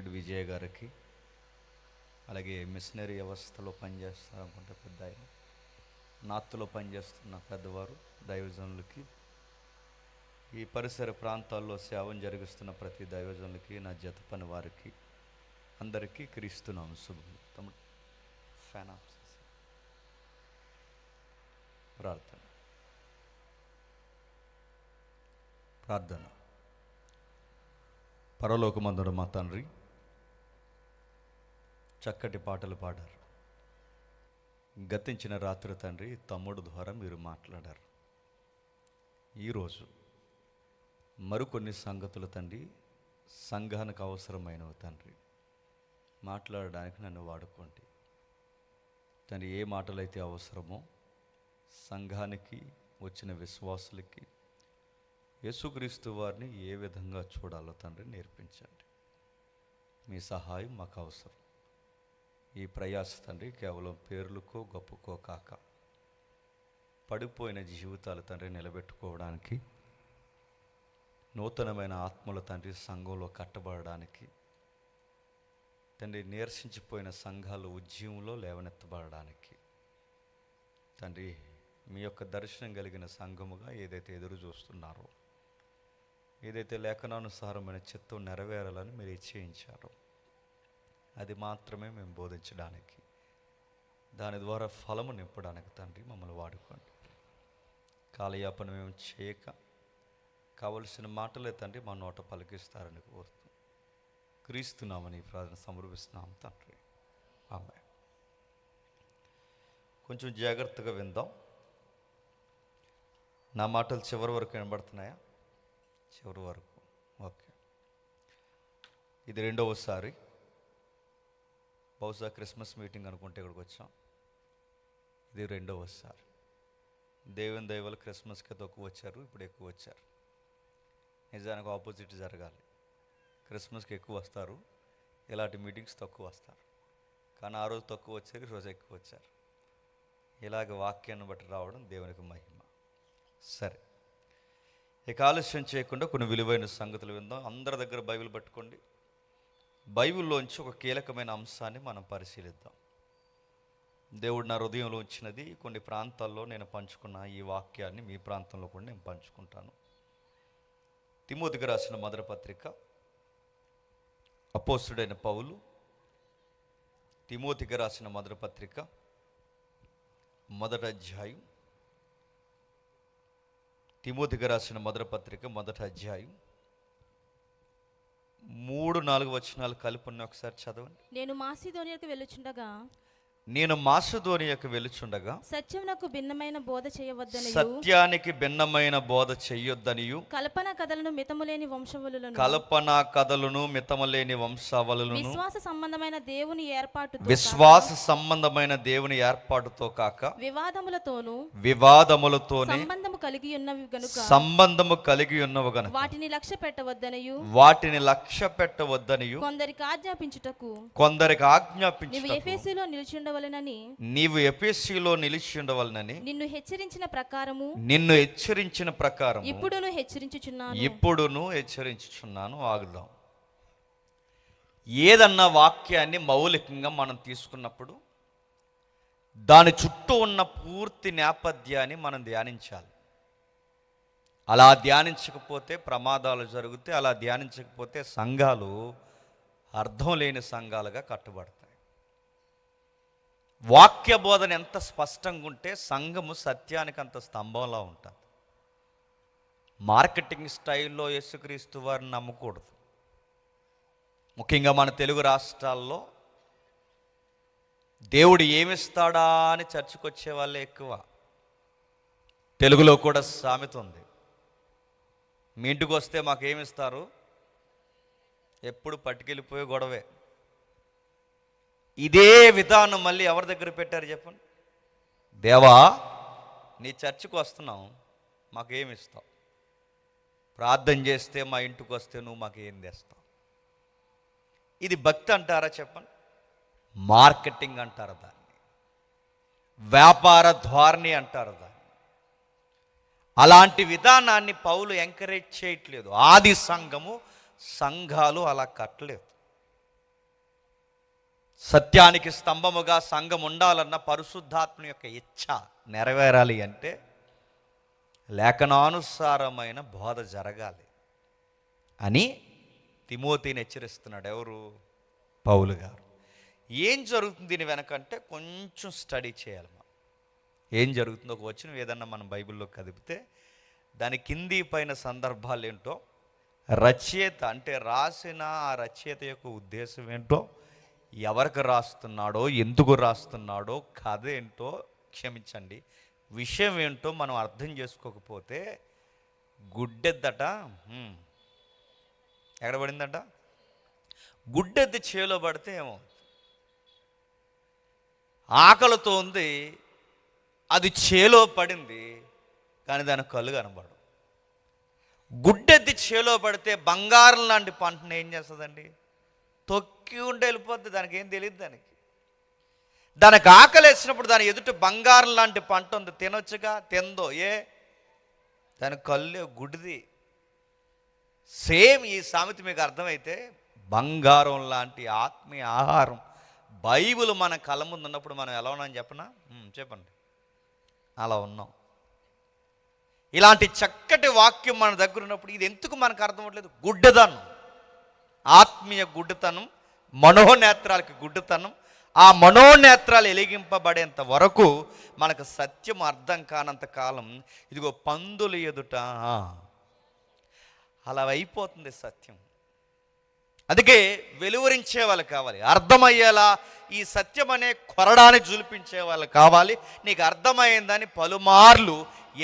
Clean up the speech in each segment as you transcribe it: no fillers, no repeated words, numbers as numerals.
పోతిరెడ్డి విజయ్ గారికి, అలాగే మిషనరీ వ్యవస్థలో పనిచేస్తారనుకుంటే పెద్ద ఆయన, నార్త్లో పనిచేస్తున్న పెద్దవారు, దైవజనులకి, ఈ పరిసర ప్రాంతాల్లో సేవను జరిగిస్తున్న ప్రతి దైవజనులకి, నా జత పని వారికి అందరికీ క్రీస్తున్నాము శుభం. తమ్ముడు ఫ్యాన్ ఆఫ్ ప్రార్థన. పరలోకమందున మా తండ్రి, చక్కటి పాటలు పాడారు. గతించిన రాత్రి తండ్రి తమ్ముడు ద్వారా మీరు మాట్లాడారు. ఈరోజు మరికొన్ని సంగతులు తండ్రి సంఘానికి అవసరమైనవి తండ్రి మాట్లాడడానికి నన్ను వాడుకోండి తండ్రి. ఏ మాటలైతే అవసరమో సంఘానికి వచ్చిన విశ్వాసులకి యేసుక్రీస్తు వారిని ఏ విధంగా చూడాలో తండ్రి నేర్పించండి. మీ సహాయం మాకు అవసరం. ఈ ప్రయాస తండ్రి కేవలం పేర్లకో గొప్పకో కాక పడిపోయిన జీవితాలు తండ్రి నిలబెట్టుకోవడానికి, నూతనమైన ఆత్మల తండ్రి సంఘంలో కట్టబడడానికి, తండ్రి నీరసించిపోయిన సంఘాలు ఉద్యమంలో లేవనెత్తబడడానికి తండ్రి మీ యొక్క దర్శనం కలిగిన సంఘముగా ఏదైతే ఎదురు చూస్తున్నారో, ఏదైతే లేఖనానుసారమైన చిత్తం నెరవేరాలని మీరు ఇచ్చేయించారో అది మాత్రమే మేము బోధించడానికి, దాని ద్వారా ఫలము నింపడానికి తండ్రి మమ్మల్ని వాడుకోండి. కాలయాపన మేము చేయక కావలసిన మాటలే తండ్రి మా నోట పలికిస్తారని కోరుతూ క్రీస్తున్నామని ప్రార్థన సమర్పిస్తున్నాం తండ్రి. ఆమేన్. కొంచెం జాగ్రత్తగా విందాం. నా మాటలు చివరి వరకు వినబడుతున్నాయా? చివరి వరకు. ఓకే. ఇది రెండవసారి, బహుశా క్రిస్మస్ మీటింగ్ అనుకుంటే ఇక్కడికి వచ్చాం. ఇది రెండవసారి. దేవుని దయవల్ల క్రిస్మస్కే తక్కువ వచ్చారు, ఇప్పుడు ఎక్కువ వచ్చారు. నిజానికి ఆపోజిట్ జరగాలి. క్రిస్మస్కి ఎక్కువ వస్తారు, ఇలాంటి మీటింగ్స్ తక్కువ వస్తారు. కానీ ఆ రోజు తక్కువ వచ్చారు, ఈరోజు ఎక్కువ వచ్చారు. ఇలాగ వాక్యాన్ని బట్టి రావడం దేవునికి మహిమ. సరే, ఇక ఆలస్యం చేయకుండా కొన్ని విలువైన సంగతులు విందాం. అందరి దగ్గర బైబిల్ పట్టుకోండి. బైబిల్లోంచి ఒక కీలకమైన అంశాన్ని మనం పరిశీలిద్దాం. దేవుడు నా హృదయంలో ఉంచినది. కొన్ని ప్రాంతాల్లో నేను పంచుకున్న ఈ వాక్యాన్ని మీ ప్రాంతంలో కూడా నేను పంచుకుంటాను. తిమోతికి రాసిన మొదటి పత్రిక, అపోస్తుడైన పౌలు తిమోతికి రాసిన మొదటి పత్రిక, మొదటి అధ్యాయం. తిమోతికి రాసిన మొదటి పత్రిక, మొదటి అధ్యాయం 3-4 వచనాలు కలుపుని ఒకసారి చదవండి. నేను మాసిదోనియాకు వెళ్ళుచుండగా సత్యమునకు భిన్నమైన బోధ చేయవద్దనియు, సత్యానికి భిన్నమైన బోధ చెయ్యొద్దనియు, కల్పన కథలను మితములేని వంశావళులను విశ్వాస సంబంధమైన దేవుని ఏర్పాటుతో కాక వివాదములతోను సంబంధము కలిగి ఉన్నవి గనుక వాటిని లక్ష్య పెట్టవద్దనియు కొందరికి ఆజ్ఞాపించుటకు నీవు ఎఫెసీలో నిలిచి ఉండవలెనని నిన్ను హెచ్చరించిన ప్రకారము ఇప్పుడును హెచ్చరించుచున్నాను. ఆగుదాం. ఏదన్నా వాక్యాన్ని మౌలికంగా మనం తీసుకున్నప్పుడు దాని చుట్టూ ఉన్న పూర్తి నేపథ్యాన్ని మనం ధ్యానించాలి. అలా ధ్యానించకపోతే ప్రమాదాలు జరుగుతాయి. అలా ధ్యానించకపోతే సంఘాలు అర్థం లేని సంఘాలుగా కట్టబడతాయి. వాక్య బోధన ఎంత స్పష్టంగా ఉంటే సంఘము సత్యానికి అంత స్తంభంలా ఉంటుంది. మార్కెటింగ్ స్టైల్లో యేసుక్రీస్తు వారిని నమ్మకూడదు. ముఖ్యంగా మన తెలుగు రాష్ట్రాల్లో దేవుడు ఏమిస్తాడా అని చర్చకు వచ్చే వాళ్ళే ఎక్కువ. తెలుగులో కూడా సామెత ఉంది, మీ ఇంటికి వస్తే మాకేమిస్తారు, ఎప్పుడు పట్టుకెళ్ళిపోయే గొడవే. ఇదే విధానం మళ్ళీ ఎవరి దగ్గర పెట్టారు చెప్పండి? దేవా, నీ చర్చికి వస్తున్నాం, మాకేమిస్తావు? ప్రార్థన చేస్తే మా ఇంటికి వస్తే నువ్వు మాకేం తెస్తావు? ఇది భక్తి అంటారా చెప్పండి? మార్కెటింగ్ అంటారు దాన్ని, వ్యాపార ధోరణి అంటారు దాన్ని. అలాంటి విధానాన్ని పౌలు ఎంకరేజ్ చేయట్లేదు. ఆది సంఘాలు అలా కట్టలేదు. సత్యానికి స్తంభముగా సంఘం ఉండాలన్న పరిశుద్ధాత్మ యొక్క ఇచ్ఛ నెరవేరాలి అంటే లేఖనానుసారమైన బోధ జరగాలి అని తిమోతిని హెచ్చరిస్తున్నాడు. ఎవరు? పౌలు గారు. ఏం జరుగుతుంది దీని వెనకంటే కొంచెం స్టడీ చేయాలి మనం. ఏం జరుగుతుందో ఒక వచనం ఏదన్నా మనం బైబిల్లో కదిపితే దాని కింది పైన సందర్భాలు ఏంటో, రచయిత అంటే రాసిన ఆ రచయిత యొక్క ఉద్దేశం ఏంటో, ఎవరికి రాస్తున్నాడో, ఎందుకు రాస్తున్నాడో, కథ ఏంటో, క్షమించండి విషయం ఏంటో మనం అర్థం చేసుకోకపోతే గుడ్డెద్దట ఎక్కడ పడిందట? గుడ్డెద్ది చేలో పడితే ఏమో ఆకలితో ఉంది, అది చేలో పడింది కానీ దాని కళ్ళు కనబడు. గుడ్డెద్ది చేలో పడితే బంగారం లాంటి పంటను ఏం చేస్తుందండి? తొక్కి ఉంటే వెళ్ళిపోద్ది, దానికి ఏం తెలియదు. దానికి ఆకలి వేసినప్పుడు దాని ఎదుట బంగారం లాంటి పంట ఉంది, తినొచ్చుగా, తిందో. దాని కళ్ళు గుడిది. సేమ్ ఈ సామెత మీకు అర్థమైతే బంగారం లాంటి ఆత్మీయ ఆహారం బైబిల్ మన కళ్ళ ముందు ఉన్నప్పుడు మనం ఎలా ఉన్నామని చెప్పనా? చెప్పండి. అలా ఉన్నాం. ఇలాంటి చక్కటి వాక్యం మన దగ్గర ఉన్నప్పుడు ఇది ఎందుకు మనకు అర్థం అవ్వట్లేదు? గుడ్డతనం, ఆత్మీయ గుడ్డతనం, మనోనేత్రాలకి గుడ్డతనం. ఆ మనోనేత్రాలు ఎలిగింపబడేంత వరకు మనకు సత్యం అర్థం కానంత కాలం ఇదిగో పందుల ఎదుట అలా అయిపోతుంది సత్యం. అందుకే వెలువరించే వాళ్ళు కావాలి, అర్థమయ్యేలా ఈ సత్యం అనే కొరడాన్ని జులిపించే వాళ్ళు కావాలి. నీకు అర్థమైందని పలుమార్లు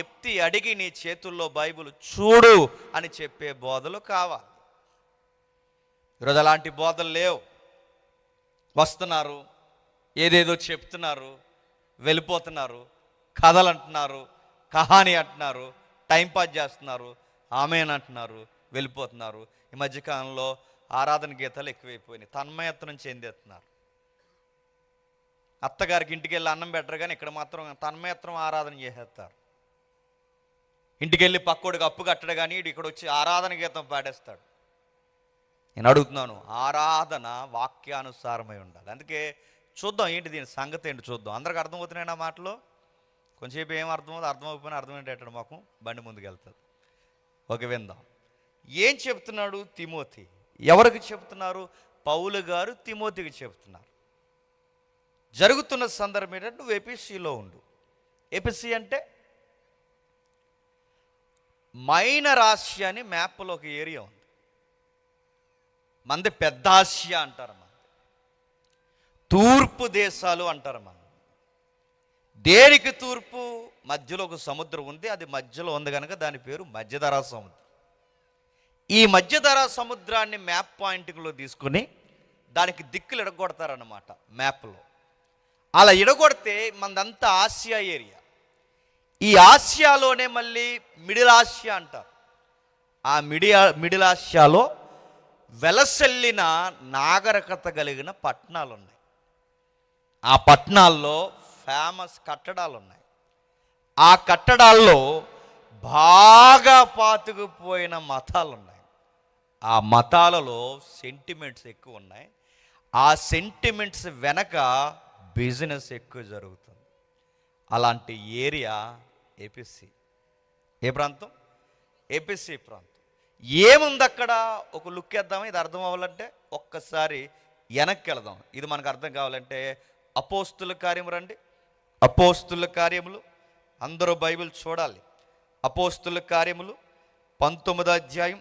ఎత్తి అడిగి నీ చేతుల్లో బైబిల్ చూడు అని చెప్పే బోధలు కావాలి. ఈరోజు అలాంటి బోధలు లేవు. వస్తున్నారు, ఏదేదో చెప్తున్నారు, వెళ్ళిపోతున్నారు, కథలు అంటున్నారు, కహాని అంటున్నారు, టైంపాస్ చేస్తున్నారు, ఆమెన్ అంటున్నారు, వెళ్ళిపోతున్నారు. ఈ మధ్యకాలంలో ఆరాధన గీతాలు ఎక్కువైపోయినాయి, తన్మయత్నం చెందేస్తున్నారు. అత్తగారికి ఇంటికి వెళ్ళి అన్నం పెట్టరు కానీ ఇక్కడ మాత్రం తన్మయత్నం ఆరాధన చేసేస్తారు. ఇంటికి వెళ్ళి పక్కోడికి అప్పు కట్టడు కానీ ఇక్కడ వచ్చి ఆరాధన గీతం పాడేస్తాడు. నేను అడుగుతున్నాను, ఆరాధన వాక్యానుసారమై ఉండాలి. అందుకే చూద్దాం ఏంటి దీని సంగతి ఏంటి చూద్దాం. అందరికి అర్థమవుతున్నాయి నా మాటలో? కొంచెంసేపు ఏం అర్థమవుతుంది, అర్థమైపోయినా అర్థమయ్యేటట్టు మాకు బండి ముందుకు వెళ్తుంది. ఓకే, విందాం. ఏం చెప్తున్నాడు తిమోతి? ఎవరికి చెప్తున్నారు? పౌలు గారు తిమోతికి చెప్తున్నారు. జరుగుతున్న సందర్భం ఏంటంటే నువ్వు ఎపిసిలో ఉండు. ఎపిసి అంటే మైనర్ ఆసియా అని మ్యాప్లో ఒక ఏరియా ఉంది. మంది పెద్ద ఆసియా అంటారు, మన తూర్పు దేశాలు అంటారు. మనం దేనికి తూర్పు? మధ్యలో ఒక సముద్రం ఉంది, అది మధ్యలో ఉంది కనుక దాని పేరు మధ్యధరా సముద్రం. ఈ మధ్యధరా సముద్రాన్ని మ్యాప్ పాయింటింగ్లో తీసుకుని దానికి దిక్కులు ఎడగొడతారన్నమాట మ్యాప్లో. అలా ఎడగొడితే మనదంతా ఆసియా ఏరియా. ఈ ఆసియాలోనే మళ్ళీ మిడిల్ ఆసియా అంటారు. ఆ మిడిల్ ఆసియాలో వెలసెల్లిన నాగరికత కలిగిన పట్టణాలు ఉన్నాయి. ఆ పట్టణాల్లో ఫేమస్ కట్టడాలు ఉన్నాయి. ఆ కట్టడాల్లో బాగా పాతుకుపోయిన మతాలు ఉన్నాయి. ఆ మతాలలో సెంటిమెంట్స్ ఎక్కువ ఉన్నాయి. ఆ సెంటిమెంట్స్ వెనక బిజినెస్ ఎక్కువ జరుగుతుంది. అలాంటి ఏరియా ఏపీసీ. ఏ ప్రాంతం? ఏపీసీ ప్రాంతం. ఏముంది అక్కడ? ఒక లుక్ వేద్దామా? ఇది అర్థం అవ్వాలంటే ఒక్కసారి వెనక్కి వెళదాం. ఇది మనకు అర్థం కావాలంటే అపోస్తుల కార్యం రండి. అపోస్తుల కార్యములు అందరూ బైబిల్ చూడాలి. అపోస్తుల కార్యములు 19వ అధ్యాయం.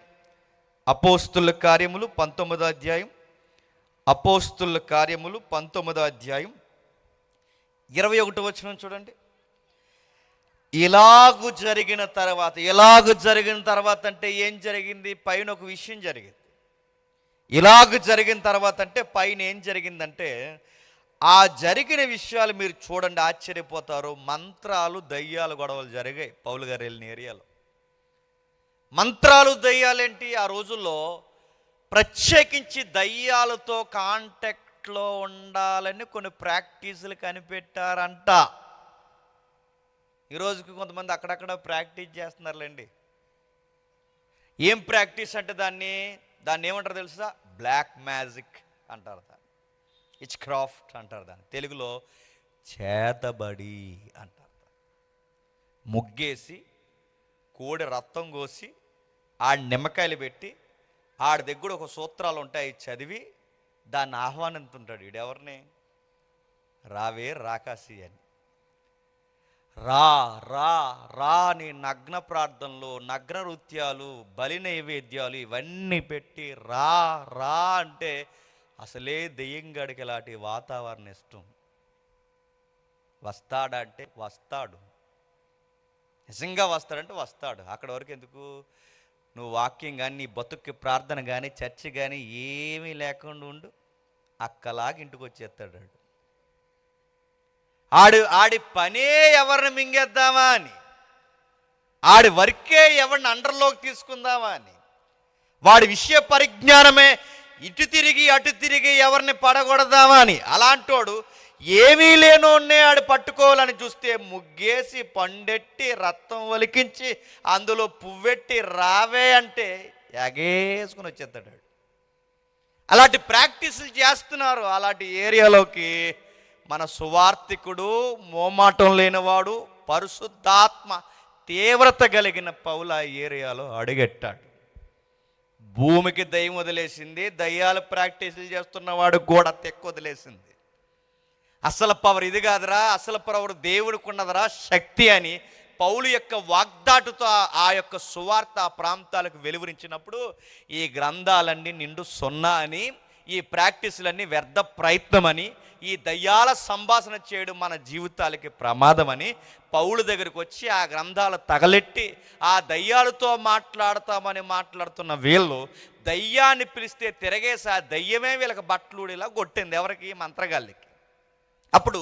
అపోస్తుల కార్యములు 19వ అధ్యాయం. అపోస్తుల కార్యములు 19వ అధ్యాయం 21వ వచనం చూడండి. ఇలాగు జరిగిన తర్వాత అంటే ఏం జరిగింది? పైన ఒక విషయం జరిగింది. ఇలాగు జరిగిన తర్వాత అంటే పైన ఏం జరిగిందంటే ఆ జరిగిన విషయాలు మీరు చూడండి, ఆశ్చర్యపోతారు. మంత్రాలు, దయ్యాలు గొడవలు జరిగాయి పౌలు గారు వెళ్ళిన ఏరియాలో. మంత్రాలు, దయ్యాలేంటి? ఆ రోజుల్లో ప్రత్యేకించి దయ్యాలతో కాంటాక్ట్లో ఉండాలని కొన్ని ప్రాక్టీసులు కనిపెట్టారంట. ఈరోజుకి కొంతమంది అక్కడక్కడ ప్రాక్టీస్ చేస్తున్నారులేండి. ఏం ప్రాక్టీస్ అంటే దాన్ని ఏమంటారు తెలుసా? బ్లాక్ మ్యాజిక్ అంటారు. ఇచ్ క్రాఫ్ట్ అంటారు దాన్ని, తెలుగులో చేతబడి అంటారు. ముగ్గేసి కోడి రక్తం కోసి ఆడి నిమ్మకాయలు పెట్టి ఆడి దగ్గర ఒక సూత్రాలు ఉంటాయి చదివి దాన్ని ఆహ్వానిస్తుంటాడు. వీడెవరిని? రావే రాకాసి అని. రా రా రా నీ నగ్న ప్రార్థనలు, నగ్న నృత్యాలు, బలి నైవేద్యాలు ఇవన్నీ పెట్టి రా రా అంటే అసలే దెయ్యంగాడికి లాంటి వాతావరణం ఇష్టం. వస్తాడంటే వస్తాడు, నిజంగా వస్తాడంటే వస్తాడు. అక్కడ వరకు ఎందుకు? నువ్వు వాక్యం కానీ నీ బతుక్కి ప్రార్థన కానీ చర్చ్ కానీ ఏమీ లేకుండా ఉండు, అక్కలాగా ఇంటికి వచ్చేస్తాడు. ఆడి పనే ఎవరిని మింగేద్దామా అని, ఆడి వర్కే ఎవరిని అండర్లోకి తీసుకుందామా అని, వాడి విషయ పరిజ్ఞానమే ఇటు తిరిగి అటు తిరిగి ఎవరిని పడగొడదామా అని, అలాంటోడు ఏమీ లేనోన్నే ఆడు పట్టుకోవాలని చూస్తే ముగ్గేసి పండెట్టి రక్తం ఒలికించి అందులో పువ్వెట్టి రావే అంటే ఎగేసుకుని వచ్చేస్తాడు. అలాంటి ప్రాక్టీసులు చేస్తున్నారు. అలాంటి ఏరియాలోకి మన సువార్తికుడు, మోమాటం లేనివాడు, పరిశుద్ధాత్మ తీవ్రత కలిగిన పౌలు ఆ ఏరియాలో అడుగెట్టాడు. భూమికి దయ్యం వదిలేసింది, దయ్యాలు ప్రాక్టీసులు చేస్తున్నవాడు కూడా తెక్క వదిలేసింది. అసలు పవర్ ఇది కాదురా, అసలు పవర్ దేవుడికి ఉన్నదరా శక్తి అని పౌలు యొక్క వాగ్దాటుతో ఆ యొక్క సువార్త ఆ ప్రాంతాలకు వెలువరించినప్పుడు ఈ గ్రంథాలన్నీ నిండు సున్నా అని, ఈ ప్రాక్టీసులన్నీ వ్యర్థ ప్రయత్నమని, ఈ దయ్యాల సంభాషణ చేయడం మన జీవితాలకి ప్రమాదమని పౌలు దగ్గరికి వచ్చి ఆ గ్రంథాలు తగలెట్టి ఆ దయ్యాలతో మాట్లాడుతున్న వీళ్ళు దయ్యాన్ని పిలిస్తే తిరగేసి ఆ దయ్యమే వీళ్ళకి బట్టలుడిలా కొట్టింది. ఎవరికి? మంత్రగాళ్ళకి. అప్పుడు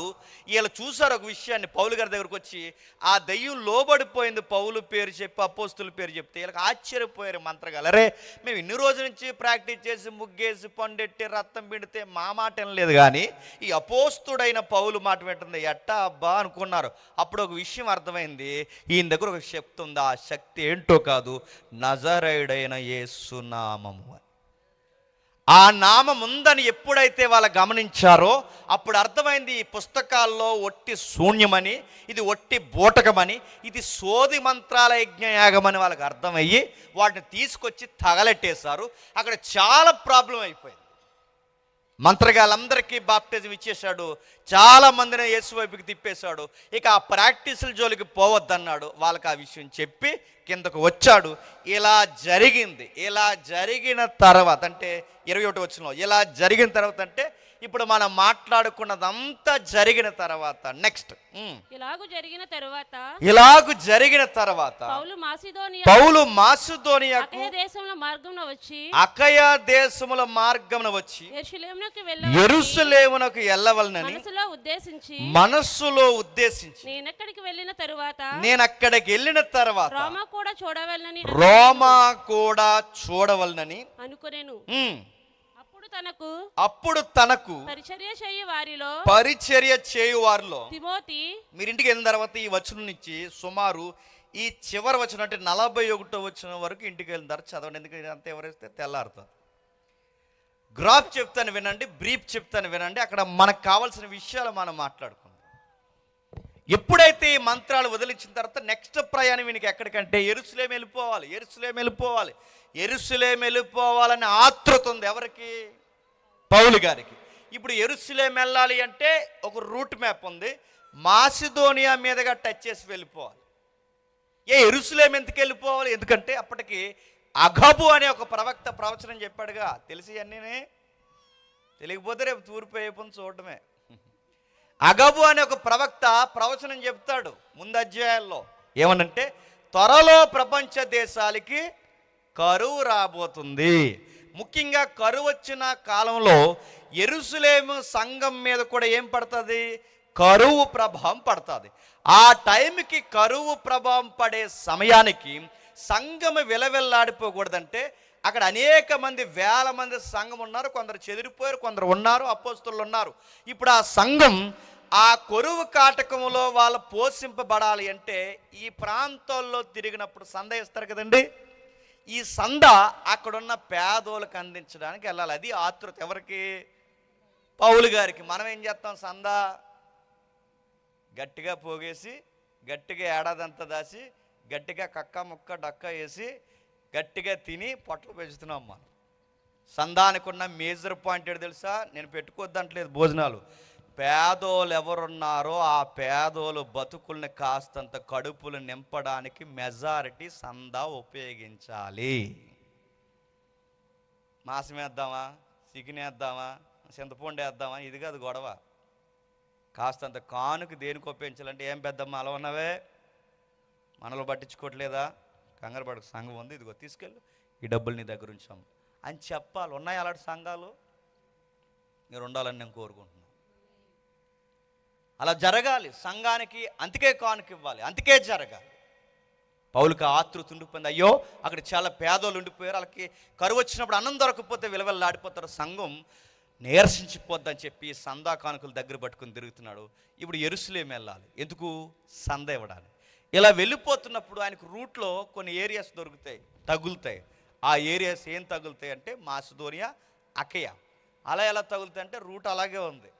వీళ్ళు చూసారు ఒక విషయాన్ని. పౌలు గారి దగ్గరకు వచ్చి ఆ దయ్యం లోబడిపోయింది పౌలు పేరు చెప్పి, అపోస్తుల పేరు చెప్తే వీళ్ళకి ఆశ్చర్యపోయారు మంత్రగాళ్ళు. అరే మేము ఇన్ని రోజుల నుంచి ప్రాక్టీస్ చేసి ముగ్గేసి పండెట్టి రక్తం పిండితే మా మాట వినలేదు, కానీ ఈ అపోస్తుడైన పౌలు మాట వింటుంది ఎట్టా అబ్బా అనుకున్నారు. అప్పుడు ఒక విషయం అర్థమైంది, ఈయన దగ్గర ఒక శక్తి ఉంది. ఆ శక్తి ఏంటో కాదు, నజరేయుడైన యేసు నామము. ఆ నామం ఉందని ఎప్పుడైతే వాళ్ళు గమనించారో అప్పుడు అర్థమైంది ఈ పుస్తకాల్లో ఒట్టి శూన్యమని, ఇది ఒట్టి బూటకమని, ఇది సోది మంత్రాల యజ్ఞయాగమని వాళ్ళకి అర్థమయ్యి వాటిని తీసుకొచ్చి తగలెట్టేశారు. అక్కడ చాలా ప్రాబ్లం అయిపోయింది. మంత్రగాళ్ళందరికీ బాప్టిజం ఇచ్చేశాడు, చాలా మందిని యేసు వైపుకి తిప్పేశాడు. ఇక ఆ ప్రాక్టీసుల జోలికి పోవద్దన్నాడు. వాళ్ళకి ఆ విషయం చెప్పి కిందకు వచ్చాడు. ఇలా జరిగింది. ఇలా జరిగిన తర్వాత అంటే 21 వచనంలో ఇలా జరిగిన తర్వాత అంటే ఇప్పుడు మనం మాట్లాడుకున్నదంతా జరిగిన తర్వాత నెక్స్ట్ ఇలాగు జరిగిన తర్వాత పౌలు మాసిదోనియాకు అకయ దేశముల మార్గమున వచ్చి యెరూషలేమునకు వెళ్ళవలనని మనస్సులో ఉద్దేశించి నేను అక్కడికి వెళ్ళిన తర్వాత రోమా కూడా చూడవలనని అనుకునేను. అప్పుడు తనకు పరిచర్య చేయు వారిలో తిమోతి, మీరు ఇంటికి వెళ్ళిన తర్వాత ఈ వచనం నుంచి సుమారు ఈ చివరి వచనం అంటే 41వ వచనం వరకు ఇంటికి వెళ్ళిన తర్వాత చదవండి. ఎందుకంటే అంత ఎవరైతే తెల్లారుతుంది. గ్రాఫ్ చెప్తాను వినండి, బ్రీఫ్ చెప్తాను వినండి. అక్కడ మనకు కావాల్సిన విషయాలు మనం మాట్లాడుకుందాం. ఎప్పుడైతే ఈ మంత్రాలు వదిలించిన తర్వాత నెక్స్ట్ ప్రయాణం వీనికి ఎక్కడికంటే యెరూషలేము వెళ్ళిపోవాలని ఆతృత ఉంది. ఎవరికి? పౌలు గారికి. ఇప్పుడు యెరూషలేము వెళ్ళాలి అంటే ఒక రూట్ మ్యాప్ ఉంది. మాసిదోనియా మీదుగా టచ్ చేసి వెళ్ళిపోవాలి. యెరూషలేము ఎందుకు వెళ్ళిపోవాలి? ఎందుకంటే అప్పటికి అగబు అనే ఒక ప్రవక్త ప్రవచనం చెప్పాడుగా. తెలిసి అన్నీ తెలియకపోతే రేపు తూర్పు అయిపోయి చూడటమే. అగబు అనే ఒక ప్రవక్త ప్రవచనం చెప్తాడు ముందు అధ్యాయాల్లో. ఏమనంటే త్వరలో ప్రపంచ దేశాలకి కరువు రాబోతుంది. ముఖ్యంగా కరువు వచ్చిన కాలంలో యెరూషలేము సంఘం మీద కూడా ఏం పడుతుంది? కరువు ప్రభావం పడుతుంది. ఆ టైంకి కరువు ప్రభావం పడే సమయానికి సంఘము విలవిల్లాడిపోకూడదంటే అక్కడ అనేక మంది, వేల మంది సంఘం ఉన్నారు. కొందరు చెదిరిపోయారు, కొందరు ఉన్నారు, అపోస్తలులు ఉన్నారు. ఇప్పుడు ఆ సంఘం ఆ కరువు కాటకంలో వాళ్ళు పోషింపబడాలి అంటే ఈ ప్రాంతాల్లో తిరిగినప్పుడు సంద ఇస్తారు కదండి. ఈ సంద అక్కడున్న పేదోళ్ళకి అందించడానికి వెళ్ళాలి. అది ఆతృత. ఎవరికి? పౌలు గారికి మనం ఏం చేస్తాం? సందా గట్టిగా పోగేసి, గట్టిగా ఏడాదంతా దాచి, గట్టిగా కక్క ముక్క డక్క వేసి, గట్టిగా తిని పొట్టలు పెంచుతున్నాం మనం. సందానికి ఉన్న మేజర్ పాయింట్ ఏంటో తెలుసా? నేను పెట్టుకోవద్దంటలేదు భోజనాలు. పేదోళ్ళు ఎవరున్నారో ఆ పేదోళ్ళు బతుకుల్ని కాస్తంత కడుపులు నింపడానికి మెజారిటీ సందా ఉపయోగించాలి. మాసం వేద్దామా, చికెన్ వేద్దామా, చింతపండు వేద్దామా, ఇది కాదు గొడవ. కాస్తంత కానుక దేనికి ఉపయోగించాలంటే, ఏం పెద్దమ్మా అలా ఉన్నావే, మనలో పట్టించుకోవట్లేదా, కంగారు పడకు, సంఘం ఉంది, ఇదిగో తీసుకెళ్ళు, ఈ డబ్బులు నీ దగ్గర ఉంచాము అని చెప్పాలి. ఉన్నాయి అలాంటి సంఘాలు, మీరు ఉండాలని నేను కోరుకుంటున్నాను. అలా జరగాలి సంఘానికి. అందుకే కానుక ఇవ్వాలి, అందుకే జరగాలి. పౌలుకి ఆతృత ఉండిపోయింది. అయ్యో అక్కడ చాలా పేదోళ్ళు ఉండిపోయారు, వాళ్ళకి కరువు వచ్చినప్పుడు అన్నం దొరకకపోతే విలవెల్లాడిపోతారు, సంఘం నీరసించిపోద్దని చెప్పి సందా కానుకలు దగ్గర పట్టుకుని తిరుగుతున్నాడు. ఇప్పుడు యెరూషలేము వెళ్ళాలి. ఎందుకు? సంద ఇవ్వడానికి. ఇలా వెళ్ళిపోతున్నప్పుడు ఆయనకు రూట్లో కొన్ని ఏరియాస్ దొరుకుతాయి, తగులుతాయి. ఆ ఏరియాస్ ఏం తగులుతాయి అంటే మాసిదోనియా, అకయ. అలా ఎలా తగులుతాయి అంటే రూట్ అలాగే ఉంది.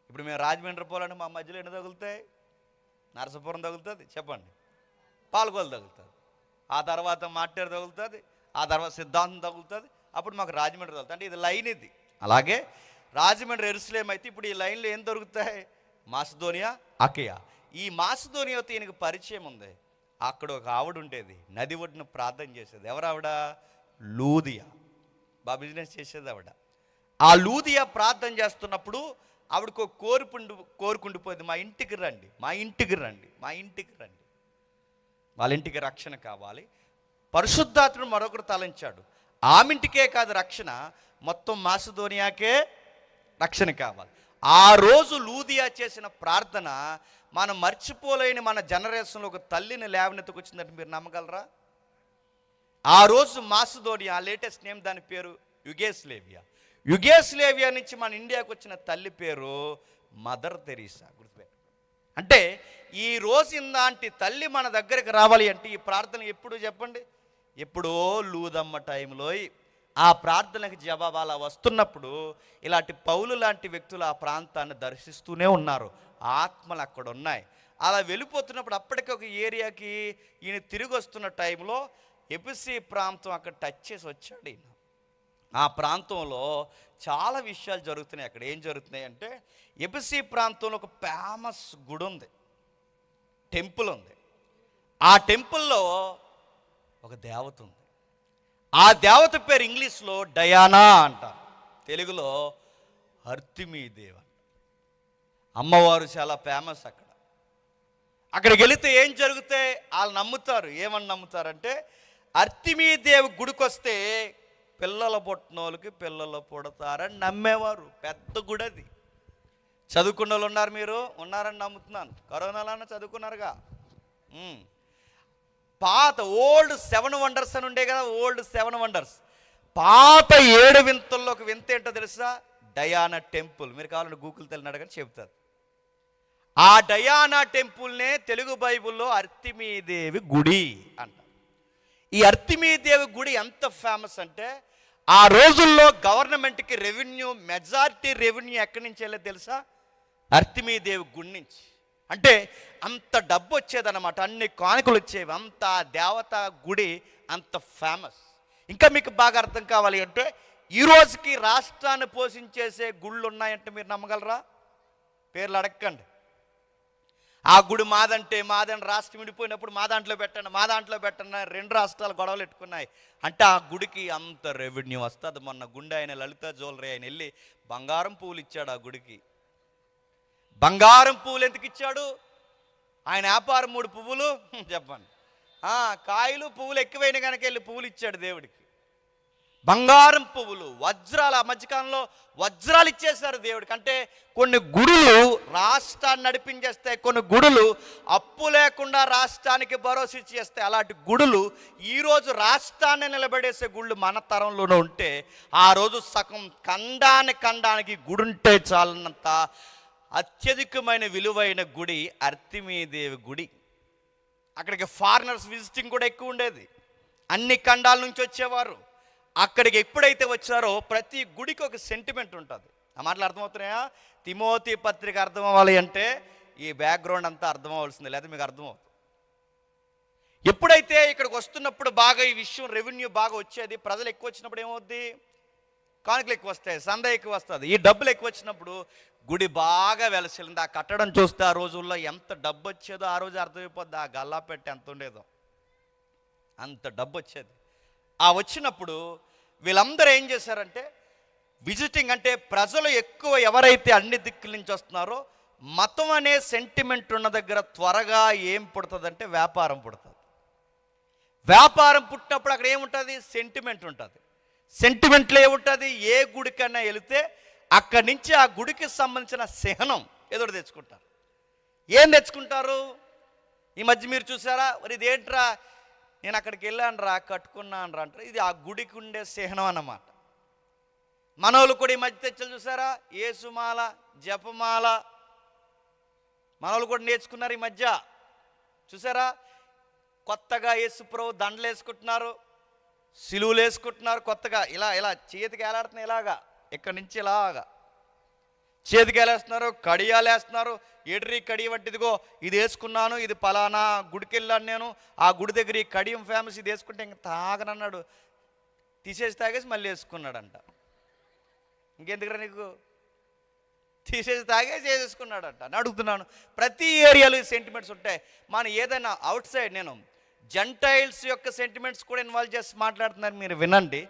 ఇప్పుడు మేము రాజమండ్రి పోవాలంటే మా మధ్యలో ఎన్ని తగులుతాయి? నరసాపురం తగులుతుంది, చెప్పండి, పాలకొల్లు తగులుతుంది, ఆ తర్వాత మాట్టేరు తగులుతుంది, ఆ తర్వాత సిద్ధాంతం తగులుతుంది, అప్పుడు మాకు రాజమండ్రి తగులుతుంది. అంటే ఇది లైన్ ఇది. అలాగే రాజమండ్రి యెరూషలేము అయితే ఇప్పుడు ఈ లైన్లో ఏం దొరుకుతాయి? మాసిదోనియా, అకయ. ఈ మాసిదోనియాతో ఈయనకు పరిచయం ఉంది. అక్కడ ఒక ఆవిడ ఉండేది, నది ఒడ్డున ప్రార్థన చేసేది. ఎవరు ఆవిడ? లూదియా. బాగా బిజినెస్ చేసేది ఆవిడ. ఆ లూదియా ప్రార్థన చేస్తున్నప్పుడు ఆవిడకు కోరుకుండిపోయింది, మా ఇంటికి రండి, మా ఇంటికి రండి, మా ఇంటికి రండి. వాళ్ళ ఇంటికి రక్షణ కావాలి. పరిశుద్ధాత్ముడు మరొకరు తలంచాడు. ఆమింటికే కాదు రక్షణ, మొత్తం మాసిదోనియాకే రక్షణ కావాలి. ఆ రోజు లూదియా చేసిన ప్రార్థన మనం మర్చిపోలేని మన జనరేషన్లో ఒక తల్లిని లేవనెత్తుకొచ్చిందంటే మీరు నమ్మగలరా? ఆ రోజు మాసిదోనియా, లేటెస్ట్ నేమ్ దాని పేరు యుగేస్లేవియా. యుగేస్లేవియా నుంచి మన ఇండియాకు వచ్చిన తల్లి పేరు మదర్ తెరీసా. గుర్తుపెట్టు. అంటే ఈ రోజు ఇలాంటి తల్లి మన దగ్గరికి రావాలి అంటే ఈ ప్రార్థన ఎప్పుడు చెప్పండి? ఎప్పుడో లూదమ్మ టైంలో ఆ ప్రార్థనకు జవాబు అలా వస్తున్నప్పుడు ఇలాంటి పౌలు లాంటి వ్యక్తులు ఆ ప్రాంతాన్ని దర్శిస్తూనే ఉన్నారు. ఆత్మలు అక్కడ ఉన్నాయి. అలా వెళ్ళిపోతున్నప్పుడు అప్పటికి ఒక ఏరియాకి ఈయన తిరిగి వస్తున్న టైంలో ఎపిసి ప్రాంతం అక్కడ టచ్ చేసి వచ్చాడు ఈయన. ఆ ప్రాంతంలో చాలా విషయాలు జరుగుతున్నాయి. అక్కడ ఏం జరుగుతున్నాయి అంటే, ఎపిసి ప్రాంతంలో ఒక ఫేమస్ గుడి ఉంది, టెంపుల్ ఉంది. ఆ టెంపుల్లో ఒక దేవత ఉంది. ఆ దేవత పేరు ఇంగ్లీష్లో డయానా అంటారు, తెలుగులో అర్తిమీదేవి. అమ్మవారు చాలా ఫేమస్ అక్కడ. అక్కడికి వెళితే ఏం జరిగితే వాళ్ళు నమ్ముతారు. ఏమని నమ్ముతారంటే, అర్తిమీదేవి గుడికి వస్తే పిల్లలు పుట్టినోళ్ళకి పిల్లలు పుడతారని నమ్మేవారు. పెద్ద గుడి అది. చదువుకున్న వాళ్ళు ఉన్నారు, మీరు ఉన్నారని నమ్ముతున్నాను. కరోనాలో చదువుకున్నారుగా. పాత ఓల్డ్ 7 వండర్స్ అని ఉండే కదా, ఓల్డ్ 7 వండర్స్. పాత 7 వింతల్లో ఒక వింత ఏంటో తెలుసా? Diana temple. మీరు కావాలంటే గూగుల్ తెలియని అడగని చెప్తారు. ఆ డయానా టెంపుల్నే తెలుగు బైబిల్లో అర్తిమీదేవి గుడి అంటారు. ఈ అర్తిమీదేవి గుడి ఎంత ఫేమస్ అంటే, ఆ రోజుల్లో గవర్నమెంట్కి రెవెన్యూ, మెజారిటీ రెవెన్యూ ఎక్కడి నుంచి వెళ్ళేది తెలుసా? అర్తిమీదేవి గుడి నుంచి. అంటే అంత డబ్బు వచ్చేదన్నమాట, అన్ని కానుకలు వచ్చేవి, అంత దేవత గుడి అంత ఫేమస్. ఇంకా మీకు బాగా అర్థం కావాలి అంటే, ఈ రోజుకి రాష్ట్రాన్ని పోషించేసే గుళ్ళు ఉన్నాయంటే మీరు నమ్మగలరా? పేర్లు అడగండి. ఆ గుడి మాదంటే మాదని రాష్ట్రం విడిపోయినప్పుడు మా దాంట్లో పెట్టండి 2 రాష్ట్రాలు గొడవలు పెట్టుకున్నాయి. అంటే ఆ గుడికి అంత రెవెన్యూ వస్తుంది. మొన్న గుండె ఆయన లలిత జ్యువెలరీ ఆయన వెళ్ళి బంగారం పువ్వులు ఇచ్చాడు ఆ గుడికి. బంగారం పువ్వులు ఎందుకు ఇచ్చాడు? ఆయన వ్యాపారం 3 పువ్వులు చెప్పండి, కాయలు పువ్వులు ఎక్కువైన కనుక వెళ్ళి పువ్వులు ఇచ్చాడు దేవుడికి. బంగారం పువ్వులు, వజ్రాలు, ఆ మధ్యకాలంలో వజ్రాలు ఇచ్చేశారు దేవుడికి. అంటే కొన్ని గుడులు రాష్ట్రాన్ని నడిపించేస్తాయి, కొన్ని గుడులు అప్పు లేకుండా రాష్ట్రానికి భరోసా ఇచ్చేస్తాయి. అలాంటి గుడులు ఈరోజు రాష్ట్రాన్ని నిలబడేసే గుళ్ళు మన తరంలోనే ఉంటే, ఆ రోజు సగం ఖండానికి గుడుంటే చాలన్నంత అత్యధికమైన విలువైన గుడి అర్తిమీదేవి గుడి. అక్కడికి ఫారినర్స్ విజిటింగ్ కూడా ఎక్కువ ఉండేది. అన్ని ఖండాల నుంచి వచ్చేవారు. అక్కడికి ఎప్పుడైతే వచ్చారో ప్రతి గుడికి ఒక సెంటిమెంట్ ఉంటుంది. ఆ మాటలు అర్థమవుతున్నాయా? తిమోతి పత్రిక అర్థం అవ్వాలి అంటే ఈ బ్యాక్గ్రౌండ్ అంతా అర్థం అవ్వాల్సింది, లేకపోతే మీకు అర్థమవుతుంది. ఎప్పుడైతే ఇక్కడికి వస్తున్నప్పుడు బాగా ఈ విషయం రెవెన్యూ బాగా వచ్చేది, ప్రజలు ఎక్కువ వచ్చినప్పుడు ఏమవుద్ది? కానుకలు ఎక్కువ వస్తాయి, సంద ఎక్కువ వస్తుంది. ఈ డబ్బులు ఎక్కువ వచ్చినప్పుడు గుడి బాగా వెలసిల్లింది. ఆ కట్టడం చూస్తే ఆ రోజుల్లో ఎంత డబ్బు వచ్చేదో ఆ రోజు అర్థమైపోద్ది. ఆ గల్లా పెట్టి ఎంత ఉండేదో అంత డబ్బు వచ్చేది. ఆ వచ్చినప్పుడు వీళ్ళందరూ ఏం చేశారంటే విజిటింగ్, అంటే ప్రజలు ఎక్కువ ఎవరైతే అన్ని దిక్కుల నుంచి వస్తున్నారో మతం అనే సెంటిమెంట్ ఉన్న దగ్గర త్వరగా ఏం పుడుతుందంటే వ్యాపారం పుడుతుంది. వ్యాపారం పుట్టినప్పుడు అక్కడ ఏముంటుంది? సెంటిమెంట్ ఉంటుంది. సెంటిమెంట్లో ఏముంటుంది? ఏ గుడికన్నా వెళితే అక్కడి నుంచి ఆ గుడికి సంబంధించిన చిహ్నం ఏదో తెచ్చుకుంటారు. ఏం తెచ్చుకుంటారు? ఈ మధ్య మీరు చూసారా, మరి ఇదేంట్రా, నేను అక్కడికి వెళ్ళాను రా, కట్టుకున్నాను రా అంటారు. ఇది ఆ గుడికి ఉండే చిహ్నం అన్నమాట. మనోళ్ళు కూడా ఈ మధ్య తెచ్చలు చూసారా, యేసుమాల, జపమాల మనోళ్ళు కూడా నేర్చుకున్నారు ఈ మధ్య. చూసారా, కొత్తగా యేసుప్రభు దండలు వేసుకుంటున్నారు, సిలువులు వేసుకుంటున్నారు. కొత్తగా ఇలా ఇలా చేతికి వేలాడుతున్నాయి, ఇలాగా ఇక్కడి నుంచి ఇలాగా చేతికి వేలేస్తున్నారు, కడియాలు వేస్తున్నారు. ఎడ్రీ కడియం అంటే ఇదిగో ఇది వేసుకున్నాను, ఇది పలానా గుడికి వెళ్ళాను నేను, ఆ గుడి దగ్గర ఈ కడియం ఫేమస్, ఇది వేసుకుంటే ఇంక తాగనన్నాడు, తీసేసి తాగేసి మళ్ళీ వేసుకున్నాడంట. ఇంకెందుకురా నీకు, తీసేసి తాగేసి వేసేసుకున్నాడంట అని అడుగుతున్నాను. ప్రతి ఏరియాలో ఈ సెంటిమెంట్స్ ఉంటాయి. మనం ఏదైనా అవుట్ సైడ్, నేను జెంటైల్స్ యొక్క సెంటిమెంట్స్ కూడా ఇన్వాల్వ్ చేసి మాట్లాడుతున్నారు, మీరు వినండి.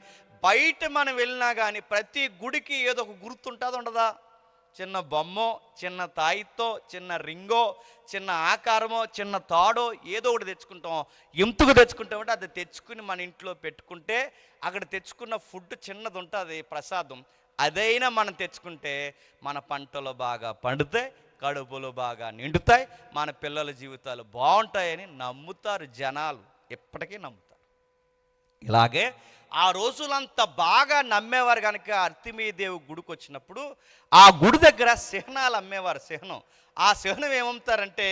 బయట మనం వెళ్ళినా కానీ ప్రతి గుడికి ఏదో ఒక గుర్తు ఉంటుందో ఉండదా? చిన్న బొమ్మో, చిన్న తాయితో, చిన్న రింగో, చిన్న ఆకారమో, చిన్న తాడో ఏదో ఒకటి తెచ్చుకుంటాం. ఎందుకు తెచ్చుకుంటామంటే అది తెచ్చుకుని మన ఇంట్లో పెట్టుకుంటే అక్కడ తెచ్చుకున్న ఫుడ్ చిన్నది ఉంటుంది, ప్రసాదం, అదైనా మనం తెచ్చుకుంటే మన పంటలు బాగా పండుతాయి, కడుపులు బాగా నిండుతాయి, మన పిల్లల జీవితాలు బాగుంటాయని నమ్ముతారు జనాలు, ఎప్పటికీ నమ్ముతారు. ఇలాగే ఆ రోజులంతా బాగా నమ్మేవారు కనుక అర్తిమీదేవి గుడికి వచ్చినప్పుడు ఆ గుడి దగ్గర చిహ్నాలు అమ్మేవారు. చిహ్నం, ఆ చిహ్నం ఏమమ్ముతారంటే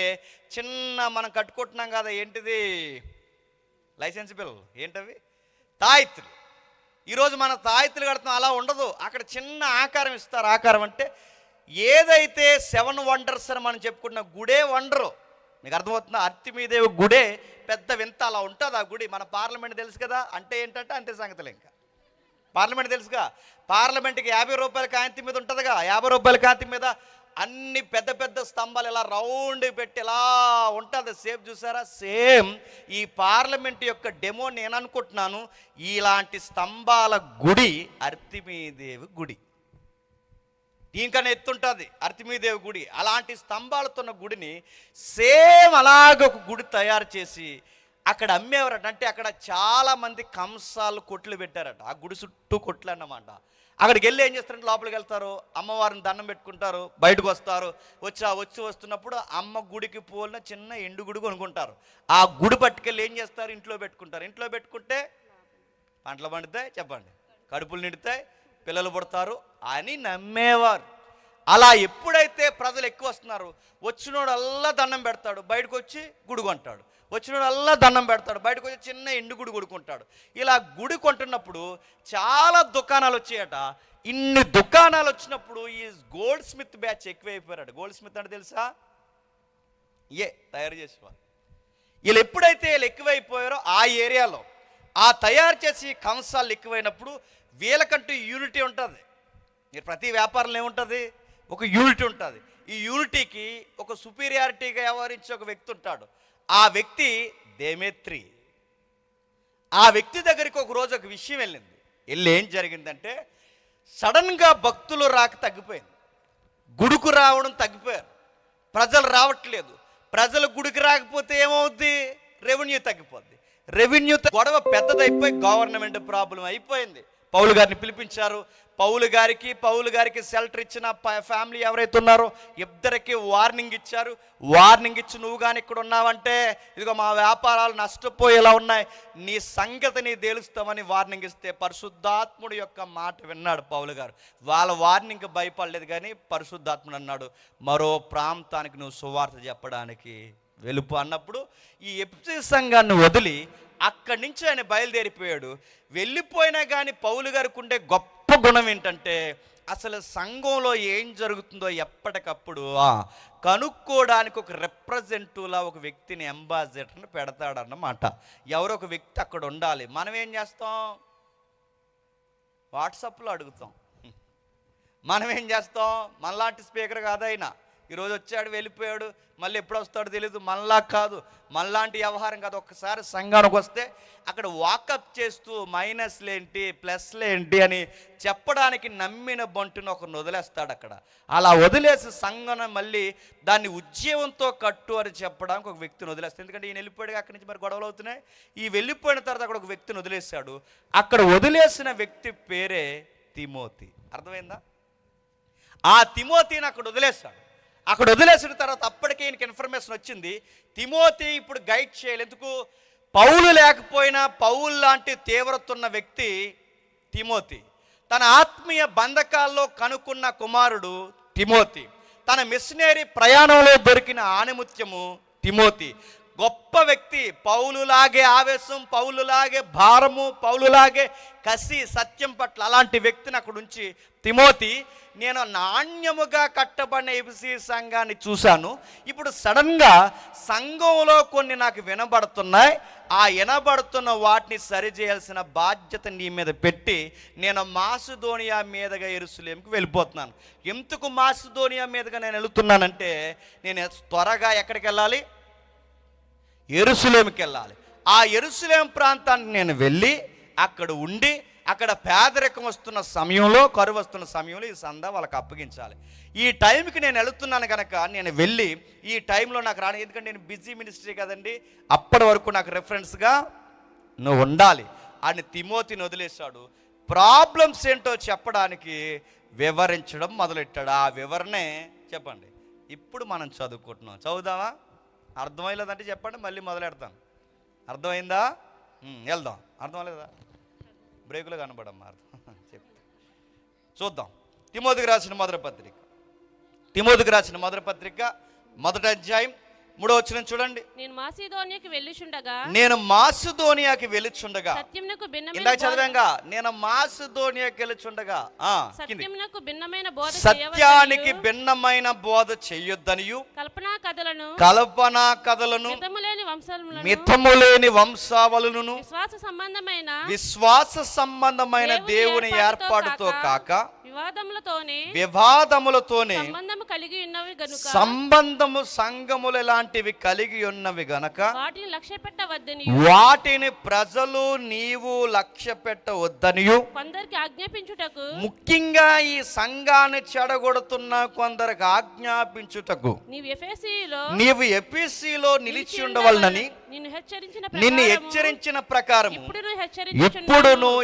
చిన్న మనం కట్టుకుంటున్నాం కదా, ఏంటిది లైసెన్స్ బిల్, ఏంటవి తాయెత్తులు. ఈరోజు మన తాయెత్తులు కడుతున్నాం, అలా ఉండదు. అక్కడ చిన్న ఆకారం ఇస్తారు. ఆకారం అంటే ఏదైతే 7 వండర్స్ అని మనం చెప్పుకుంటున్న గుడే వండరు. మీకు అర్థమవుతుందా? అర్తిమీదేవి గుడే పెద్ద వింత, అలా ఉంటుంది ఆ గుడి. మన పార్లమెంట్ తెలుసు కదా, అంటే ఏంటంటే అంతే సంగతులు. ఇంకా పార్లమెంట్ తెలుసుగా, పార్లమెంట్కి 50 రూపాయల కాంతి మీద ఉంటుందిగా, 50 రూపాయల కాంతి మీద అన్ని పెద్ద పెద్ద స్తంభాలు ఇలా రౌండ్ పెట్టి ఇలా ఉంటుంది. సేమ్ చూసారా? సేమ్ ఈ పార్లమెంట్ యొక్క డెమో నేను అనుకుంటున్నాను. ఇలాంటి స్తంభాల గుడి అర్తిమీదేవి గుడి. దీనికన్నా ఎత్తుంటుంది అర్తిమీదేవి గుడి. అలాంటి స్తంభాలతో ఉన్న గుడిని సేమ్ అలాగ ఒక గుడి తయారు చేసి అక్కడ అమ్మేవారట. అంటే అక్కడ చాలామంది కంసాలు కొట్లు పెట్టారట, ఆ గుడి చుట్టూ కొట్లు అన్నమాట. అక్కడికి వెళ్ళి ఏం చేస్తారంటే లోపలికి వెళ్తారు, అమ్మవారిని దండం పెట్టుకుంటారు, బయటకు వస్తారు. వస్తున్నప్పుడు అమ్మ గుడికి పోలిన చిన్న ఎండు గుడి కొనుక్కుంటారు. ఆ గుడి పట్టుకెళ్ళి ఏం చేస్తారు, ఇంట్లో పెట్టుకుంటారు. ఇంట్లో పెట్టుకుంటే పంటలు పండుతాయి, చెప్పండి, కడుపులు నిండుతాయి, పిల్లలు పుడతారు అని నమ్మేవారు. అలా ఎప్పుడైతే ప్రజలు ఎక్కువ వస్తున్నారు, వచ్చినోడల్లా దండం పెడతాడు, బయటకు వచ్చి గుడి కొంటాడు. వచ్చినోడల్లా దండం పెడతాడు, బయటకు వచ్చి చిన్న ఎండు గుడి కొనుక్కుంటాడు. ఇలా గుడి కొంటున్నప్పుడు చాలా దుకాణాలు వచ్చాయట. ఇన్ని దుకాణాలు వచ్చినప్పుడు ఈ గోల్డ్ స్మిత్ బ్యాచ్ ఎక్కువైపోయారట. గోల్డ్ స్మిత్ అంటే తెలుసా? తయారు చేసేవారు. వీళ్ళు ఎప్పుడైతే వీళ్ళు ఎక్కువైపోయారో ఆ ఏరియాలో ఆ తయారు చేసి కంసాలు ఎక్కువైనప్పుడు వీళ్ళకంటూ యూనిటీ ఉంటుంది. మీరు ప్రతి వ్యాపారంలో ఏముంటుంది, ఒక యూనిటీ ఉంటుంది. ఈ యూనిటీకి ఒక సుపీరియారిటీగా వ్యవహరించే ఒక వ్యక్తి ఉంటాడు. ఆ వ్యక్తి దేమేత్రి. ఆ వ్యక్తి దగ్గరికి ఒక రోజు ఒక విషయం వెళ్ళింది. వెళ్ళి ఏం జరిగిందంటే సడన్గా భక్తులు రాక తగ్గిపోయింది, గుడికి రావడం తగ్గిపోయారు, ప్రజలు రావట్లేదు. ప్రజలు గుడికి రాకపోతే ఏమవుద్ది, రెవెన్యూ తగ్గిపోద్ది. రెవెన్యూ గొడవ పెద్దదైపోయి గవర్నమెంట్ ప్రాబ్లం అయిపోయింది. పౌలు గారిని పిలిపించారు. పౌలు గారికి షెల్టర్ ఇచ్చిన ఫ్యామిలీ ఎవరైతే ఉన్నారో ఇద్దరికి వార్నింగ్ ఇచ్చారు. వార్నింగ్ ఇచ్చి నువ్వు కానీ ఇక్కడ ఉన్నావంటే ఇదిగో మా వ్యాపారాలు నష్టపోయేలా ఉన్నాయి, నీ సంగతిని తేలుస్తామని వార్నింగ్ ఇస్తే పరిశుద్ధాత్ముడు యొక్క మాట విన్నాడు పౌలు గారు. వాళ్ళ వార్నింగ్ భయపడలేదు, కానీ పరిశుద్ధాత్ముడు అన్నాడు మరో ప్రాంతానికి నువ్వు సువార్త చెప్పడానికి వెలుపు అన్నప్పుడు ఈ ఎఫెసీ సంఘాన్ని వదిలి అక్కడి నుంచి ఆయన బయలుదేరిపోయాడు. వెళ్ళిపోయినా కానీ పౌలు గారికి ఉండే గొప్ప గుణం ఏంటంటే అసలు సంఘంలో ఏం జరుగుతుందో ఎప్పటికప్పుడు కనుక్కోవడానికి ఒక రిప్రజెంటివ్లా ఒక వ్యక్తిని, అంబాసిడర్ని పెడతాడన్నమాట. ఎవరో ఒక వ్యక్తి అక్కడ ఉండాలి. మనం ఏం చేస్తాం? వాట్సాప్లో అడుగుతాం. మనం ఏం చేస్తాం? మనలాంటి స్పీకర్ కాదు ఆయన, ఈరోజు వచ్చాడు వెళ్ళిపోయాడు, మళ్ళీ ఎప్పుడు వస్తాడో తెలియదు. మనలా కాదు, మనలాంటి వ్యవహారం కాదు. ఒక్కసారి సంఘానికి వస్తే అక్కడ వాకప్ చేస్తూ మైనస్లేంటి ప్లస్లేంటి అని చెప్పడానికి నమ్మిన బంటును ఒకరిని వదిలేస్తాడు అక్కడ. అలా వదిలేసి సంఘం మళ్ళీ దాన్ని ఉద్యమంతో కట్టు అని చెప్పడానికి ఒక వ్యక్తిని వదిలేస్తాడు. ఎందుకంటే ఈయన వెళ్ళిపోయాడు, అక్కడి నుంచి మరి గొడవలు అవుతున్నాయి. ఈ వెళ్ళిపోయిన తర్వాత అక్కడ ఒక వ్యక్తిని వదిలేశాడు. అక్కడ వదిలేసిన వ్యక్తి పేరే తిమోతి. అర్థమైందా? ఆ తిమోతిని అక్కడ వదిలేశాడు. అక్కడ వదిలేసిన తర్వాత అప్పటికే ఈయనకి ఇన్ఫర్మేషన్ వచ్చింది, తిమోతి ఇప్పుడు గైడ్ చేయాలి. ఎందుకు? పౌలు లేకపోయినా పౌలు లాంటి తీవ్రత ఉన్న వ్యక్తి తిమోతి. తన ఆత్మీయ బంధకాల్లో కనుక్కున్న కుమారుడు తిమోతి. తన మిషనరీ ప్రయాణంలో దొరికిన ఆణిముత్యము తిమోతి. గొప్ప వ్యక్తి, పౌలులాగే ఆవేశం, పౌలులాగే భారము, పౌలులాగే కసి, సత్యం పట్ల అలాంటి వ్యక్తిని అక్కడ ఉంచి, తిమోతి నేను నాణ్యముగా కట్టబడిన ఎఫెసీ సంఘాన్ని చూశాను. ఇప్పుడు సడన్గా సంఘంలో కొన్ని నాకు వినబడుతున్నాయి. ఆ వినబడుతున్న వాటిని సరిచేయాల్సిన బాధ్యత నీ మీద పెట్టి నేను మాసిదోనియా మీదుగా యెరూషలేముకి వెళ్ళిపోతున్నాను. ఎందుకు మాసిదోనియా మీదుగా నేను వెళుతున్నానంటే, నేను త్వరగా ఎక్కడికి వెళ్ళాలి? యెరూషలేముకి వెళ్ళాలి. ఆ యెరూషలేం ప్రాంతానికి నేను వెళ్ళి అక్కడ ఉండి, అక్కడ పేదరికం వస్తున్న సమయంలో, కరువు వస్తున్న సమయంలో ఈ సందా వాళ్ళకి అప్పగించాలి. ఈ టైంకి నేను వెళుతున్నాను కనుక నేను వెళ్ళి ఈ టైంలో నాకు రాను. ఎందుకంటే నేను బిజీ మినిస్ట్రీ కదండి, అప్పటి వరకు నాకు రెఫరెన్స్గా నువ్వు ఉండాలి అని తిమోతిని వదిలేశాడు. ప్రాబ్లమ్స్ ఏంటో చెప్పడానికి వివరించడం మొదలెట్టాడు. ఆ వివరణే చెప్పండి ఇప్పుడు మనం చదువుకుంటున్నాం. చదువుదామా? అర్థమయ్యలేదంటే చెప్పండి, మళ్ళీ మొదలెడతాను. అర్థమైందా? వెళ్దాం. అర్థమయ్యలేదా? బ్రేకులు కనబడమ్మా. అర్థం చెప్తా. చూద్దాం. తిమోతికి రాసిన మొదటి పత్రిక మొదటి అధ్యాయం 3వ వచనం చూడండి. నేను మాసిదోనియాకి వెళ్ళుచుండగా సత్యమునకు భిన్నమైన ఇందాక చదివాంగా, నేను మాసిదోనియాకి వెళ్ళుచుండగా సత్యమునకు భిన్నమైన బోధ సత్యానికి భిన్నమైన బోధ చెయ్యొద్దనియు కల్పనా కథలను మితములేని వంశావళులను విశ్వాస సంబంధమైన దేవుని ఏర్పాటుతో కాక వివాదములతోనే సంబంధము సంఘములు లాంటివి కలిగి ఉన్నవి గనక వాటిని ప్రజలు నీవు లక్ష్య పెట్టవద్దనియు కొందరికి ఆజ్ఞాపించుటకు, ముఖ్యంగా ఈ సంఘాన్ని చెడగొడుతున్న కొందరికి ఆజ్ఞాపించుటకు నీవు ఎఫెసీలో నిలిచి ఉండవలనని నిన్ను హెచ్చరించిన ప్రకారం ఎప్పుడును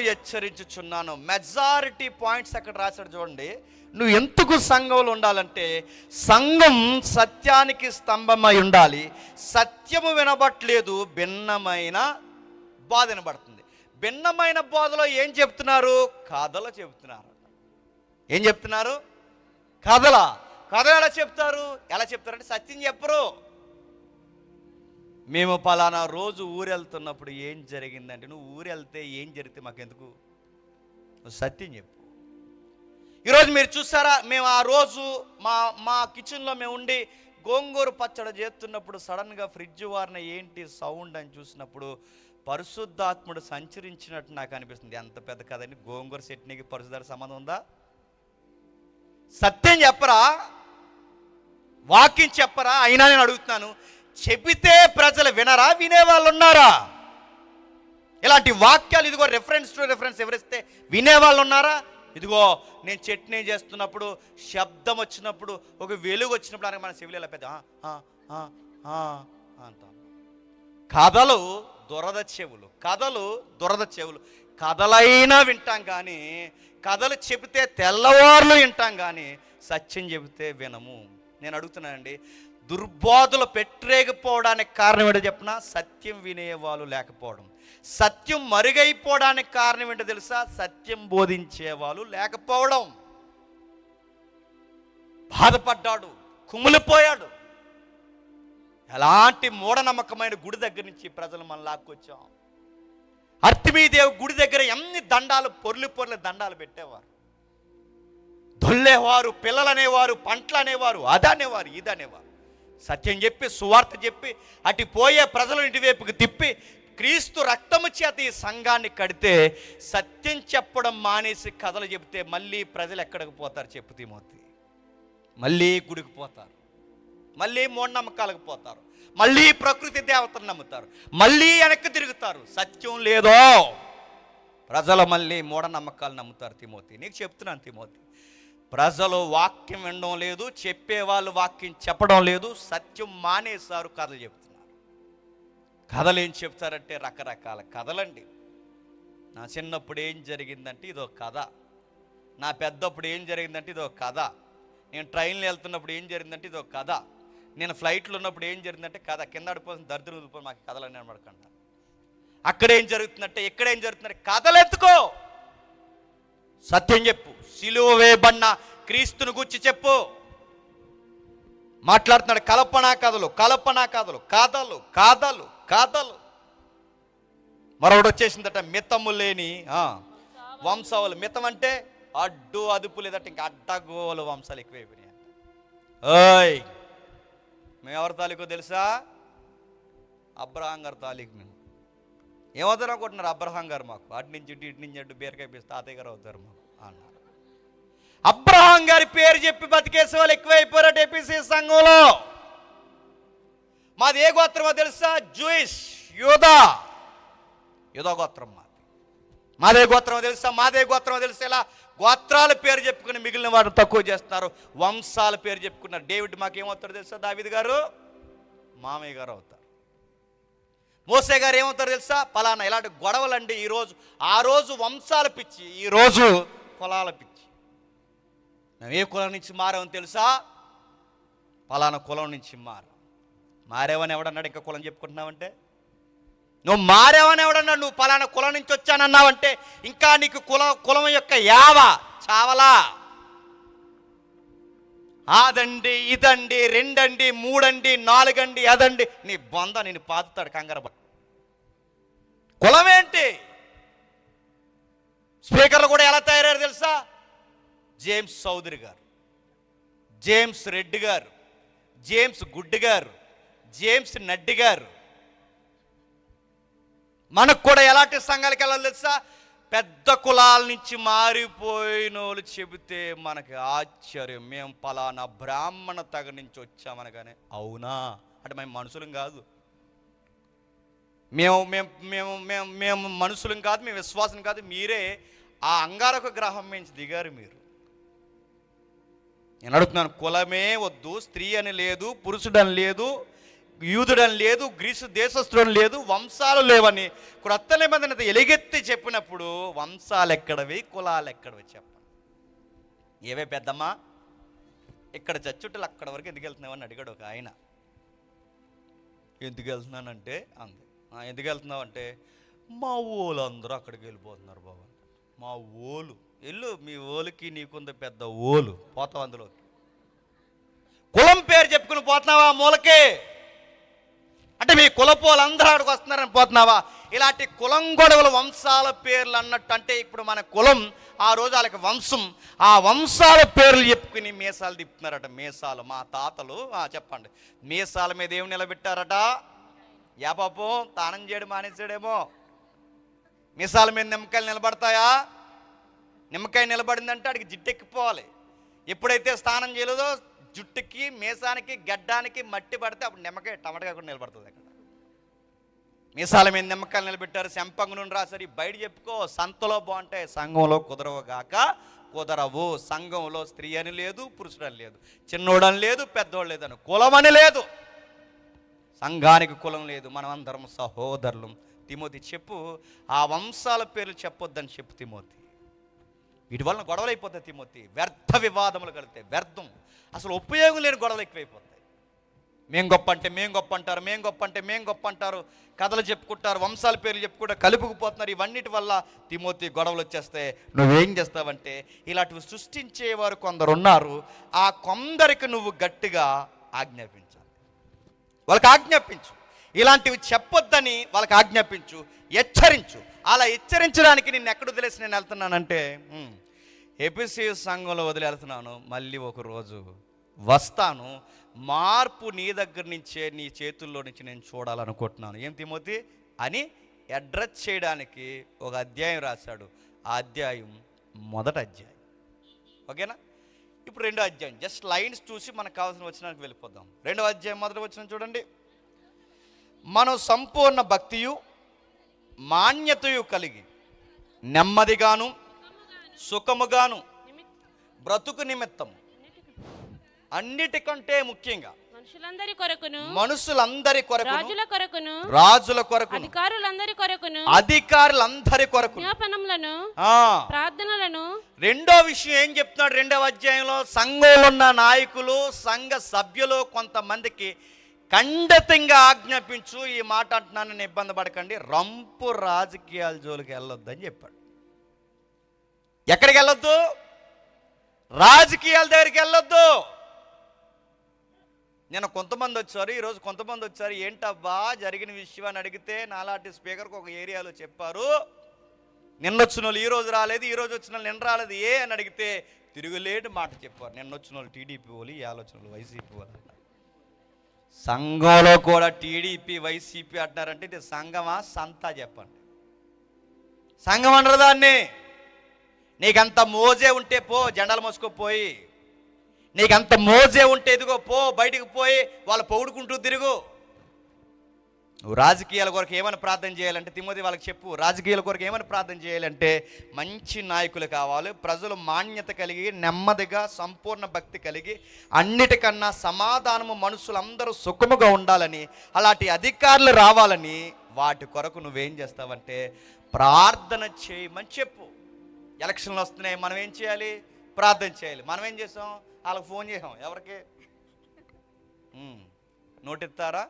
హెచ్చరించుచున్నాను. మెజారిటీ పాయింట్స్ అక్కడ రాశాడు చూడండి. నువ్వు ఎందుకు సంఘంలో ఉండాలంటే, సంఘం సత్యానికి స్తంభమై ఉండాలి. సత్యము వినబట్లేదు, భిన్నమైన బోధ వినబడుతుంది. భిన్నమైన బోధలో ఏం చెప్తున్నారు? కథలు చెప్తున్నారు. ఏం చెప్తున్నారు? కథలు ఎలా చెప్తారు? ఎలా చెప్తారంటే సత్యం చెప్పరు. మేము పలానా రోజు ఊరెళ్తున్నప్పుడు ఏం జరిగిందంటే, నువ్వు ఊరెళ్తే ఏం జరిగితే మాకెందుకు? నువ్వు సత్యం చెప్పు. ఈరోజు మీరు చూసారా, మేము ఆ రోజు మా కిచెన్లో మేము ఉండి గోంగూర పచ్చడి చేస్తున్నప్పుడు సడన్గా ఫ్రిడ్జ్ వారిన ఏంటి సౌండ్ అని చూసినప్పుడు పరిశుద్ధాత్ముడు సంచరించినట్టు నాకు అనిపిస్తుంది. ఎంత పెద్ద కదండి, గోంగూర చట్నీకి పరిశుద్ధాత్మ సంబంధం ఉందా? సత్యం చెప్పరా? వాక్యం చెప్పరా? అయినా నేను అడుగుతున్నాను, చెబితే ప్రజలు వినరా? వినేవాళ్ళు ఉన్నారా? ఇలాంటి వాక్యాలు ఇదిగో రెఫరెన్స్ టు రెఫరెన్స్ ఎవరిస్తే వినేవాళ్ళు ఉన్నారా? ఇదిగో నేను చట్నీ చేస్తున్నప్పుడు శబ్దం వచ్చినప్పుడు, ఒక వెలుగు వచ్చినప్పుడు అనగా మన చెవిలో ఎలా పెద్ద అంటాం. కథలు దురద చెవులు. కథలైనా వింటాం కానీ, కథలు చెబితే తెల్లవార్లు వింటాం కానీ సత్యం చెబితే వినము. నేను అడుగుతున్నానండి, దుర్బోధలు పెట్టరేగిపోవడానికి కారణం ఏంటో చెప్పినా, సత్యం వినేవాళ్ళు లేకపోవడం. సత్యం మరుగైపోవడానికి కారణం ఏంటో తెలుసా? సత్యం బోధించేవాళ్ళు లేకపోవడం. బాధపడ్డాడు, కుమిలిపోయాడు. ఎలాంటి మూఢనమ్మకమైన గుడి దగ్గర నుంచి ప్రజలు మనం లాక్కొచ్చాం. అర్తిమీదేవి గుడి దగ్గర ఎన్ని దండాలు, పొర్లి దండాలు పెట్టేవారు. దొల్లేవారు, పిల్లలు అనేవారు, పంటలు అనేవారు, అదనేవారు, ఇదనేవారు. సత్యం చెప్పి, సువార్త చెప్పి, అటు పోయే ప్రజలను ఇటువైపుకి తిప్పి క్రీస్తు రక్తము చేత ఈ సంఘాన్ని కడితే, సత్యం చెప్పడం మానేసి కథలు చెబితే మళ్ళీ ప్రజలు ఎక్కడికి పోతారు చెప్పు తిమోతి? మళ్ళీ గుడికి పోతారు, మళ్ళీ మూఢనమ్మకాలకు పోతారు, మళ్ళీ ప్రకృతి దేవతను నమ్ముతారు, మళ్ళీ వెనక్కి తిరుగుతారు. సత్యం లేదో ప్రజలు మళ్ళీ మూఢనమ్మకాలు నమ్ముతారు. తిమోతి, నీకు చెప్తున్నాను తిమోతి, ప్రజలు వాక్యం వినడం లేదు, చెప్పేవాళ్ళు వాక్యం చెప్పడం లేదు, సత్యం మానేశారు, కథలు చెప్తున్నారు. కథలు ఏం చెప్తారంటే రకరకాల కథలండి. నా చిన్నప్పుడు ఏం జరిగిందంటే ఇదో కథ, నా పెద్దప్పుడు ఏం జరిగిందంటే ఇదో కథ, నేను ట్రైన్లో వెళ్తున్నప్పుడు ఏం జరిగిందంటే ఇదో కథ, నేను ఫ్లైట్లో ఉన్నప్పుడు ఏం జరిగిందంటే కథ. కింద అడిపోతుంది దరిద్రం వదిలిపోయి మాకు కథలన్నీ అనబడకంట. అక్కడేం జరుగుతుందంటే ఇక్కడేం జరుగుతుందంటే కథలు ఎత్తుకో, సత్యం చెప్పు, సిలువ వేయబడిన క్రీస్తుని గురించి చెప్పు. మాట్లాడుతున్నాడు కల్పనా కథలు, కల్పనా కథలు, కథలు కథలు కథలు. మరొకటి వచ్చేసిందట మితము లేని వంశావళి. మితం అంటే అడ్డు అదుపు లేదట, ఇంకా అడ్డగోలు వంశాలు ఎక్కువైపోయినాయి. ఓయ్, మేము ఎవరి తాలూకో తెలుసా? అబ్రహాం గారి తాలూకు. మేము ఏమవుతారు అనుకుంటున్నారు? అబ్రహాం గారు మాకు అటు నుంచి ఇటు, ఇటు నుంచి అటు బీరకాయ పీసి తాతయ్య గారు అవుతారు మాకు అన్నారు. అబ్రహాం గారి పేరు చెప్పి బతికేసే వాళ్ళు ఎక్కువైపోయారట ఏపీసీ సంఘంలో. మాది ఏ గోత్రమో తెలుసా? జూయిష్, యూదా గోత్రం మాది. మాదే గోత్రమో తెలుసా? మాదే గోత్రమో తెలుసా? ఇలా గోత్రాల పేరు చెప్పుకుని మిగిలిన వారు తక్కువ చేస్తున్నారు, వంశాల పేరు చెప్పుకున్నారు. డేవిడ్ మాకేమవుతారు తెలుసా? దావీదు గారు మామయ్య గారు అవుతారు. మోసే గారు ఏమవుతారు తెలుసా? పలానా. ఇలాంటి గొడవలండి ఈరోజు. ఆ రోజు వంశాల పిచ్చి, ఈరోజు కులాల పిచ్చి. మేము ఏ కులం నుంచి మారామని తెలుసా? పలానా కులం నుంచి మారేవని ఎవడన్నాడు? ఇంకా కులం చెప్పుకుంటున్నావంటే నువ్వు మారేవని ఎవడన్నాడు? నువ్వు పలానా కులం నుంచి వచ్చానన్నావంటే ఇంకా నీకు కులం యొక్క యావ చావలా. అదండి, ఇదండి, రెండండి, మూడండి, నాలుగండి, అదండి, నీ బొంద నేను పాతుతాడు కంగారు. కులమేంటి? స్పీకర్లు కూడా ఎలా తయారయ్యారు తెలుసా? జేమ్స్ చౌదరి గారు, జేమ్స్ రెడ్డి గారు, జేమ్స్ గుడ్డి గారు, జేమ్స్ నడ్డి గారు. మనకు కూడా ఎలాంటి సంఘాలకు వెళ్ళాలి తెలుసా? పెద్ద కులాల నుంచి మారిపోయిన వాళ్ళు చెబితే మనకి ఆశ్చర్యం. మేము పలానా బ్రాహ్మణ తెగ నుంచి వచ్చామనగానే అవునా అంటే మేము మనుషులం కాదు, మేము మేము మేము మేము మేము మనుషులం కాదు, మేము విశ్వాసం కాదు, మీరే ఆ అంగారక గ్రహం నుంచి దిగారు మీరు. నేను అడుగుతున్నాను, కులమే వద్దు, స్త్రీ అని లేదు, పురుషుడని లేదు, యూదుడని లేదు, గ్రీసు దేశస్థుడని లేదు, వంశాలు లేవని క్రొత్త నిబంధన ఎలుగెత్తి చెప్పినప్పుడు వంశాలు ఎక్కడవి, కులాలు ఎక్కడవి చెప్పండి. ఏవే పెద్దమ్మా ఇక్కడ చచ్చుట్టలు అక్కడ వరకు ఎందుకు వెళ్తున్నావని అడిగాడు ఒక ఆయన. ఎందుకు వెళ్తున్నానంటే అంది. ఎందుకు వెళ్తున్నావు అంటే మా ఊళ్ళు అందరూ అక్కడికి వెళ్ళిపోతున్నారు బాబు. మా ఊళ్ళు వెళ్ళు, మీ ఊళ్ళకి నీకుంది పెద్ద ఊళ్ళు, పోతావు అందులోకి. కులం పేరు చెప్పుకుని పోతున్నావా మూలకే అంటే మీ కులపోలు అందరూ అక్కడికి వస్తున్నారని పోతున్నావా? ఇలాంటి కులం గొడవలు వంశాల పేర్లు అన్నట్టు. అంటే ఇప్పుడు మన కులం, ఆ రోజు వాళ్ళకి వంశం, ఆ వంశాల పేర్లు చెప్పుకుని మీసాలు తిప్పుతున్నారట. మీసాలు మా తాతలు చెప్పండి, మీసాల మీద ఏమి నిలబెట్టారట? యా పాపం తానం చేయడం మానేసాడేమో. మీసాల మీద నిమ్మకాయలు నిలబడతాయా? నిమ్మకాయ నిలబడిందంటే అడిగి జిట్టెక్కిపోవాలి. ఎప్పుడైతే స్నానం చేయలేదో జుట్టుకి, మీసానికి, గడ్డానికి మట్టి పడితే అప్పుడు నిమ్మకాయ టమాటగా కూడా నిలబడుతుంది. అక్కడ మీసాల మీద నిమ్మకాయలు నిలబెట్టారు, శంపంగు నుండి రాశారు. బయట చెప్పుకో, సంతలో బాగుంటాయి, సంఘంలో కుదరవు గాక కుదరవు. సంఘంలో స్త్రీ అని లేదు, పురుషుడని లేదు, చిన్నోడని లేదు, పెద్దోడు లేదని, కులం అని లేదు. సంఘానికి కులం లేదు, మనం అందరం సహోదరులు. తిమోతి చెప్పు, ఆ వంశాల పేర్లు చెప్పొద్దని చెప్పు తిమోతి. వీటి వలన గొడవలు అయిపోతాయి తిమోతి. వ్యర్థ వివాదములు కలిగితే వ్యర్థం, అసలు ఉపయోగం లేని గొడవలు ఎక్కువైపోతాయి. మేం గొప్ప అంటే మేం గొప్ప అంటారు, మేం గొప్ప అంటే మేం గొప్ప అంటారు, కథలు చెప్పుకుంటారు, వంశాల పేర్లు చెప్పుకుంటారు, కలుపుకుపోతున్నారు. ఇవన్నిటి వల్ల తిమోతి గొడవలు వచ్చేస్తే నువ్వేం చేస్తావంటే, ఇలాంటివి సృష్టించేవారు కొందరు ఉన్నారు, ఆ కొందరికి నువ్వు గట్టిగా ఆజ్ఞాపించాలి. వాళ్ళకి ఆజ్ఞాపించు, ఇలాంటివి చెప్పొద్దని వాళ్ళకి ఆజ్ఞాపించు, హెచ్చరించు. అలా హెచ్చరించడానికి నిన్ను ఎక్కడ వదిలేసి నేను వెళ్తున్నానంటే ఎఫెసీ సంఘంలో వదిలి వెళ్తున్నాను, మళ్ళీ ఒక రోజు వస్తాను, మార్పు నీ దగ్గర నుంచే, నీ చేతుల్లో నుంచి నేను చూడాలనుకుంటున్నాను. ఏం తిమోతి అని అడ్రస్ చేయడానికి ఒక అధ్యాయం రాశాడు. ఆ అధ్యాయం మొదటి అధ్యాయం. ఓకేనా? ఇప్పుడు రెండో అధ్యాయం జస్ట్ లైన్స్ చూసి మనకు కావాల్సిన వచనానికి వెళ్ళిపోదాం. రెండో అధ్యాయం మొదటి వచనం చూడండి. మనం సంపూర్ణ భక్తియు మాన్యతయు కలిగి నెమ్మదిగాను సుఖముగాను బ్రతుకు నిమిత్తము, అన్నిటికంటే ముఖ్యంగా మనుషులందరి కొరకును, మనుషులందరి కొరకు, రాజుల కొరకును, రాజుల కొరకు, అధికారులందరి కొరకును, అధికారులందరి కొరకు జ్ఞాపనములను, ప్రార్థనలను. రెండో విషయం ఏం చెప్తున్నాడు రెండవ అధ్యాయంలో? సంఘంలో ఉన్న నాయకులు, సంఘ సభ్యులు కొంతమందికి ఖండితంగా ఆజ్ఞాపించు, ఈ మాట అంటున్నానని ఇబ్బంది పడకండి, రంపు రాజకీయాల జోలికి వెళ్ళొద్దని చెప్పాడు. ఎక్కడికి వెళ్ళొద్దు? రాజకీయాల దగ్గరికి వెళ్ళొద్దు. నేను కొంతమంది వచ్చారు, ఈరోజు కొంతమంది వచ్చారు, ఏంటబ్బా జరిగిన విషయం అని అడిగితే నాలాంటి స్పీకర్కి ఒక ఏరియాలో చెప్పారు, నిన్నొచ్చిన వాళ్ళు ఈరోజు రాలేదు, ఈరోజు వచ్చిన వాళ్ళు నిన్న రాలేదు అని అడిగితే తిరుగులేని మాట చెప్పారు. నిన్నొచ్చిన వాళ్ళు టీడీపీ వాళ్ళు, ఈ ఆలోచన వాళ్ళు వైసీపీ వాళ్ళు అన్నారు. సంఘంలో కూడా టీడీపీ వైసీపీ అంటారంటే ఇది సంఘమా సంతా చెప్పండి? సంఘం అంటారు దాన్ని. నీకంత మోజే ఉంటే పో, జెండాలు మోసుకోపోయి. నీకంత మోజే ఉంటే ఎదుగో పో, బయటికి పోయి వాళ్ళు పొగుడుకుంటూ తిరుగు. నువ్వు రాజకీయాల కొరకు ఏమైనా ప్రార్థన చేయాలంటే తిమోతి వాళ్ళకి చెప్పు, రాజకీయాల కొరకు ఏమైనా ప్రార్థన చేయాలంటే మంచి నాయకులు కావాలి, ప్రజలు మాన్యత కలిగి, నెమ్మదిగా, సంపూర్ణ భక్తి కలిగి, అన్నిటికన్నా సమాధానము, మనుషులందరూ సుఖముగా ఉండాలని, అలాంటి అధికారులు రావాలని, వాటి కొరకు నువ్వేం చేస్తావంటే ప్రార్థన చేయమని చెప్పు. ఎలక్షన్లు వస్తున్నాయి, మనం ఏం చేయాలి? ప్రార్థన చేయాలి. మనం ఏం చేసాం? వాళ్ళకి ఫోన్ చేసాం. ఎవరికి? నోటు ఇస్తారా?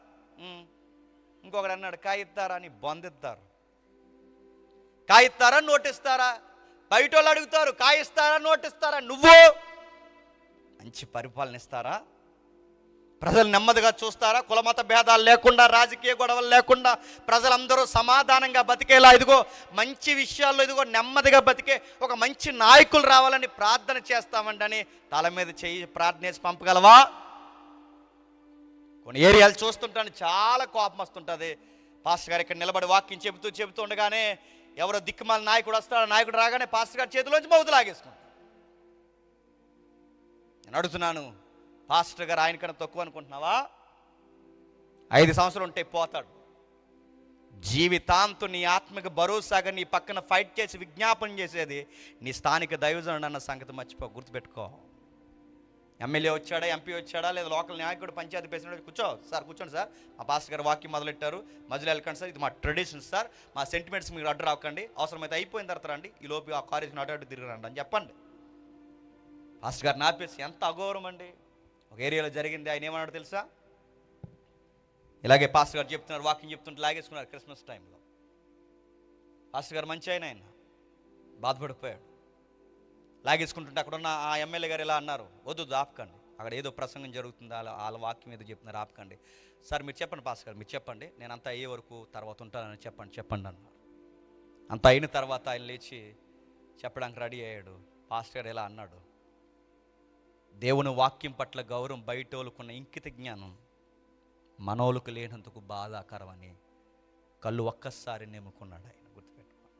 ఇంకొకడు అన్నాడు కాయ ఇస్తారా అని. బొందిస్తారు. కాయ ఇస్తారా, నోటిస్తారా? బయట వాళ్ళు అడుగుతారు కాయ ఇస్తారా, నోటిస్తారా? నువ్వు మంచి పరిపాలన ఇస్తారా? ప్రజలు నెమ్మదిగా చూస్తారా? కులమత భేదాలు లేకుండా, రాజకీయ గొడవలు లేకుండా, ప్రజలందరూ సమాధానంగా బతికేలా, ఇదిగో మంచి విషయాల్లో ఇదిగో నెమ్మదిగా బతికే ఒక మంచి నాయకులు రావాలని ప్రార్థన చేస్తామండి తల మీద చెయ్యి ప్రార్థన చేసి పంపగలవా? కొన్ని ఏరియాలు చూస్తుంటాను, చాలా కోపం వస్తుంటుంది. పాస్టర్ గారు ఇక్కడ నిలబడి వాక్యం చెబుతూ ఉండగానే ఎవరో దిక్కుమాల నాయకుడు వస్తాడు, నాయకుడు రాగానే పాస్టర్ గారి చేతిలోంచి మౌతు లాగేసుకుంటాడు. నేను అడుగుతున్నాను, పాస్టర్ గారు ఆయన కన్నా తక్కువ అనుకుంటున్నావా? 5 సంవత్సరాలు ఉంటే పోతాడు. జీవితాంతం నీ ఆత్మక భరోసాగా నీ పక్కన ఫైట్ చేసి విజ్ఞాపన చేసేది నీ స్థానిక దైవజనుడు అన్న సంగతి మర్చిపో, గుర్తుపెట్టుకో. ఎమ్మెల్యే వచ్చాడా, ఎంపీ వచ్చాడా, లేదా లోకల్ నాయకుడు, పంచాయతీ ప్రెసిడెంట్ కూర్చో సార్, కూర్చోండి సార్, మా పాస్టర్ గారు వాక్యం మొదలెట్టారు, మధ్యలో వెళ్ళకండి సార్, ఇది మా ట్రెడిషన్ సార్, మా సెంటిమెంట్స్ మీరు అడ్డు రాకండి, అవసరమైతే అయిపోయిన తర్వాత రండి, ఈ లోపు ఆ కాలేజ్ అటు తిరిగిరండి అని చెప్పండి. పాస్టర్ గారు నాపేసి ఎంత అగౌరవం అండి. ఒక ఏరియాలో జరిగింది, ఆయన ఏమన్నాడు తెలుసా? ఇలాగే పాస్టర్ గారు చెప్తున్నారు, వాకింగ్ చెప్తుంటే లాగేసుకున్నారు క్రిస్మస్ టైంలో. పాస్టర్ గారు మంచి ఆయన బాధపడిపోయాడు. లాగేసుకుంటుంటే అక్కడ ఉన్న ఆ ఎమ్మెల్యే గారు ఇలా అన్నారు, వద్దు ఆపకండి, అక్కడ ఏదో ప్రసంగం జరుగుతుంది, వాళ్ళ వాక్యం ఏదో చెప్తున్నారు, ఆపకండి. సార్ మీరు చెప్పండి పాస్టర్ గారు, మీరు చెప్పండి, నేను అంతా అయ్యే వరకు తర్వాత ఉంటానని చెప్పండి అన్నారు. అంత అయిన తర్వాత ఆయన లేచి చెప్పడానికి రెడీ అయ్యాడు. పాస్టర్ గారు ఇలా అన్నాడు, దేవుని వాక్యం పట్ల గౌరవం బయటోళ్ళకున్న ఇంకిత జ్ఞానం మనోళ్ళకు లేనందుకు బాధాకరం అని కళ్ళు ఒక్కసారి నెమ్ముకున్నాడు ఆయన. గుర్తుపెట్టుకోండి,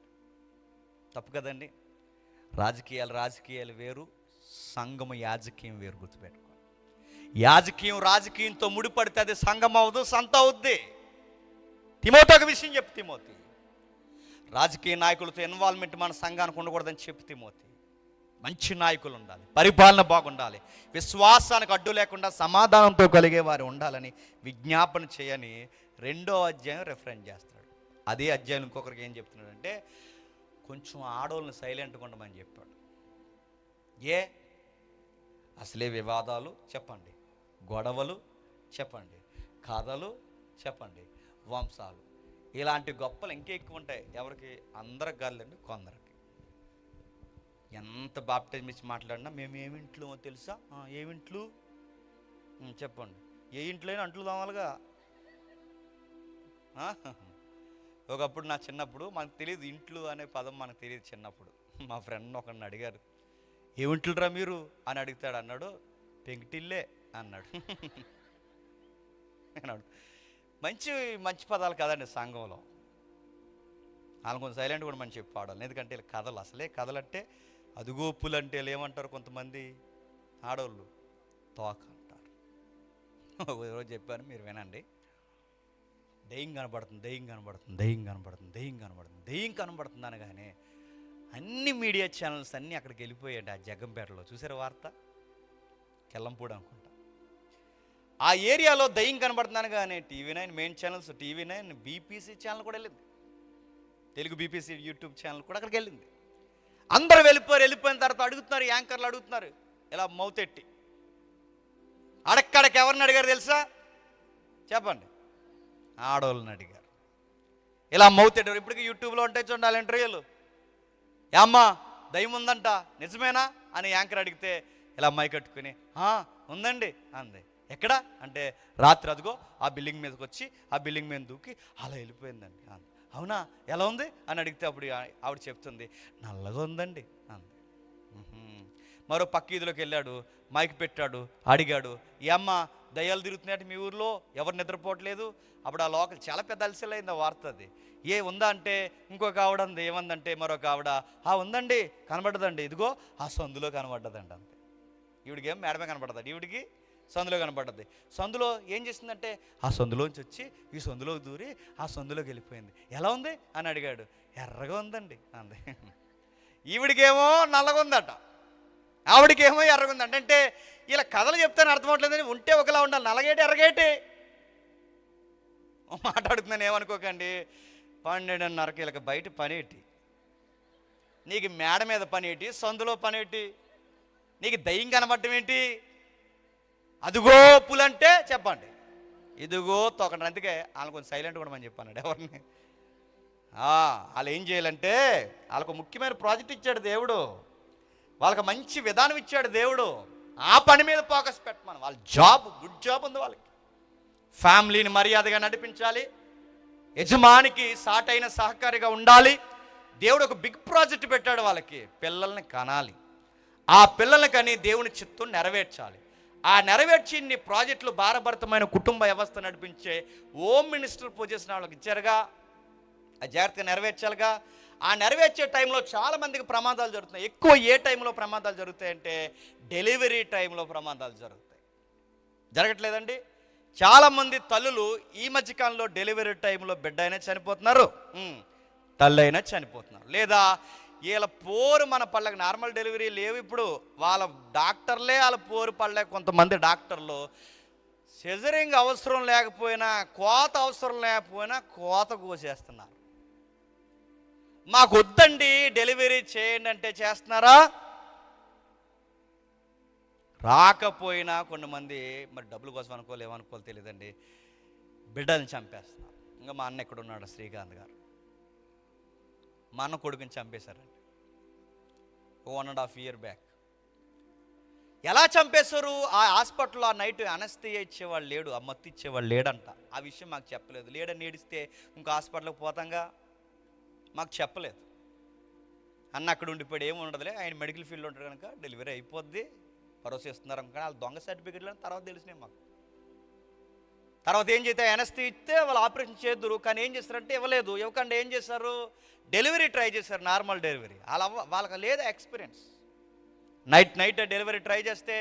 తప్పు కదండి. రాజకీయాలు వేరు, సంఘము యాజకీయం వేరు. గుర్తుపెట్టుకోండి, యాజకీయం రాజకీయంతో ముడిపడితే అది సంఘం అవ్వదు, సంత అవుద్ది. తిమోతి ఒక విషయం చెప్పు, తిమోతి రాజకీయ నాయకులతో ఇన్వాల్వ్మెంట్ మన సంఘానికి ఉండకూడదని చెప్పు తిమోతి. మంచి నాయకులు ఉండాలి, పరిపాలన బాగుండాలి, విశ్వాసానికి అడ్డు లేకుండా సమాధానంతో కలిగే వారు ఉండాలని విజ్ఞాపన చేయని 2వ అధ్యాయం రెఫరెన్స్ చేస్తాడు. అదే అధ్యాయం ఇంకొకరికి ఏం చెప్తున్నాడంటే కొంచెం ఆడోళ్ళని సైలెంట్గా ఉండమని చెప్పాడు. అసలే వివాదాలు చెప్పండి, గొడవలు చెప్పండి, కథలు చెప్పండి, వంశాలు, ఇలాంటి గొప్పలు ఇంకా ఎక్కువ ఉంటాయి. ఎవరికి? అందరికి కాదండి, కొందరికి. ఎంత బాప్టిజం ఇచ్చి మాట్లాడినా మేము ఏమింట్లో తెలుసా? ఏమింట్లు చెప్పండి. ఏ ఇంట్లో అయినా అంట్లు తోమాలిగా. ఒకప్పుడు నా చిన్నప్పుడు మనకు తెలియదు, ఇంట్లు అనే పదం మనకు తెలియదు చిన్నప్పుడు. మా ఫ్రెండ్ ఒకరిని అడిగారు, ఏమింటులరా మీరు అని అడుగుతాడు. అన్నాడు, పెంకిటిల్లే అన్నాడు. అన్నాడు. మంచి మంచి పదాలు కదండి సంఘంలో. వాళ్ళు కొంచెం సైలెంట్ కూడా మంచి చెప్పి పాడాలి. ఎందుకంటే వీళ్ళు కథలు, అసలే కథలు అంటే అదుగోపులు అంటే ఏమంటారు కొంతమంది ఆడవాళ్ళు, తోక అంటారు. రోజు చెప్పాను, మీరు వినండి. దెయ్యం కనబడుతుంది, దెయ్యం కనబడుతుంది, దెయ్యం కనబడుతుంది, దెయ్యం కనబడుతుంది, దెయ్యం కనబడుతుంది అనగానే అన్ని మీడియా ఛానల్స్ అన్నీ అక్కడికి వెళ్ళిపోయాయండి. ఆ జగ్గంపేటలో చూసారు వార్త, కెల్లంపూడి అనుకుంటా. ఆ ఏరియాలో దెయ్యం కనబడుతున్నాను కానీ TV9 main channels, TV9 BBC channel కూడా వెళ్ళింది, తెలుగు BBC యూట్యూబ్ ఛానల్ కూడా అక్కడికి వెళ్ళింది. అందరూ వెళ్ళిపోయిన తర్వాత అడుగుతున్నారు, యాంకర్లు అడుగుతున్నారు ఇలా మౌతెట్టి. అడక్కడకి ఎవరిని అడిగారు తెలుసా? చెప్పండి. ఆడవాళ్ళని అడిగారు. ఇలా మౌతెట్టారు. ఇప్పటికీ యూట్యూబ్లో ఉంటాయి చూడాలి ఇంటర్వ్యూలు. అమ్మా దయ్యం ఉందంట, నిజమేనా అని యాంకర్ అడిగితే ఇలా మైకట్టుకుని ఉందండి అంది. ఎక్కడ అంటే రాత్రి అదిగో ఆ బిల్డింగ్ మీదకి వచ్చి ఆ బిల్డింగ్ మీద దూకి అలా వెళ్ళిపోయిందండి అంది. అవునా, ఎలా ఉంది అని అడిగితే అప్పుడు ఆవిడ చెప్తుంది, నల్లగా ఉందండి అంది. మరో పక్క వీధిలోకి వెళ్ళాడు, మైక్ పెట్టాడు, అడిగాడు, ఈ అమ్మ దయ్యాలు తిరుగుతున్నాయంటే మీ ఊర్లో ఎవరు నిద్రపోవట్లేదు? అప్పుడు ఆ లోకల్ చాలా పెద్ద అలసిలైంది ఆ వార్త. అది ఉందా అంటే ఇంకొక ఆవిడ అంది. ఏమందంటే మరొక ఆవిడ, ఉందండి కనబడ్డదండి, ఇదిగో ఆ సందులో కనబడ్డదండి అంతే. ఈవిడికి మేడమే కనబడ్డదండి, ఈవిడికి సందులో కనబడ్డది. సందులో ఏం చేసిందంటే ఆ సందులోంచి వచ్చి ఈ సందులోకి దూరి ఆ సందులోకి వెళ్ళిపోయింది. ఎలా ఉంది అని అడిగాడు. ఎర్రగా ఉందండి అంది. ఈవిడికేమో నల్లగా ఉందట, ఆవిడికేమో ఎర్రగా ఉందంట. అంటే ఇలా కథలు చెప్తాను అర్థమవట్లేదని, ఉంటే ఒకలా ఉండాలి, నల్లగేటి ఎర్రగేటి మాట్లాడుతున్నాను ఏమనుకోకండి. 12:30కి వీళ్ళకి బయట పనేటి, నీకు మేడ మీద పనేటి, సందులో పనేటి, నీకు దయ్యం కనబడటం ఏంటి? అదిగో పులంటే చెప్పండి, ఇదిగో తోకండి. అందుకే వాళ్ళని కొంచెం సైలెంట్ కూడా మనం చెప్పాను ఎవరిని. వాళ్ళు ఏం చేయాలంటే వాళ్ళకు ముఖ్యమైన ప్రాజెక్ట్ ఇచ్చాడు దేవుడు, వాళ్ళకి మంచి విధానం ఇచ్చాడు దేవుడు. ఆ పని మీద ఫోకస్ పెట్టమని. వాళ్ళ జాబ్, గుడ్ జాబ్ ఉంది వాళ్ళకి. ఫ్యామిలీని మర్యాదగా నడిపించాలి, యజమానికి సాటైన సహకారిగా ఉండాలి. దేవుడు ఒక బిగ్ ప్రాజెక్ట్ పెట్టాడు వాళ్ళకి, పిల్లల్ని కనాలి. ఆ పిల్లల్ని కని దేవుని చిత్తం నెరవేర్చాలి. ఆ నెరవేర్చి ప్రాజెక్టులు భారభరితమైన కుటుంబ వ్యవస్థ నడిపించే హోమ్ మినిస్టర్ పొజిషన్ వాళ్ళకి ఇచ్చారుగా, ఆ జాగ్రత్తగా నెరవేర్చాలిగా. ఆ నెరవేర్చే టైంలో చాలామందికి ప్రమాదాలు జరుగుతున్నాయి. ఎక్కువ ఏ టైంలో ప్రమాదాలు జరుగుతాయంటే డెలివరీ టైంలో ప్రమాదాలు జరుగుతాయి. జరగట్లేదండి? చాలామంది తల్లులు ఈ మధ్యకాలంలో డెలివరీ టైంలో బిడ్డ అయినా చనిపోతున్నారు, తల్లి అయినా చనిపోతున్నారు. లేదా వీళ్ళ పోరు మన పళ్ళకి నార్మల్ డెలివరీ లేవు ఇప్పుడు, వాళ్ళ డాక్టర్లే వాళ్ళ పోరు పళ్ళే. కొంతమంది డాక్టర్లు సిజరింగ్ అవసరం లేకపోయినా, కోత అవసరం లేకపోయినా కోత కోసేస్తున్నారు. మాకు వద్దండి డెలివరీ చేయండి అంటే చేస్తున్నారా? రాకపోయినా కొంతమంది మరి డబ్బుల కోసం అనుకోవాలి, ఏమనుకోవాలి తెలియదండి, బిడ్డల్ని చంపేస్తున్నారు. ఇంకా మా అన్న ఎక్కడున్నాడు, శ్రీకాంత్ గారు, మా అన్న కొడుకుని చంపేశారండి 1.5 years బ్యాక్. ఎలా చంపేశారు? ఆ హాస్పిటల్లో ఆ నైట్ అనస్థియా ఇచ్చేవాళ్ళు లేడు, ఆ మత్తు ఇచ్చేవాళ్ళు లేడంట. ఆ విషయం మాకు చెప్పలేదు. లేడని ఏడిస్తే ఇంకో హాస్పిటల్కి పోతాంగా, మాకు చెప్పలేదు. అన్న అక్కడ ఉండిపోయాడు, ఏమి ఉండదులే, ఆయన మెడికల్ ఫీల్డ్లో ఉంటాడు కనుక డెలివరీ అయిపోద్ది, భరోసా ఇస్తున్నారు అనుకో. వాళ్ళు దొంగ సర్టిఫికెట్లు తర్వాత తెలిసినాయి మాకు. తర్వాత ఏం చేస్తే అనస్థియా ఇస్తే వాళ్ళు ఆపరేషన్ చేద్దరు, కానీ ఏం చేస్తారంటే ఇవ్వలేదు. ఇవ్వకుండా ఏం చేశారు, డెలివరీ ట్రై చేశారు, నార్మల్ డెలివరీ. వాళ్ళకి లేదా ఎక్స్పీరియన్స్. నైట్ డెలివరీ ట్రై చేస్తే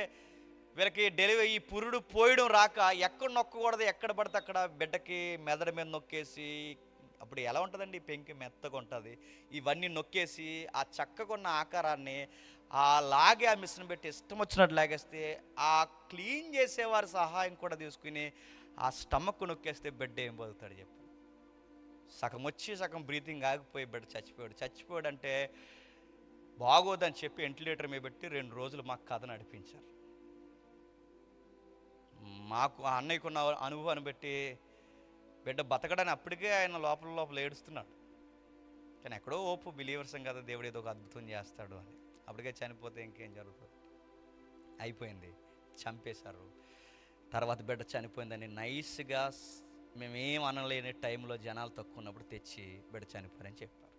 వీళ్ళకి డెలివరీ ఈ పురుడు పోయడం రాక ఎక్కడ నొక్కకూడదు, ఎక్కడ పడితే అక్కడ బిడ్డకి మెదడు మీద నొక్కేసి, అప్పుడు ఎలా ఉంటుందండి, పెంకి మెత్తగా ఉంటుంది, ఇవన్నీ నొక్కేసి ఆ చక్కకున్న ఆకారాన్ని ఆ లాగే ఆ మిషన్ పెట్టి ఇష్టం వచ్చినట్టు లాగేస్తే, ఆ క్లీన్ చేసేవారి సహాయం కూడా తీసుకుని ఆ స్టమక్ నొక్కేస్తే బిడ్డ ఏం బతుకుతాడు చెప్పు. సగం వచ్చి సగం బ్రీతింగ్ ఆగిపోయి బిడ్డ చచ్చిపోయాడు అంటే బాగోదని చెప్పి వెంటిలేటర్ మీద పెట్టి 2 రోజులు మాకు కథ నడిపించారు. మాకు ఆ అన్నయ్యకున్న అనుభవాన్ని బట్టి బిడ్డ బతకడానికి అప్పటికే ఆయన లోపల ఏడుస్తున్నాడు. కానీ ఎక్కడో ఓపు, బిలీవర్సం కదా, దేవుడు ఏదో ఒక అద్భుతం చేస్తాడు అని. అప్పటికే చనిపోతే ఇంకేం జరుగుతుంది, అయిపోయింది, చంపేశారు. తర్వాత బిడ్డ చనిపోయిందని నైస్గా మేమేం అనలేని టైంలో జనాలు తక్కువ ఉన్నప్పుడు తెచ్చి బిడ్డ చనిపోయారని చెప్పారు.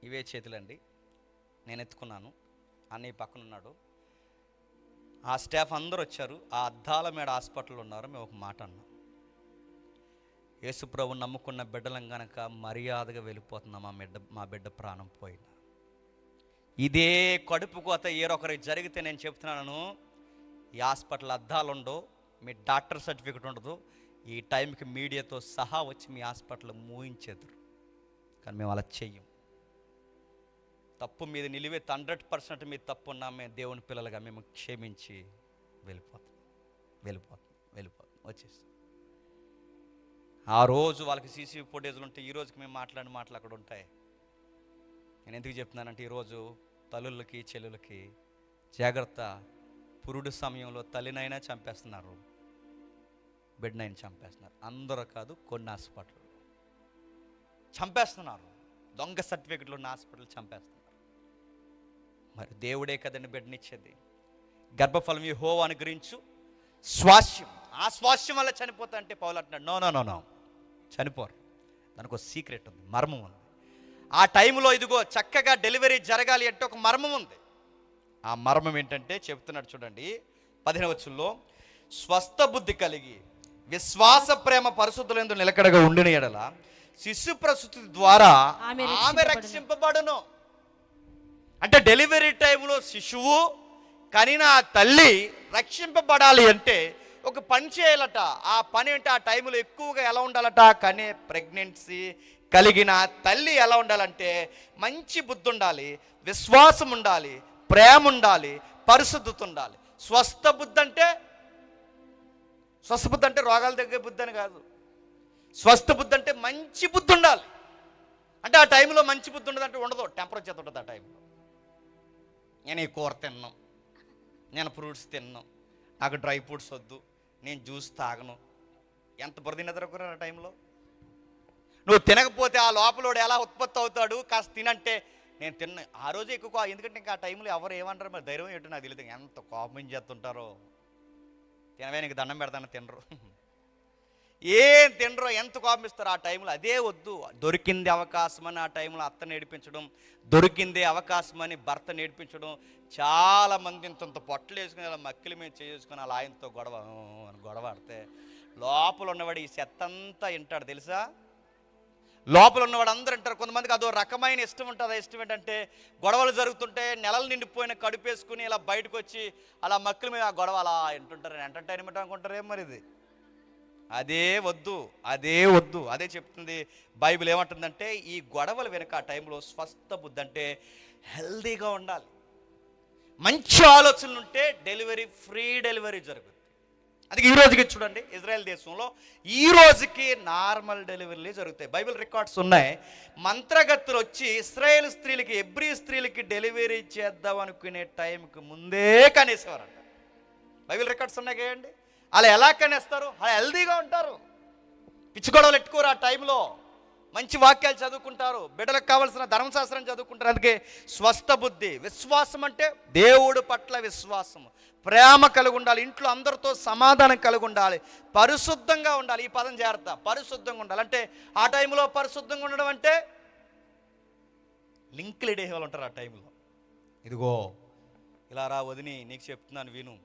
ఇవే చేతులండి, నేను ఎత్తుకున్నాను, అన్నయ్య పక్కన ఉన్నాడు. ఆ స్టాఫ్ అందరూ వచ్చారు. ఆ అద్దాల మేడ హాస్పిటల్లో ఉన్నారు. మేము ఒక మాట అన్నాం, యేసుప్రభు నమ్ముకున్న బిడ్డలం గనక మర్యాదగా వెళ్ళిపోతున్నాం. మా బిడ్డ ప్రాణం పోయిన. ఇదే కడుపు కోత ఏరొకరికి జరిగితే నేను చెప్తున్నాను, ఈ హాస్పిటల్ అద్దాలు ఉండవు, మీ డాక్టర్ సర్టిఫికెట్ ఉండదు, ఈ టైంకి మీడియాతో సహా వచ్చి మీ హాస్పిటల్ మూయించేద్దరు. కానీ మేము అలా చెయ్యం. తప్పు మీద నిలివే 100% మీద తప్పు ఉన్నా మేము దేవుని పిల్లలుగా మేము క్షమించి వెళ్ళిపోతాం వచ్చేస్తాం. ఆ రోజు వాళ్ళకి సీసీ ఫుటేజ్లు ఉంటాయి. ఈ రోజుకి మేము మాట్లాడిన మాటలు అక్కడ ఉంటాయి. నేను ఎందుకు చెప్తున్నానంటే, ఈరోజు తల్లులకి చెల్లులకి జాగ్రత్త. పురుడు సమయంలో తల్లినైనా చంపేస్తున్నారు, బిడ్డనైనా చంపేస్తున్నారు. అందరూ కాదు, కొన్ని హాస్పిటల్ చంపేస్తున్నారు. దొంగ సర్టిఫికెట్లు ఉన్న హాస్పిటల్ చంపేస్తున్నారు. మరి దేవుడే కదండి బిడ్డనిచ్చేది. గర్భఫలం యెహోవా అనుగ్రహించు స్వాస్యం. ఆ స్వాస్యం వల్ల చనిపోతా అంటే పౌలు అంటున్నాడు, నో చనిపోరు. దానికి ఒక సీక్రెట్ ఉంది, మర్మం ఉంది. ఆ టైంలో ఇదిగో చక్కగా డెలివరీ జరగాలి అంటే ఒక మర్మం ఉంది. ఆ మర్మం ఏంటంటే చెప్తున్నాడు చూడండి 15వ వచనంలో, స్వస్థ బుద్ధి కలిగి విశ్వాస ప్రేమ పరిశుద్ధులందు నిలకడగా ఉండిన ఎడల శిశు ప్రసూతి ద్వారా ఆమె రక్షింపబడును. అంటే డెలివరీ టైంలో శిశువు కనిన ఆ తల్లి రక్షింపబడాలి అంటే ఒక పని చేయాలట. ఆ పని అంటే ఆ టైంలో ఎక్కువగా ఎలా ఉండాలట, కనే ప్రెగ్నెన్సీ కలిగిన తల్లి ఎలా ఉండాలంటే మంచి బుద్ధి ఉండాలి, విశ్వాసం ఉండాలి, ప్రేమ ఉండాలి, పరిశుద్ధత ఉండాలి. స్వస్థ బుద్ధి అంటే రోగాల దగ్గర బుద్ధి అని కాదు. స్వస్థ బుద్ధి అంటే మంచి బుద్ధి ఉండాలి. అంటే ఆ టైంలో మంచి బుద్ధి ఉండదంటే ఉండదు, టెంపరేచర్ ఉంటుంది ఆ టైంలో. నేను ఈ కూర తిన్నాను, నేను ఫ్రూట్స్ తిన్నాను, నాకు డ్రై ఫ్రూట్స్ వద్దు, నేను జ్యూస్ తాగను. ఎంత బురదిన దొరకరు ఆ టైంలో. నువ్వు తినకపోతే ఆ లోపలోడు ఎలా ఉత్పత్తి అవుతాడు, కాస్త తినంటే నేను తిన్నా. ఆ రోజు ఎక్కువ, ఎందుకంటే ఇంకా ఆ టైంలో ఎవరు ఏమంటారు, మరి ధైర్యం ఏంటో నాకు తెలియదు. ఎంత కోపం చేస్తుంటారో. తినవే, నీకు దండం పెడతాను తినరు, ఏం తినరో, ఎంత కోపం ఇస్తారు ఆ టైంలో. అదే వద్దు. దొరికింది అవకాశం అని ఆ టైంలో అత్త నేర్పించడం, దొరికిందే అవకాశం అని భర్త నేర్పించడం. చాలామంది ఇంత పొట్టలు వేసుకుని అలా మక్కిలి మీద చేసుకుని అలా ఆయనతో గొడవ ఆడితే లోపల ఉన్నవాడు ఈ చెత్తంతా వింటాడు తెలుసా. లోపల ఉన్నవాడు అందరూ అంటారు. కొంతమందికి అదో రకమైన ఇష్టం ఉంటుంది. ఇష్టం ఏంటంటే గొడవలు జరుగుతుంటే నెలలు నిండిపోయిన కడుపేసుకుని ఇలా బయటకు వచ్చి అలా మక్కుల మీద ఆ గొడవ అలా వింటుంటారు. ఎంటర్టైన్మెంట్ అనుకుంటారేం మరి ఇది. అదే వద్దు. అదే చెప్తుంది బైబిల్. ఏమంటుందంటే ఈ గొడవలు వెనక ఆ టైంలో స్వస్థ బుద్ధి అంటే హెల్దీగా ఉండాలి, మంచి ఆలోచనలు ఉంటే డెలివరీ ఫ్రీ డెలివరీ జరుగుతుంది. అందుకే ఈ రోజుకి చూడండి ఇజ్రాయెల్ దేశంలో ఈ రోజుకి నార్మల్ డెలివరీలే జరుగుతాయి. బైబిల్ రికార్డ్స్ ఉన్నాయి. మంత్రగత్తులు వచ్చి ఇశ్రాయేల్ స్త్రీలకి, ఎబ్రీ స్త్రీలకి డెలివరీ చేద్దాం అనుకునే టైంకి ముందే కనేసేవారంట. బైబిల్ రికార్డ్స్ ఉన్నాయి కదండి. అలా ఎలా కనేస్తారు? అలా హెల్దీగా ఉంటారు, పిచ్చి గొడవలు ఎట్టుకోరు. ఆ టైంలో మంచి వాక్యాలు చదువుకుంటారు, బిడ్డలకు కావాల్సిన ధర్మశాస్త్రం చదువుకుంటారు. అందుకే స్వస్థ బుద్ధి. విశ్వాసం అంటే దేవుడు పట్ల విశ్వాసం, ప్రేమ కలిగి ఉండాలి, ఇంట్లో అందరితో సమాధానం కలిగి ఉండాలి, పరిశుద్ధంగా ఉండాలి. ఈ పదం జాగ్రత్త, పరిశుద్ధంగా ఉండాలి. అంటే ఆ టైంలో పరిశుద్ధంగా ఉండడం అంటే లింక్లు ఎడే వాళ్ళు ఉంటారు ఆ టైంలో. ఇదిగో ఇలా రా వదిని, నీకు చెప్తున్నాను విను,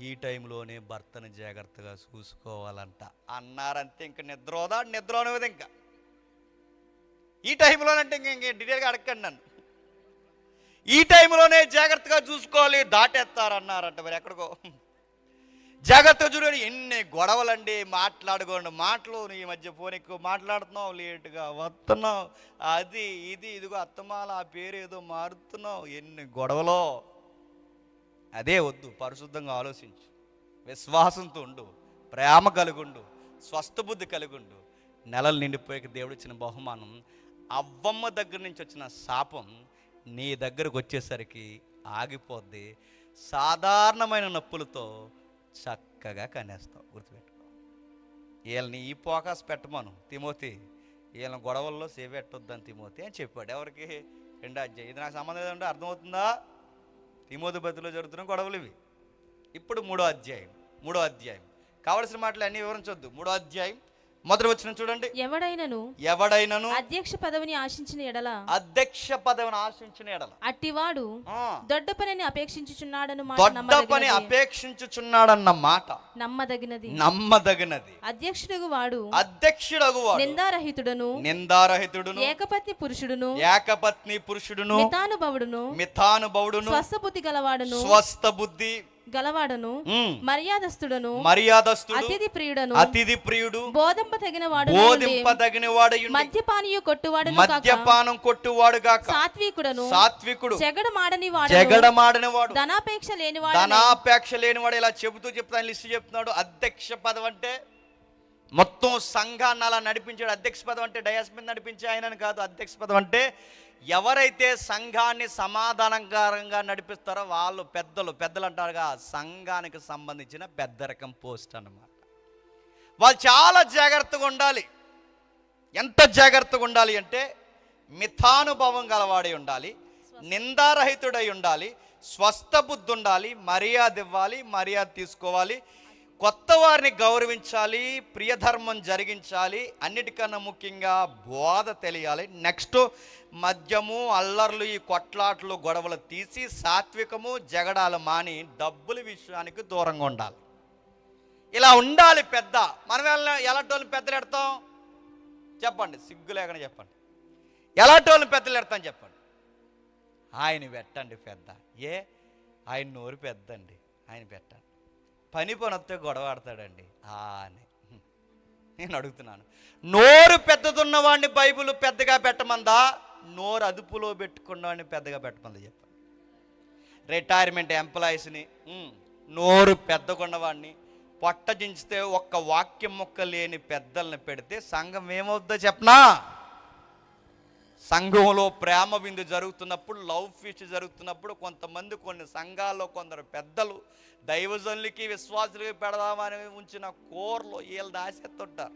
ఈ టైంలోనే భర్తను జాగ్రత్తగా చూసుకోవాలంట అన్నారంతే. ఇంక నిద్రనేది ఇంకా ఈ టైంలోనంటే ఇంక డీటెయిల్గా అడగండి నన్ను. ఈ టైంలోనే జాగ్రత్తగా చూసుకోవాలి, దాటేస్తారన్నారంట. మరి ఎక్కడికో జాగ్రత్తగా చూడండి. ఎన్ని గొడవలండి, మాట్లాడుకోండి మాటలు. ఈ మధ్య ఫోన్ ఎక్కువ మాట్లాడుతున్నావు, లేటుగా వస్తున్నావు, అది ఇది, ఇదిగో అత్తమాల ఆ పేరు ఏదో మారుతున్నావు, ఎన్ని గొడవలో. అదే వద్దు. పరిశుద్ధంగా ఆలోచించు, విశ్వాసంతో ఉండు, ప్రేమ కలిగుండు, స్వస్థ బుద్ధి కలిగుండు. నెలలు నిండిపోయాక దేవుడు ఇచ్చిన బహుమానం, అవ్వమ్మ దగ్గర నుంచి వచ్చిన శాపం నీ దగ్గరకు వచ్చేసరికి ఆగిపోద్ది. సాధారణమైన నొప్పులతో చక్కగా కనేస్తావు. గుర్తుపెట్టుకో. వీళ్ళని ఈ ఫోకస్ పెట్టమను తిమోతి, వీళ్ళని గొడవల్లో సేవ పెట్టొద్దని తిమోతి అని చెప్పాడు. ఎవరికి? 2వ అధ్యాయం. ఇది నాకు సంబంధం ఏదంటే అర్థమవుతుందా? తిమోతి బతిలో జరుగుతున్న గొడవలు ఇవి. ఇప్పుడు 3వ అధ్యాయం కావలసిన మాటలు అన్నీ వివరించొద్దు. 3వ అధ్యాయం మొదటి వచనం చూడండి. ఎవడైనను అధ్యక్ష పదవిని ఆశించిన ఎడల అధ్యక్ష పదవిని ఆశించిన ఎడల అట్టివాడు దొడ్డ పనిని అపేక్షించుచున్నాడన్న మాట నమ్మదగినది. అధ్యక్షుడగు వాడు నిందారహితుడును ఏకపత్ని పురుషుడును మితానుభవుడును స్వస్థ బుద్ధి గలవాడను మర్యాదస్తుడు అతిథి ప్రియుడు బోధింప తగిన వాడు మద్యపానం కొట్టువాడు గాక సాత్వికుడు జగడమాడని వాడు ధనాపేక్ష లేనివాడు. ఇలా చెప్తాను లిస్ట్ చెప్తున్నాడు. అధ్యక్ష పదం అంటే మొత్తం సంఘాన్ని అలా నడిపించాడు. అధ్యక్ష పదం అంటే డయాస్ మీద నడిపించే ఆయనని కాదు. అధ్యక్ష పదం అంటే ఎవరైతే సంఘాన్ని సమాధానకరంగా నడిపిస్తారో వాళ్ళు పెద్దలు అంటారుగా, సంఘానికి సంబంధించిన పెద్దరకం పోస్ట్ అన్నమాట. వాళ్ళు చాలా జాగ్రత్తగా ఉండాలి. ఎంత జాగ్రత్తగా ఉండాలి అంటే మితానుభవం గలవాడై ఉండాలి, నిందారహితుడై ఉండాలి, స్వస్థ బుద్ధి ఉండాలి, మర్యాద ఇవ్వాలి, మర్యాద తీసుకోవాలి, కొత్త వారిని గౌరవించాలి, ప్రియధర్మం జరిగించాలి, అన్నిటికన్నా ముఖ్యంగా బోధ తెలియాలి. నెక్స్ట్ మద్యము, అల్లర్లు, ఈ కొట్లాట్లు, గొడవలు తీసి సాత్వికము, జగడాలు మాని డబ్బుల విషయానికి దూరంగా ఉండాలి. ఇలా ఉండాలి పెద్ద. మనం ఎలాంటి పెద్దలు ఎడతాం చెప్పండి, సిగ్గు లేకుండా చెప్పండి. ఎలాంటి పెద్దలు ఎడతాం చెప్పండి. ఆయన పెట్టండి పెద్ద. ఆయన నోరు పెద్దండి, ఆయన పెట్టండి. పని వస్తే గొడవ ఆడతాడండి అని నేను అడుగుతున్నాను. నోరు పెద్దదున్నవాడిని బైబిల్ పెద్దగా పెట్టమందా, నోరు అదుపులో పెట్టుకున్నవాడిని పెద్దగా పెట్టమందా చెప్పండి. రిటైర్మెంట్ ఎంప్లాయీస్ని నోరు పెద్దగున్నవాడిని పొట్ట దించితే ఒక్క వాక్యం మొక్క లేని పెద్దల్ని పెడితే సంఘం ఏమవుద్దో చెప్పనా? సంఘంలో ప్రేమ విందు జరుగుతున్నప్పుడు, లవ్ ఫీస్ట్ జరుగుతున్నప్పుడు కొంతమంది కొన్ని సంఘాల్లో కొందరు పెద్దలు దైవజనులకి విశ్వాసులకి పెడదామని ఉంచిన కూరలో వీళ్ళు దాసేస్తుంటారు.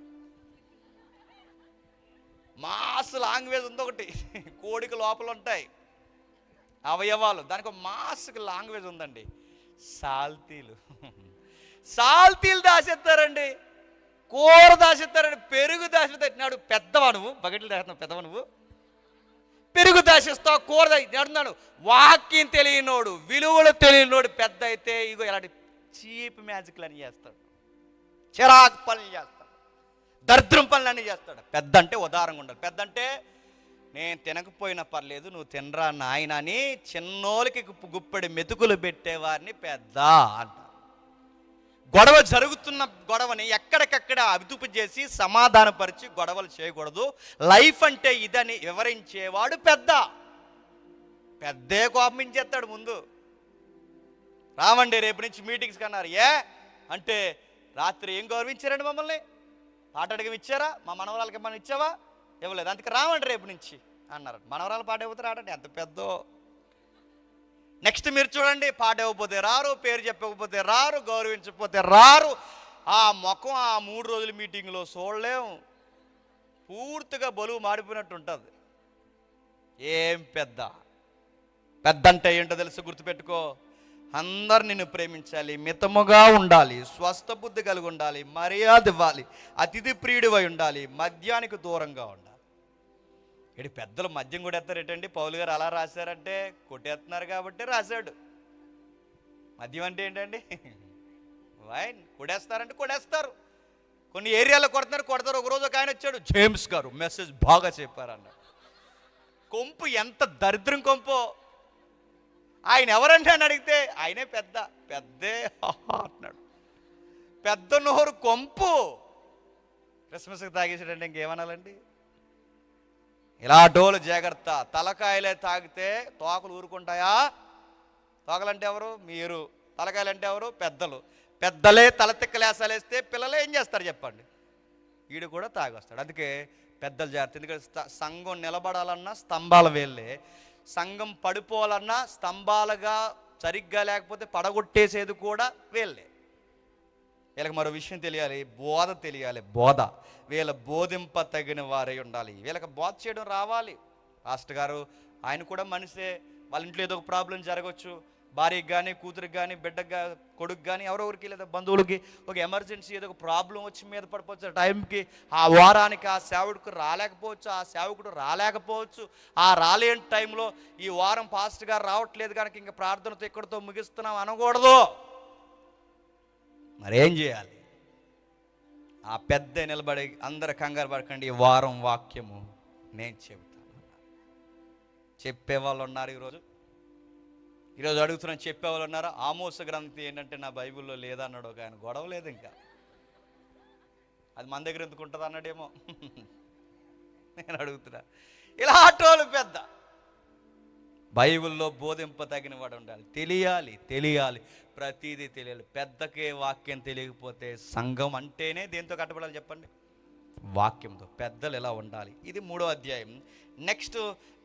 మాస్ లాంగ్వేజ్ ఉంది ఒకటి, కోడికి లోపల ఉంటాయి అవయవాలు, దానికి ఒక మాస్కి లాంగ్వేజ్ ఉందండి. సాల్తీలు దాసేస్తారండి, కూర దాసేస్తారండి, పెరుగు దాసేస్తాడు. పెద్దవా నువ్వు, బకెట్లు దాస్తున్నావు పెద్దవా నువ్వు, పెరుగు దాసిస్తావు, కూర నడున్నాడు. వాక్యం తెలియనోడు, విలువలు తెలియనోడు పెద్ద అయితే ఇగో ఇలాంటి చీప్ మ్యాజిక్లు అని చేస్తాడు, చిరాకు పనులు చేస్తాడు, దరిద్రం పనులు అన్నీ చేస్తాడు. పెద్ద అంటే ఉదారంగా ఉండాలి. పెద్ద అంటే నేను తినకపోయినా పర్లేదు నువ్వు తినరా నాయన అని చిన్నోళ్ళకి గుప్పడి మెతుకులు పెట్టేవారిని పెద్ద అంట. గొడవ జరుగుతున్న గొడవని ఎక్కడికక్కడ అదుపు చేసి సమాధానపరిచి గొడవలు చేయకూడదు. లైఫ్ అంటే ఇదని వివరించేవాడు పెద్దే కోపించేస్తాడు. ముందు రావండి రేపు నుంచి మీటింగ్స్ కన్నారు. అంటే రాత్రి ఏం గౌరవించారండి మమ్మల్ని, పాట అడగం ఇచ్చారా, మా మనవరాలకి ఏమన్నా ఇచ్చావా, ఇవ్వలేదు, అందుకే రావండి రేపు నుంచి అన్నారు. మనవరాలు పాట ఇవ్వతే రాడండి, ఎంత పెద్దో. నెక్స్ట్ మీరు చూడండి, పాట ఇవ్వకపోతే రారు, పేరు చెప్పకపోతే రారు, గౌరవించకపోతే రారు. ఆ ముఖం ఆ 3 రోజుల మీటింగ్లో చూడలేము, పూర్తిగా బలువు మాడిపోయినట్టు ఉంటుంది. ఏం పెద్ద అంటే ఏంటో తెలుసు, గుర్తుపెట్టుకో. అందరు నిన్ను ప్రేమించాలి, మితముగా ఉండాలి, స్వస్థ బుద్ధి కలిగి ఉండాలి, మర్యాద ఇవ్వాలి, అతిథి ప్రియుడివై ఉండాలి, మద్యానికి దూరంగా ఉండాలి. ఇటు పెద్దలు మద్యం కూడా ఎత్తారేటండి. పౌలు గారు అలా రాశారంటే కొట్టేస్తున్నారు కాబట్టి రాశాడు. మద్యం అంటే ఏంటండి, వైన్. కొడేస్తారంటే కొడేస్తారు, కొన్ని ఏరియాలో కొడతారు. ఒకరోజు ఒక ఆయన వచ్చాడు, జేమ్స్ గారు మెసేజ్ బాగా చెప్పారన్న. కొంపు ఎంత దరిద్రం కొంపో. ఆయన ఎవరంటే అని అడిగితే ఆయనే పెద్దే అంటున్నాడు. పెద్ద నోరు కొంపు. క్రిస్మస్కి తాగేసాడంటే ఇంకేమనాలండి. ఇలా డోలు జాగ్రత్త. తలకాయలే తాగితే తోకలు ఊరుకుంటాయా? తోకలంటే ఎవరు? మీరు. తలకాయలంటే ఎవరు? పెద్దలు. పెద్దలే తల తిక్కలేసాలేస్తే పిల్లలే ఏం చేస్తారు చెప్పండి? వీడు కూడా తాగొస్తాడు. అందుకే పెద్దలు జాగ్రత్త. ఎందుకంటే సంఘం నిలబడాలన్నా స్తంభాల వేళ్ళే, సంఘం పడిపోవాలన్నా స్తంభాలుగా సరిగ్గా లేకపోతే పడగొట్టేసేది కూడా వీళ్ళే. వీళ్ళకి మరో విషయం తెలియాలి, బోధ తెలియాలి. వీళ్ళ బోధింప తగిన వారై ఉండాలి. వీళ్ళకి బోధ చేయడం రావాలి. పాస్టర్ గారు ఆయన కూడా మనిషే, వాళ్ళ ఇంట్లో ఏదో ఒక ప్రాబ్లం జరగవచ్చు, భార్యకి కానీ కూతురికి కానీ బిడ్డకి కొడుకు కానీ ఎవరెవరికి లేదా బంధువులకి ఒక ఎమర్జెన్సీ ఏదో ఒక ప్రాబ్లం వచ్చి మీద పడిపోవచ్చు. ఆ టైంకి ఆ వారానికి ఆ సేవకుడు రాలేకపోవచ్చు. ఆ రాలేని టైంలో ఈ వారం పాస్టర్ గారు రావట్లేదు కనుక ఇంకా ప్రార్థనతో ఇక్కడితో ముగిస్తున్నాం అనకూడదు. మరేం చేయాలి? ఆ పెద్ద నిలబడి అందరు కంగారు పడకండి, ఈ వారం వాక్యము నేను చెబుతాను. చెప్పేవాళ్ళు ఉన్నారు ఈరోజు అడుగుతున్నాను, చెప్పేవాళ్ళు ఉన్నారా? ఆమోస గ్రంథం ఏంటంటే నా బైబిల్లో లేదన్నాడు ఒక ఆయన. గొడవ లేదు, ఇంకా అది మన దగ్గర ఎందుకు ఉంటుంది అన్నాడేమో. నేను అడుగుతున్నా, ఇలాంటి వాళ్ళు పెద్ద బైబిల్లో బోధింపతగిన వాడు ఉండాలి. తెలియాలి ప్రతిదీ తెలియాలి. పెద్దకే వాక్యం తెలియకపోతే సంఘం అంటేనే దేంతో కట్టబడాలి చెప్పండి? వాక్యంతో. పెద్దలు ఎలా ఉండాలి? ఇది 3వ అధ్యాయం. నెక్స్ట్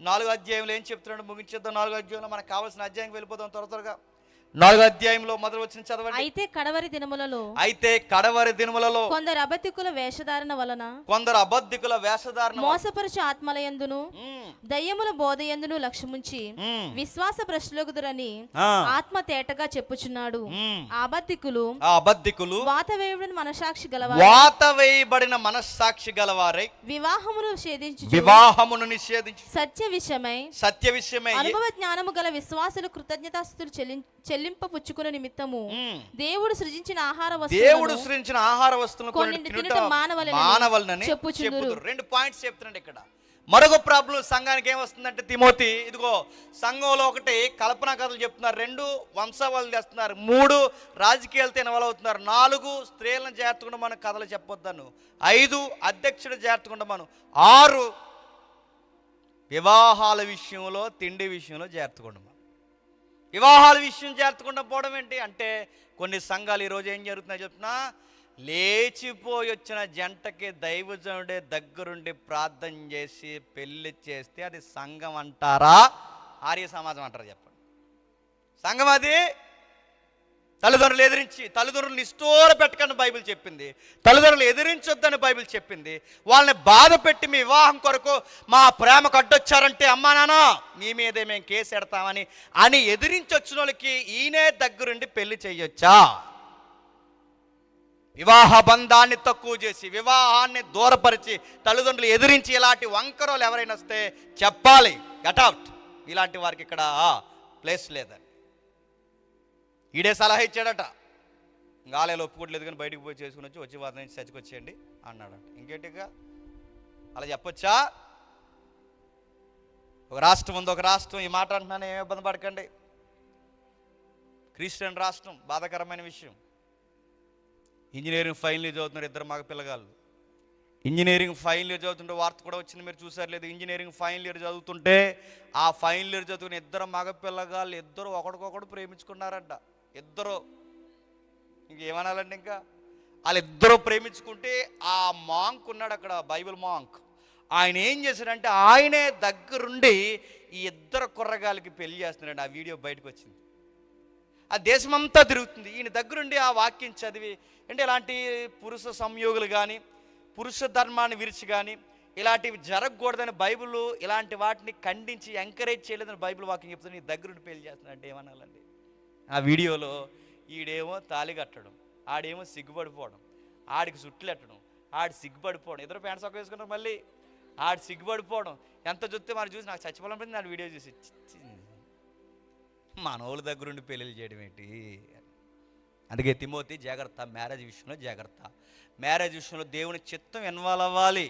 4వ అధ్యాయంలో ఏం చెప్తున్నాడు ముగించేద్దాం. 4వ అధ్యాయంలో మనకు కావాల్సిన అధ్యాయం వెళ్ళిపోదాం త్వరగా. 4వ అధ్యాయంలో మొదలు వచ్చిన చదవండి. అయితే కడవరి దినములలో కొందరు అబద్ధికుల వేషధారణ వలన మోసపరచు ఆత్మలయందును దయ్యముల బోధయందును లక్ష్యముంచి విశ్వాస భ్రష్టులగుదురని ఆత్మ తేటగా చెప్పుచున్నాడు. ఆ అబద్ధికులు వాత వేయబడిన మనస్సాక్షి గలవారై వివాహమును నిషేధించు సత్య విషయమై అనుభవ జ్ఞానము గల విశ్వాసులు కృతజ్ఞతాస్తుతులు చెల్లింపపుచ్చుకున్న నిమిత్తము దేవుడు సృజించిన ఆహార వస్తువులను మానవలని చెప్పుచుందురు. 2 పాయింట్స్ చెప్తున్నాడు ఇక్కడ. మరొక ప్రాబ్లం సంఘానికి ఏమొస్తుందంటే, తిమోతి ఇదిగో సంఘంలో ఒకటి కల్పనా కథలు చెప్తున్నారు, 2 వంశావళులు చేస్తున్నారు, 3 రాజకీయాలతో ఇన్వాల్వ్ అవుతున్నారు, 4 స్త్రీలను జాగ్రత్తగా మనం కథలు చెప్పొద్దాను, 5 అధ్యక్షుడు జాగ్రత్తగా మనం, 6 వివాహాల విషయంలో తిండి విషయంలో జాగ్రత్తగా మనం. వివాహాల విషయం జాగ్రత్తగా పోవడం ఏంటి అంటే, కొన్ని సంఘాలు ఈరోజు ఏం జరుగుతున్నాయో చెప్తున్నా, లేచిపోయి వచ్చిన జంటకి దైవజనుడే దగ్గరుండి ప్రార్థన చేసి పెళ్లి చేస్తే అది సంఘం అంటారా, ఆర్య సమాజం అంటారా చెప్పండి? సంఘం అది. తల్లిదండ్రులను ఇష్టోర పెట్టకని బైబిల్ చెప్పింది, తల్లిదండ్రులు ఎదిరించొద్దని బైబిల్ చెప్పింది. వాళ్ళని బాధ పెట్టి మీ వివాహం కొరకు మా ప్రేమకు అడ్డొచ్చారంటే అమ్మా నాన్న మీ మీదే మేము కేసు ఎడతామని ఎదిరించొచ్చిన వాళ్ళకి ఈయనే దగ్గరుండి పెళ్లి చేయొచ్చా? వివాహ బంధాన్ని తక్కువ చేసి వివాహాన్ని దూరపరిచి తల్లిదండ్రులు ఎదిరించి ఇలాంటి వంకరోలు ఎవరైనా వస్తే చెప్పాలి, గట్ అవుట్. ఇలాంటి వారికి ఇక్కడ ప్లేస్ లేదని ఈడే సలహా ఇచ్చాడట. గాలేలో ఒప్పుకోవట్లేదు కానీ బయటకు పోయి చేసుకుని వచ్చి వారి నుంచి చచ్చికొచ్చేయండి అన్నాడట. ఇంకేంటిగా అలా చెప్పొచ్చా? ఒక రాష్ట్రం ఉంది, ఒక రాష్ట్రం, ఈ మాట అంటున్నాను ఏమి ఇబ్బంది పడకండి, క్రిస్టియన్ రాష్ట్రం, బాధాకరమైన విషయం. ఇంజనీరింగ్ ఫైనల్ ఇయర్ చదువుతున్నారు 2 మగ పిల్లగాళ్ళు. ఇంజనీరింగ్ ఫైనల్ ఇయర్ చదువుతుంటే వార్త కూడా వచ్చింది, మీరు చూసారు లేదు? ఇంజనీరింగ్ ఫైనల్ ఇయర్ చదువుతుంటే ఆ ఫైనల్ ఇయర్ చదువుకుని 2 మగ పిల్లగాళ్ళు ఇద్దరు ఒకడికొకడు ప్రేమించుకున్నారంట. ఇంకేమనాలండి, ఇంకా వాళ్ళిద్దరూ ప్రేమించుకుంటే ఆ మాంక్ ఉన్నాడు అక్కడ, బైబిల్ మాంక్, ఆయన ఏం చేశాడంటే ఆయనే దగ్గరుండి ఈ 2 కుర్రగాళ్ళకి పెళ్లి చేస్తున్నాడు. ఆ వీడియో బయటకు వచ్చింది, ఆ దేశమంతా తిరుగుతుంది. ఈయన దగ్గరుండి ఆ వాక్యం చదివి, అంటే ఇలాంటి పురుష సంయోగులు కానీ పురుష ధర్మాన్ని విరిచి కానీ ఇలాంటివి జరగకూడదని బైబిల్ ఇలాంటి వాటిని ఖండించి ఎంకరేజ్ చేయలేదని బైబిల్ వాక్యం చెప్తుంది. నీ దగ్గరుండి పెళ్లి చేస్తున్నాడంటే ఏమనాలండి? ఆ వీడియోలో ఈడేమో తాళి కట్టడం, ఆడేమో సిగ్గుపడిపోవడం, ఆడికి సుట్లెట్టడం, ఆడి సిగ్గుపడిపోవడం, ఇద్దరు ప్యాంట్ సొక్క వేసుకున్నారు, మళ్ళీ ఆడి సిగ్గుపడిపోవడం. ఎంత చూస్తే మరి చూసి నాకు చచ్చిపోవాలనిపించింది ఆడి వీడియో చూసి. మనోళ్ళ దగ్గరుండి పెళ్ళిళ్ళు చేయడం ఏంటి? అందుకే తిమోతి జాగ్రత్త, మ్యారేజ్ విషయంలో జాగ్రత్త. మ్యారేజ్ విషయంలో దేవుని చిత్తం ఇన్వాల్వ్ అవ్వాలి.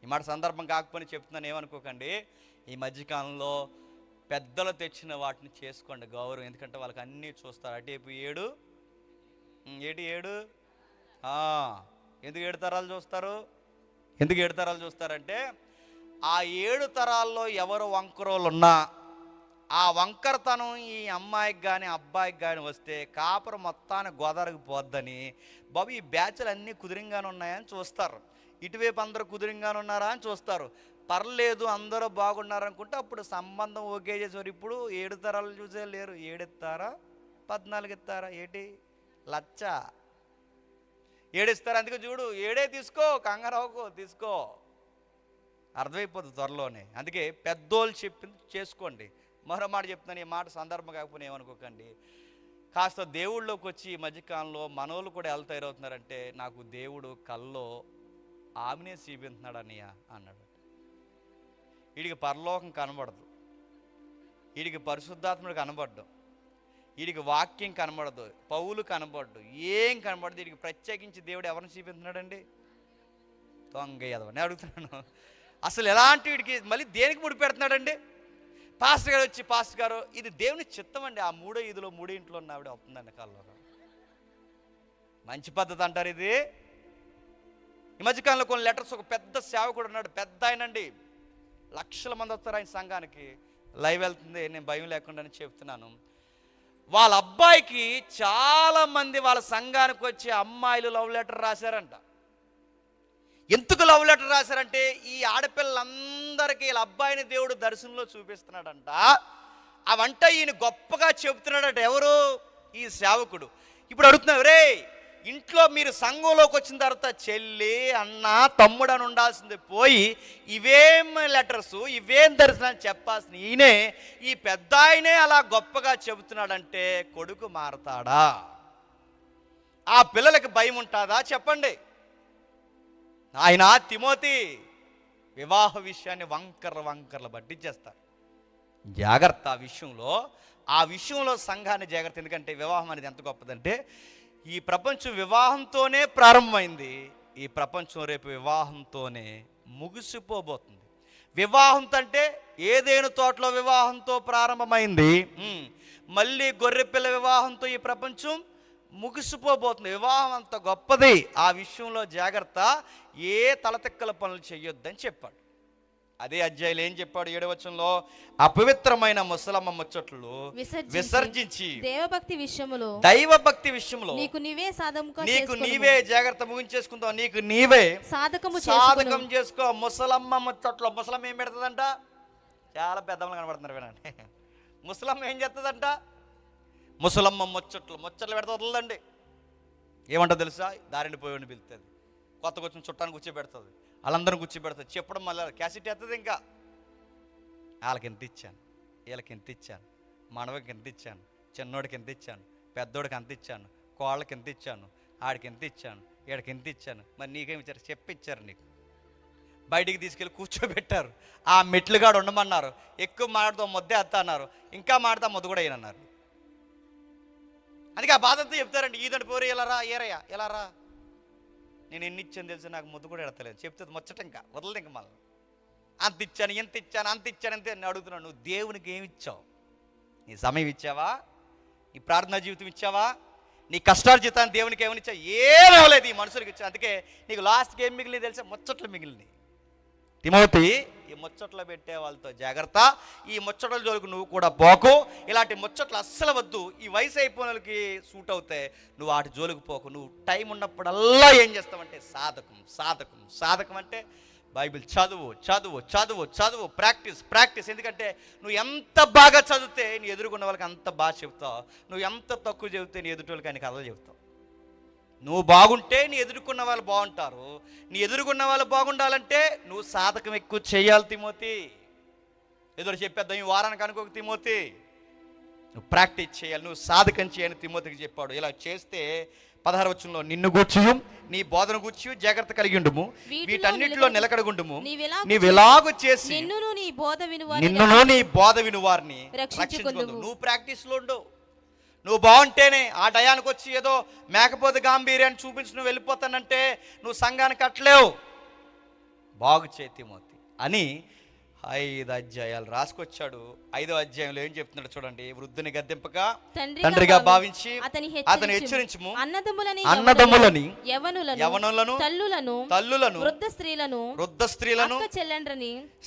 ఈ మాట సందర్భం కాకపోతే చెప్తున్నాను, ఏమనుకోకండి. ఈ మధ్యకాలంలో పెద్దలు తెచ్చిన వాటిని చేసుకోండి గౌరవం, ఎందుకంటే వాళ్ళకి అన్నీ చూస్తారు. అటేపు 7 ఎందుకు 7 తరాలు చూస్తారు? ఎందుకు 7 తరాలు చూస్తారంటే ఆ 7 తరాల్లో ఎవరు వంకరోళ్ళు ఉన్నా ఆ వంకరతనం ఈ అమ్మాయికి కానీ అబ్బాయికి కానీ వస్తే కాపురం మొత్తాన్ని గోదావరికి పోద్దని బాబు ఈ బ్యాచ్లు అన్నీ కుదిరింగానే ఉన్నాయని చూస్తారు. ఇటువైపు అందరూ కుదిరింగానే ఉన్నారా అని చూస్తారు. పర్లేదు అందరూ బాగున్నారనుకుంటే అప్పుడు సంబంధం ఓకే చేసేవారు. ఇప్పుడు 7 తరాలు చూసే లేరు. 7 ఇస్తారా 14 ఇస్తారా ఏంటి? లచ్చ 7 ఇస్తారా? అందుకే చూడు 7 తీసుకో, కంగారవకు, తీసుకో, అర్థమైపోతుంది త్వరలోనే. అందుకే పెద్దోళ్ళు చెప్పింది చేసుకోండి. మరో మాట చెప్తున్నాను, ఈ మాట సందర్భం కాకపోతే ఏమనుకోకండి. కాస్త దేవుళ్ళలోకి వచ్చి ఈ మధ్యకాలంలో మనోళ్ళు కూడా ఎలా తయారవుతున్నారంటే, నాకు దేవుడు కల్లో ఆమెనే చూపించున్నాడు అన్నయ్య అన్నాడు. వీడికి పరలోకం కనబడదు, వీడికి పరిశుద్ధాత్ముడు కనబడ్డు, వీడికి వాక్యం కనబడదు, పౌలు కనబడ్డు, ఏం కనబడదు. వీడికి ప్రత్యేకించి దేవుడు ఎవరిని చూపిస్తున్నాడండి? దొంగ ఎదవని అడుగుతున్నాను. అసలు ఎలాంటి వీడికి మళ్ళీ దేనికి ముడి పెడుతున్నాడండి? పాస్టర్ గారు వచ్చి, పాస్టర్ గారు ఇది దేవుని చిత్తం అండి, ఆ 3-5లో 3 ఇంట్లో ఉన్న ఆవిడ అవుతుందండి కాలంలో. మంచి పద్ధతి అంటారు ఇది. ఈ మధ్యకాలంలో కొన్ని లెటర్స్, ఒక పెద్ద సేవకుడు ఉన్నాడు, పెద్ద ఆయనండి, లక్షల మంది వస్తారు ఆయన సంఘానికి. లైవ్ వెళ్తుంది, నేను భయం లేకుండానే చెప్తున్నాను. వాళ్ళ అబ్బాయికి చాలామంది వాళ్ళ సంఘానికి వచ్చి అమ్మాయిలు లవ్ లెటర్ రాశారంట. ఎందుకు లవ్ లెటర్ రాశారంటే, ఈ ఆడపిల్లలందరికీ వీళ్ళ అబ్బాయిని దేవుడు దర్శనంలో చూపిస్తున్నాడంట. అవంట ఈయన గొప్పగా చెబుతున్నాడట. ఎవరు? ఈ సేవకుడు. ఇప్పుడు అడుగుతున్నావు, రే ఇంట్లో మీరు సంఘంలోకి వచ్చిన తర్వాత చెల్లి, అన్న, తమ్ముడు అని ఉండాల్సింది పోయి ఇవేం లెటర్స్, ఇవేం దర్శనాలు చెప్పాల్సిన ఈయనే, ఈ పెద్ద ఆయనే అలా గొప్పగా చెబుతున్నాడంటే కొడుకు మారతాడా? ఆ పిల్లలకి భయం ఉంటుందా? చెప్పండి. ఆయన తిమోతి వివాహ విషయాన్ని వంకర్లు పట్టించేస్తారు. జాగ్రత్త ఆ విషయంలో సంఘాన్ని జాగ్రత్త. ఎందుకంటే వివాహం అనేది ఎంత గొప్పదంటే, ఈ ప్రపంచం వివాహంతోనే ప్రారంభమైంది, ఈ ప్రపంచం రేపు వివాహంతోనే ముగిసిపోబోతుంది. వివాహంతో అంటే ఏదేను తోటలో వివాహంతో ప్రారంభమైంది, మళ్ళీ గొర్రెపిల్ల వివాహంతో ఈ ప్రపంచం ముగిసిపోబోతుంది. వివాహం అంత గొప్పది, ఆ విషయంలో జాగ్రత్త, ఏ తలతిక్కల పనులు చేయొద్దని చెప్పాడు. అదే అధ్యాయులు ఏం చెప్పాడు? 7వ వచనంలో, అపవిత్రమైన ముసలమ్మ ముచ్చట్లు విసర్జించి దైవభక్తి విషయంలో నీకు నీవే జాగ్రత్త ముగించేసుకుంటావు, నీకు నీవే సాధకం చేసుకో. ముసలమ్మ ముచ్చట్లు. ముసలమ్మ ఏం పెడుతుందంట? చాలా పెద్దమ్మలు కనబడుతున్నారు, వినండి. ముసలమ్మ ఏం చేస్తుందంట? ముసలమ్మ ముచ్చట్లు పెడుతుందండి. ఏమంటో తెలుసా? దారిని పోయి పిలుస్తుంది, కొత్తగా వచ్చిన చుట్టాన్ని కూర్చోబెడుతుంది, వాళ్ళందరూ కూర్చోబెడుతుంది, చెప్పడం మళ్ళీ క్యాసెట్ వేస్తుంది. ఇంకా వాళ్ళకి ఎంత ఇచ్చాను, వీళ్ళకి ఎంత ఇచ్చాను, మనవకి ఎంత ఇచ్చాను, చిన్నోడికి ఎంత ఇచ్చాను, పెద్దోడికి ఎంత ఇచ్చాను, కోళ్ళకి ఎంత ఇచ్చాను, ఆడికి ఎంత ఇచ్చాను, వీడికి ఎంత ఇచ్చాను, మరి నీకేమి ఇచ్చారు? చెప్పిచ్చారు. నీకు బయటికి తీసుకెళ్ళి కూర్చోబెట్టారు, ఆ మెట్లుగాడు ఉండమన్నారు, ఎక్కువ మాట్లాడుతూ ముద్దే అత్త అన్నారు, ఇంకా మాట్లాడుతూ ముద్దు కూడా అయ్యనన్నారు. అందుకే ఆ బాధంతా చెప్తారండి, ఈదండి పోరు ఎలారా, ఏరయ్యా ఎలారా, నేను ఎన్ని ఇచ్చాను తెలుసు, నాకు ముద్దు కూడా ఎడతలేదు, చెప్తుంది ముచ్చట, ఇంకా వదలదు. ఇంకా మళ్ళీ అంత ఇచ్చాను, ఎంత ఇచ్చాను, అంత ఇచ్చాను, అంతే నేను అడుగుతున్నాను. నువ్వు దేవునికి ఏమి ఇచ్చావు? నీ సమయం ఇచ్చావా? నీ ప్రార్థనా జీవితం ఇచ్చావా? నీ కష్టార్జితాన్ని దేవునికి ఏమని ఇచ్చావు? ఏం అవ్వలేదు, ఈ మనుషులకి ఇచ్చావు. అందుకే నీకు లాస్ట్కి ఏం మిగిలింది తెలుసా? ముచ్చట్లు మిగిలినాయి. తిమోతి, ఈ ముచ్చట్లు పెట్టే వాళ్ళతో జాగ్రత్త, ఈ ముచ్చట్ల జోలికి నువ్వు కూడా పోకు. ఇలాంటి ముచ్చట్లు అస్సలు వద్దు. ఈ వయసు అయిపోయిన వాళ్ళకి సూట్ అవుతాయి, నువ్వు వాటి జోలికి పోకు. నువ్వు టైం ఉన్నప్పుడల్లా ఏం చేస్తావంటే సాధకం అంటే బైబిల్ చదువు, ప్రాక్టీస్. ఎందుకంటే నువ్వు ఎంత బాగా చదివితే నీ ఎదురుకున్న వాళ్ళకి అంత బాగా చెబుతావు, నువ్వు ఎంత తక్కువ చెబితే నీ ఎదుటి వాళ్ళకి ఆయన కథలు చెబుతావు. నువ్వు బాగుంటే నీ ఎదుర్కొన్న వాళ్ళు బాగుంటారు. నీ ఎదుర్కొన్న వాళ్ళు బాగుండాలంటే నువ్వు సాధకం ఎక్కువ చేయాలి తిమోతి. ఎదురు చెప్పేద్దాం ఈ వారానికి అనుకోక తిమోతి, నువ్వు ప్రాక్టీస్ చేయాలి, నువ్వు సాధకం చేయని తిమోతికి చెప్పాడు. ఇలా చేస్తే 16వ వచనంలో, నిన్ను గూర్చియు నీ బోధన గూర్చియు జాగ్రత్త కలిగి ఉండుము, వీటన్నిటిలో నిలకడగుండుము, నీవెలాగూ చేసి నిన్నును నీ బోధ విను వారిని రక్షించుకొందుము. నువ్వు ప్రాక్టీస్లో ఉండు. నువ్వు బాగుంటేనే ఆ టయానికి వచ్చి ఏదో మేకపోతే గాంభీర్యాన్ని చూపించి నువ్వు వెళ్ళిపోతానంటే నువ్వు సంఘానికి కట్టలేవు. బాగు చేయి తిమోతి అని 5 అధ్యాయాలు రాసుకొచ్చాడు. 5వ అధ్యాయంలో ఏం చెప్తున్నాడు చూడండి. వృద్ధుని గద్దెంపక తండ్రిగా భావించి అతని హెచ్చరించుము, అన్నదమ్ములని, యవనులను, తల్లులను, వృద్ధ స్త్రీలను,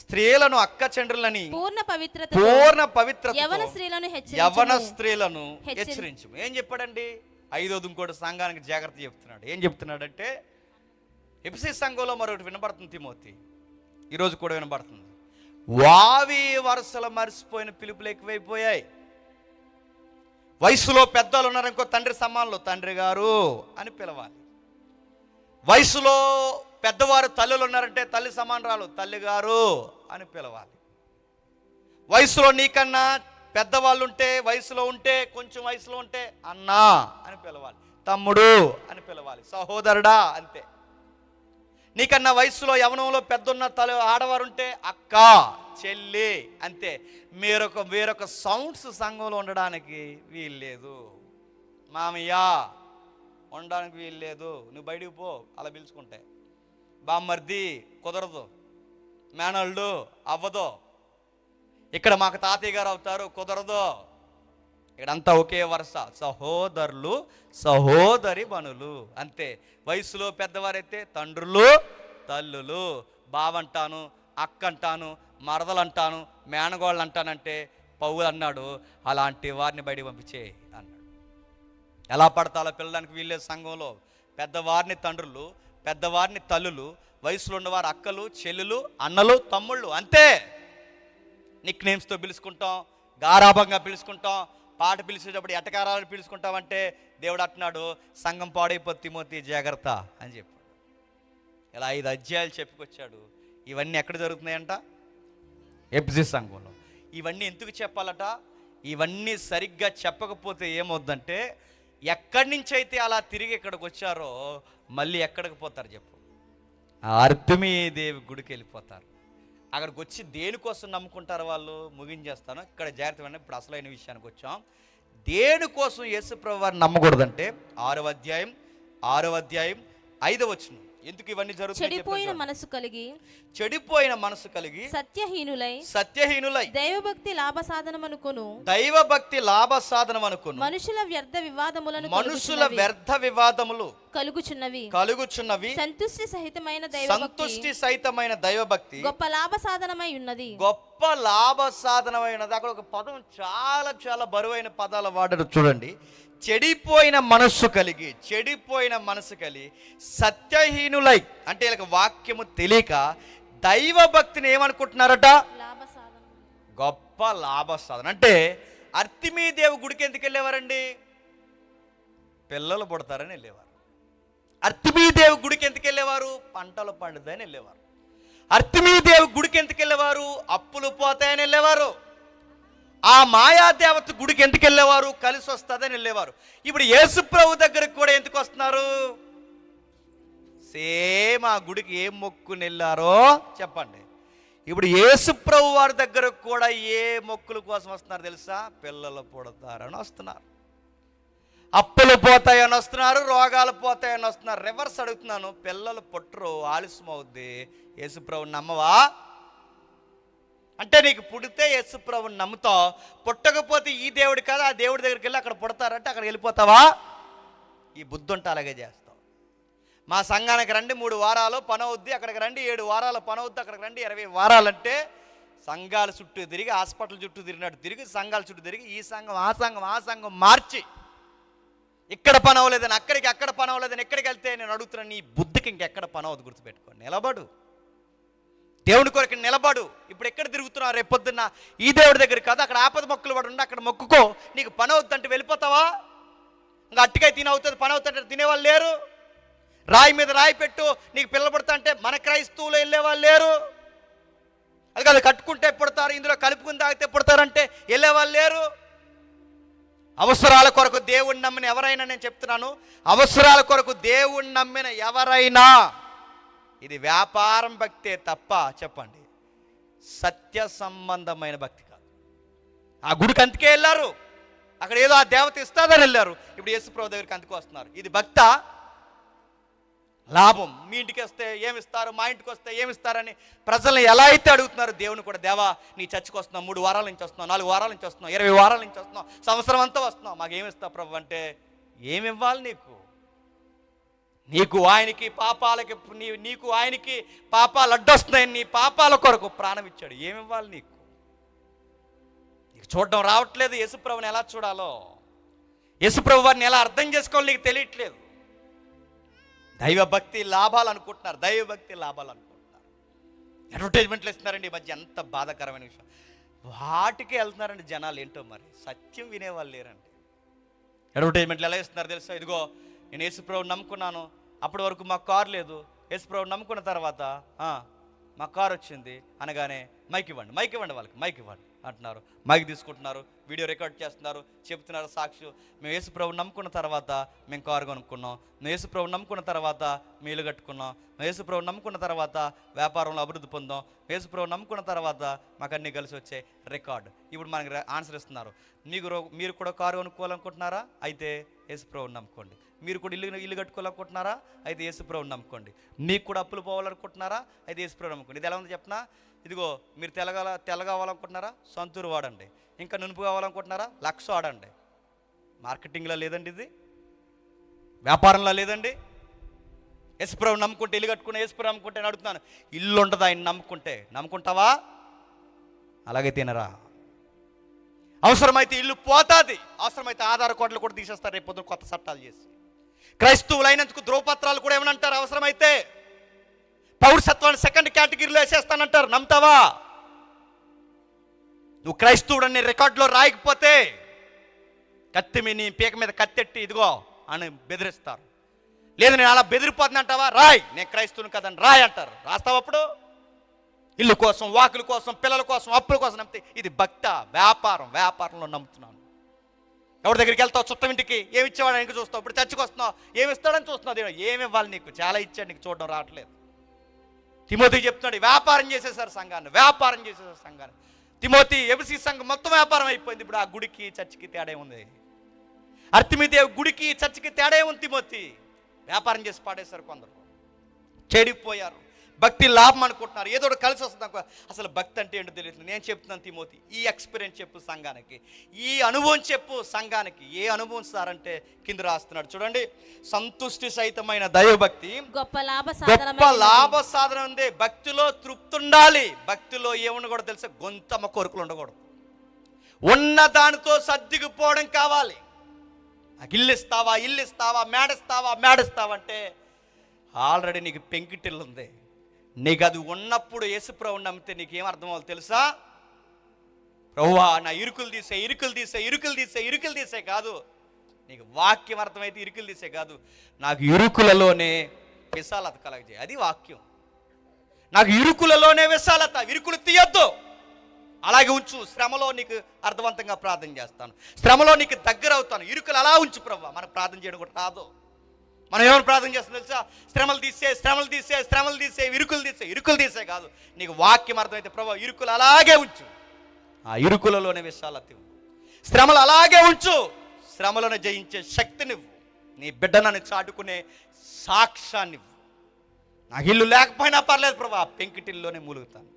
స్త్రీలను, అక్క చెండ్రులని, పూర్ణ పవిత్రత యవన స్త్రీలను హెచ్చరించుము. ఏం చెప్పాడండి? 5వది ఇంకోటి సంఘానికి జాగ్రత్త చెప్తున్నాడు. ఏం చెప్తున్నాడంటే, ఎఫెసీ సంఘంలో మరొకటి వినబడుతుంది తిమోతి, ఈరోజు కూడా వినబడుతుంది. వావి వరుసలు మరిసిపోయిన పిలుపులు ఎక్కువైపోయాయి. వయసులో పెద్దలు ఉన్నారనుకో, తండ్రి సమానులు తండ్రి గారు అని పిలవాలి. వయసులో పెద్దవారు తల్లులు ఉన్నారంటే తల్లి సమానరాలు తల్లి గారు అని పిలవాలి. వయసులో నీకన్నా పెద్దవాళ్ళు ఉంటే, వయసులో ఉంటే, కొంచెం వయసులో ఉంటే అన్నా అని పిలవాలి, తమ్ముడు అని పిలవాలి, సహోదరుడా అంతే. నీకన్నా వయసులో యవనంలో పెద్దన్న ఆడవారు ఉంటే అక్క, చెల్లి అంతే. వేరొక సౌండ్స్ సంఘంలో ఉండడానికి వీల్లేదు. మామయ్య ఉండడానికి వీల్లేదు. నువ్వు బయటికి పో అలా పిలుచుకుంటే. బామ్మర్ది కుదరదు, మేనల్డు అవ్వదు. ఇక్కడ మాకు తాతయ్య గారు అవుతారు, కుదరదు. ఇక్కడంతా ఒకే వరుస, సహోదరులు సహోదరి బనులు అంతే. వయసులో పెద్దవారైతే తండ్రులు తల్లులు, బావంటాను, అక్క అంటాను, మరదలు అంటాను, మేనగోళ్ళు అంటానంటే పౌలు అన్నాడు అలాంటి వారిని బయటికి పంపించే అన్నాడు. ఎలా పడతాలో పిల్లడానికి వీళ్ళే సంఘంలో. పెద్దవారిని తండ్రులు, పెద్దవారిని తల్లులు, వయసులో ఉన్నవారు అక్కలు, చెల్లెలు, అన్నలు, తమ్ముళ్ళు అంతే. నిక్ నేమ్స్తో పిలుచుకుంటాం, గారాభంగా పిలుచుకుంటాం, పాట పిలిచేటప్పుడు ఎటకారాలను పిలుచుకుంటామంటే దేవుడు అంటున్నాడు సంఘం పాడైపోతే తిమోతి జాగ్రత్త అని చెప్పాడు. ఇలా 5 అధ్యాయాలు చెప్పుకొచ్చాడు. ఇవన్నీ ఎక్కడ జరుగుతున్నాయంట? ఎఫెసీ సంఘంలో. ఇవన్నీ ఎందుకు చెప్పాలట? ఇవన్నీ సరిగ్గా చెప్పకపోతే ఏమవుద్దంటే ఎక్కడి నుంచి అయితే అలా తిరిగి ఇక్కడికి వచ్చారో మళ్ళీ ఎక్కడికి పోతారు చెప్పు? అర్ధమీదేవి గుడికి వెళ్ళిపోతారు. అక్కడికి వచ్చి దేనికోసం నమ్ముకుంటారు వాళ్ళు? ముగించేస్తాను, ఇక్కడ జాగ్రత్త. ఇప్పుడు అసలైన విషయానికి వచ్చాం. దేనికోసం యేసుప్రభు వారిని నమ్మకూడదంటే 6వ అధ్యాయం 5వ వచనం. ఎందుకు ఇవన్నీ జరుగుతాయి? చెడిపోయిన మనసు కలిగి సత్యహీనులై దైవభక్తి లాభ సాధనం అనుకును మనుషుల వ్యర్థ వివాదములు కలుగుచున్నవి సంతుష్టి సహితమైన దైవభక్తి గొప్ప లాభ సాధనమై ఉన్నది. అక్కడ ఒక పదం చాలా చాలా బరువైన పదాలు వాడారు చూడండి. చెడిపోయిన మనస్సు కలిగి సత్యహీనులై అంటే ఇలా వాక్యము తెలియక దైవభక్తిని ఏమనుకుంటున్నారట? గొప్ప లాభ సాధన. అంటే అర్తిమీదేవి గుడికి ఎందుకు వెళ్ళేవారండి? పిల్లలు పుడతారని వెళ్ళేవారు. అర్తిమీదేవి గుడికి ఎందుకు వెళ్ళేవారు? పంటలు పండుతాయని వెళ్ళేవారు. అర్తిమీదేవి గుడికి ఎందుకు వెళ్ళేవారు? అప్పులు పోతాయని వెళ్ళేవారు. ఆ మాయాదేవత గుడికి ఎందుకు వెళ్ళేవారు? కలిసి వస్తుందని వెళ్ళేవారు. ఇప్పుడు యేసుప్రభు దగ్గరికి కూడా ఎందుకు వస్తున్నారు? సేమ్ ఆ గుడికి ఏం మొక్కుని వెళ్ళారో చెప్పండి. ఇప్పుడు యేసుప్రభు వారి దగ్గర కూడా ఏ మొక్కుల కోసం వస్తున్నారు తెలుసా? పిల్లలు పుడతారని వస్తున్నారు, అప్పులు పోతాయని వస్తున్నారు, రోగాలు పోతాయని వస్తున్నారు. రివర్స్ అడుగుతున్నాను, పిల్లలు పుట్టరు, ఆలస్యం అవుద్ది, యేసుప్రభుని నమ్మవా? అంటే నీకు పుడితే యేసుప్రభుని నమ్ముతావు, పుట్టకపోతే ఈ దేవుడి కదా ఆ దేవుడి దగ్గరికి వెళ్ళి అక్కడ పుడతారంటే అక్కడ వెళ్ళిపోతావా? ఈ బుద్ధి ఉంటే అలాగే చేస్తావు. మా సంఘానికి రండి 3 వారాలు పని అవుద్ది, అక్కడికి రండి 7 వారాలు పని అవుద్ది, అక్కడికి రండి 20 వారాలంటే సంఘాల చుట్టూ తిరిగి, హాస్పిటల్ చుట్టూ తిరిగినట్టు తిరిగి, సంఘాల చుట్టూ తిరిగి, ఈ సంఘం ఆ సంఘం మార్చి ఇక్కడ పని అవ్వలేదని అక్కడికి, అక్కడ పని అవ్వలేదని ఎక్కడికి వెళ్తే నేను అడుగుతున్నాను, నీ బుద్ధికి ఇంకెక్కడ పని అవ్వదు. గుర్తుపెట్టుకోండి, నిలబడు, దేవుడి కొరకు నిలబడు. ఇప్పుడు ఎక్కడ తిరుగుతున్నావు? రేపు పొద్దున్న ఈ దేవుడి దగ్గర కాదు, అక్కడ ఆపద మొక్కులు పడి ఉండి అక్కడ మొక్కుకో. నీకు పని అవుతుందంటే వెళ్ళిపోతావా? ఇంకా అట్టికాయ తినవుతుంది, పని అవుతుంటే తినేవాళ్ళు లేరు. రాయి మీద రాయి పెట్టు నీకు పిల్లలు పుడతా అంటే మన క్రైస్తవులు వెళ్ళేవాళ్ళు లేరు. అది కాదు, కట్టుకుంటే పుడతారు, ఇందులో కలుపుకుని తాగితే పుడతారంటే వెళ్ళేవాళ్ళు లేరు. అవసరాల కొరకు దేవుణ్ణి నమ్మిన ఎవరైనా, నేను చెప్తున్నాను, అవసరాల కొరకు దేవుణ్ణి నమ్మిన ఎవరైనా ఇది వ్యాపారం భక్తే తప్ప చెప్పండి, సత్య సంబంధమైన భక్తి కాదు. ఆ గుడికి అందుకే వెళ్ళారు, అక్కడ ఏదో ఆ దేవత ఇస్తాదని వెళ్ళారు. ఇప్పుడు యేసుప్రభు దగ్గరికి అందుకు వస్తున్నారు. ఇది భక్త లాభం. మీ ఇంటికి వస్తే ఏమిస్తారు, మా ఇంటికి వస్తే ఏమిస్తారని ప్రజల్ని ఎలా అయితే అడుగుతున్నారు, దేవుని కూడా, దేవా నీ చర్చికి వస్తున్నాం, 3 వారాల నుంచి వస్తున్నాం, 4 వారాల నుంచి వస్తున్నాం, 20 వారాల నుంచి వస్తున్నాం, సంవత్సరం అంతా వస్తున్నాం, మాకేమిస్తావు ప్రభు అంటే ఏమివ్వాలి నీకు? నీకు ఆయనకి పాపాలకి, నీకు ఆయనకి పాపాలు అడ్డొస్తున్నాయని నీ పాపాల కొరకు ప్రాణం ఇచ్చాడు. ఏమివ్వాలి నీకు? నీకు చూడడం రావట్లేదు యేసుప్రభుని ఎలా చూడాలో, యేసుప్రభు వారిని ఎలా అర్థం చేసుకోవాలో నీకు తెలియట్లేదు. దైవభక్తి లాభాలు అనుకుంటున్నారు, అడ్వర్టైజ్మెంట్లు ఇస్తున్నారండి ఈ మధ్య. ఎంత బాధాకరమైన విషయం, వాటికి వెళ్తున్నారండి జనాలు. ఏంటో మరి సత్యం వినేవాళ్ళు లేరండి. అడ్వర్టైజ్మెంట్లు ఎలా ఇస్తున్నారు తెలుసా? ఇదిగో నేను యేసుప్రభుని నమ్ముకున్నాను, అప్పటి వరకు మాకు కారు లేదు, యేసుప్రభుని నమ్ముకున్న తర్వాత మా కారు వచ్చింది అనగానే మైక్ ఇవ్వండి వాళ్ళకి, మైక్ ఇవ్వండి. అంటున్నారు. మైక్ తీసుకుంటున్నారు, వీడియో రికార్డ్ చేస్తున్నారు, చెప్తున్నారు సాక్షి. మేము యేసుప్రభు నమ్ముకున్న తర్వాత మేము కారు కొనుక్కున్నాం, మేము యేసుప్రభు నమ్ముకున్న తర్వాత మేము ఇల్లు కట్టుకున్నాం, మేము యేసుప్రభు నమ్ముకున్న తర్వాత వ్యాపారంలో అభివృద్ధి పొందాం, యేసుప్రభు నమ్ముకున్న తర్వాత మాకు అన్నీ కలిసి వచ్చాయి. రికార్డ్. ఇప్పుడు మనకి ఆన్సర్ ఇస్తున్నారు. మీరు కూడా కారు కొనుక్కోవాలనుకుంటున్నారా? అయితే యేసుప్రభుని నమ్ముకోండి. మీరు కూడా ఇల్లు కట్టుకోవాలనుకుంటున్నారా? అయితే యేసుప్రభుని నమ్ముకోండి. మీకు కూడా అప్పులు పోవాలనుకుంటున్నారా? అయితే యేసుప్రభుని నమ్ముకోండి. ఇది ఎలా ఉంది చెప్పనా? ఇదిగో మీరు తెల్ల కావాలనుకుంటున్నారా? సొంతూరు వాడండి. ఇంకా నునుపు కావాలనుకుంటున్నారా? లక్ష వాడండి. మార్కెటింగ్లో లేదండి, ఇది వ్యాపారంలో లేదండి. యేసుప్రభుని నమ్ముకుంటే ఇల్లు కట్టుకున్నా, యేసుప్రభు నమ్ముకుంటే నేను అడుగుతున్నాను, ఇల్లు ఉండదు ఆయన నమ్ముకుంటావా? అలాగే తినరా. అవసరమైతే ఇల్లు పోతుంది, అవసరమైతే ఆధార కోట్లు కూడా తీసేస్తారు రేపు పొద్దున కొత్త చట్టాలు చేసి. క్రైస్తవులు అయినందుకు ధ్రువపత్రాలు కూడా ఏమనంటారు, అవసరమైతే పౌరసత్వాన్ని సెకండ్ కేటగిరీలో వేసేస్తానంటారు. నమ్ముతావా? నువ్వు క్రైస్తవుడని రికార్డులో రాయకపోతే నీ పీక మీద కత్తెట్టి ఇదిగో అని బెదిరిస్తారు. లేదు నేను అలా బెదిరిపోతుంది అంటావా? రాయ్, నేను క్రైస్తవుని కదని రాయ్ అంటారు. రాస్తావు అప్పుడు? ఇల్లు కోసం, వాకుల కోసం, పిల్లల కోసం, అప్పుల కోసం నమ్మితే ఇది భక్త వ్యాపారంలో నమ్ముతున్నాను. ఎవరి దగ్గరికి వెళ్తావు? చుట్టం ఇంటికి ఏమి ఇచ్చేవాడు ఇంక చూస్తావు. ఇప్పుడు చర్చకు వస్తున్నావు, ఏమి ఇస్తాడని చూస్తున్నావు. దేవుడు ఏమి ఇవ్వాలి నీకు? చాలా ఇచ్చాడు, నీకు చూడడం రావట్లేదు. తిమోతి చెప్తున్నాడు, వ్యాపారం చేసేసారు సంఘాన్ని. తిమోతి ఎఫెసీ సంఘం మొత్తం వ్యాపారం అయిపోయింది. ఇప్పుడు ఆ గుడికి చర్చికి తేడా ఉంది. అర్తిమీదేవి గుడికి చర్చికి తేడా ఉంది. తిమోతి వ్యాపారం చేసి పాడేశారు. కొందరు చెడిపోయారు. భక్తి లాభం అనుకుంటున్నారు, ఏదో ఒకటి కలిసి వస్తుంది. అసలు భక్తి అంటే ఏంటో తెలియదు. నేను చెప్తున్నాను తిమోతి, ఈ ఎక్స్పీరియన్స్ చెప్పు సంఘానికి, ఈ అనుభవం చెప్పు సంఘానికి. ఏ అనుభవం సార్ అంటే కింద రాస్తున్నాడు చూడండి. సంతుష్టి సహితమైన దైవభక్తి గొప్ప లాభ సాధన ఉంది. భక్తిలో తృప్తి ఉండాలి. భక్తిలో ఏముండకూడదు తెలుసా? గొంతమ్మ కోరికలు ఉండకూడదు. ఉన్న దానితో సర్దిగిపోవడం కావాలి. ఇల్లు ఇస్తావా మేడిస్తావా అంటే ఆల్రెడీ నీకు పెంకిటిల్లు ఉంది. నీకు అది ఉన్నప్పుడు యేసుప్రభుని నమ్మితే నీకేం అర్థం అవ్వాలి తెలుసా? ప్రభువా నా ఇరుకులు తీసే కాదు. నీకు వాక్యం అర్థమైతే ఇరుకులు తీసే కాదు, నాకు ఇరుకులలోనే విశాలత కలగజేయి. అది వాక్యం. నాకు ఇరుకులలోనే విశాలత. ఇరుకులు తీయొద్దు, అలాగే ఉంచు. శ్రమలో నీకు అర్థవంతంగా ప్రార్థన చేస్తాను, శ్రమలో నీకు దగ్గర అవుతాను. ఇరుకులు అలా ఉంచు ప్రభువా. మనకు ప్రార్థన చేయడం కూడా రాదు. మనం ఏమైనా ప్రార్థన చేస్తాం తెలుసా? శ్రమలు తీసే ఇరుకులు తీసే కాదు. నీకు వాక్యం అర్థమైతే ప్రభువా ఇరుకులు అలాగే ఉంచు, ఆ ఇరుకులలోనే విశాలత ఇవ్వు. శ్రమలు అలాగే ఉంచు, శ్రమలను జయించే శక్తినివ్వు. నీ బిడ్డనని చాటుకునే సాక్ష్యాన్నివ్వు. నాకు ఇల్లు లేకపోయినా పర్లేదు ప్రభువా, పెంకిటిల్లోనే మూలుగుతాను.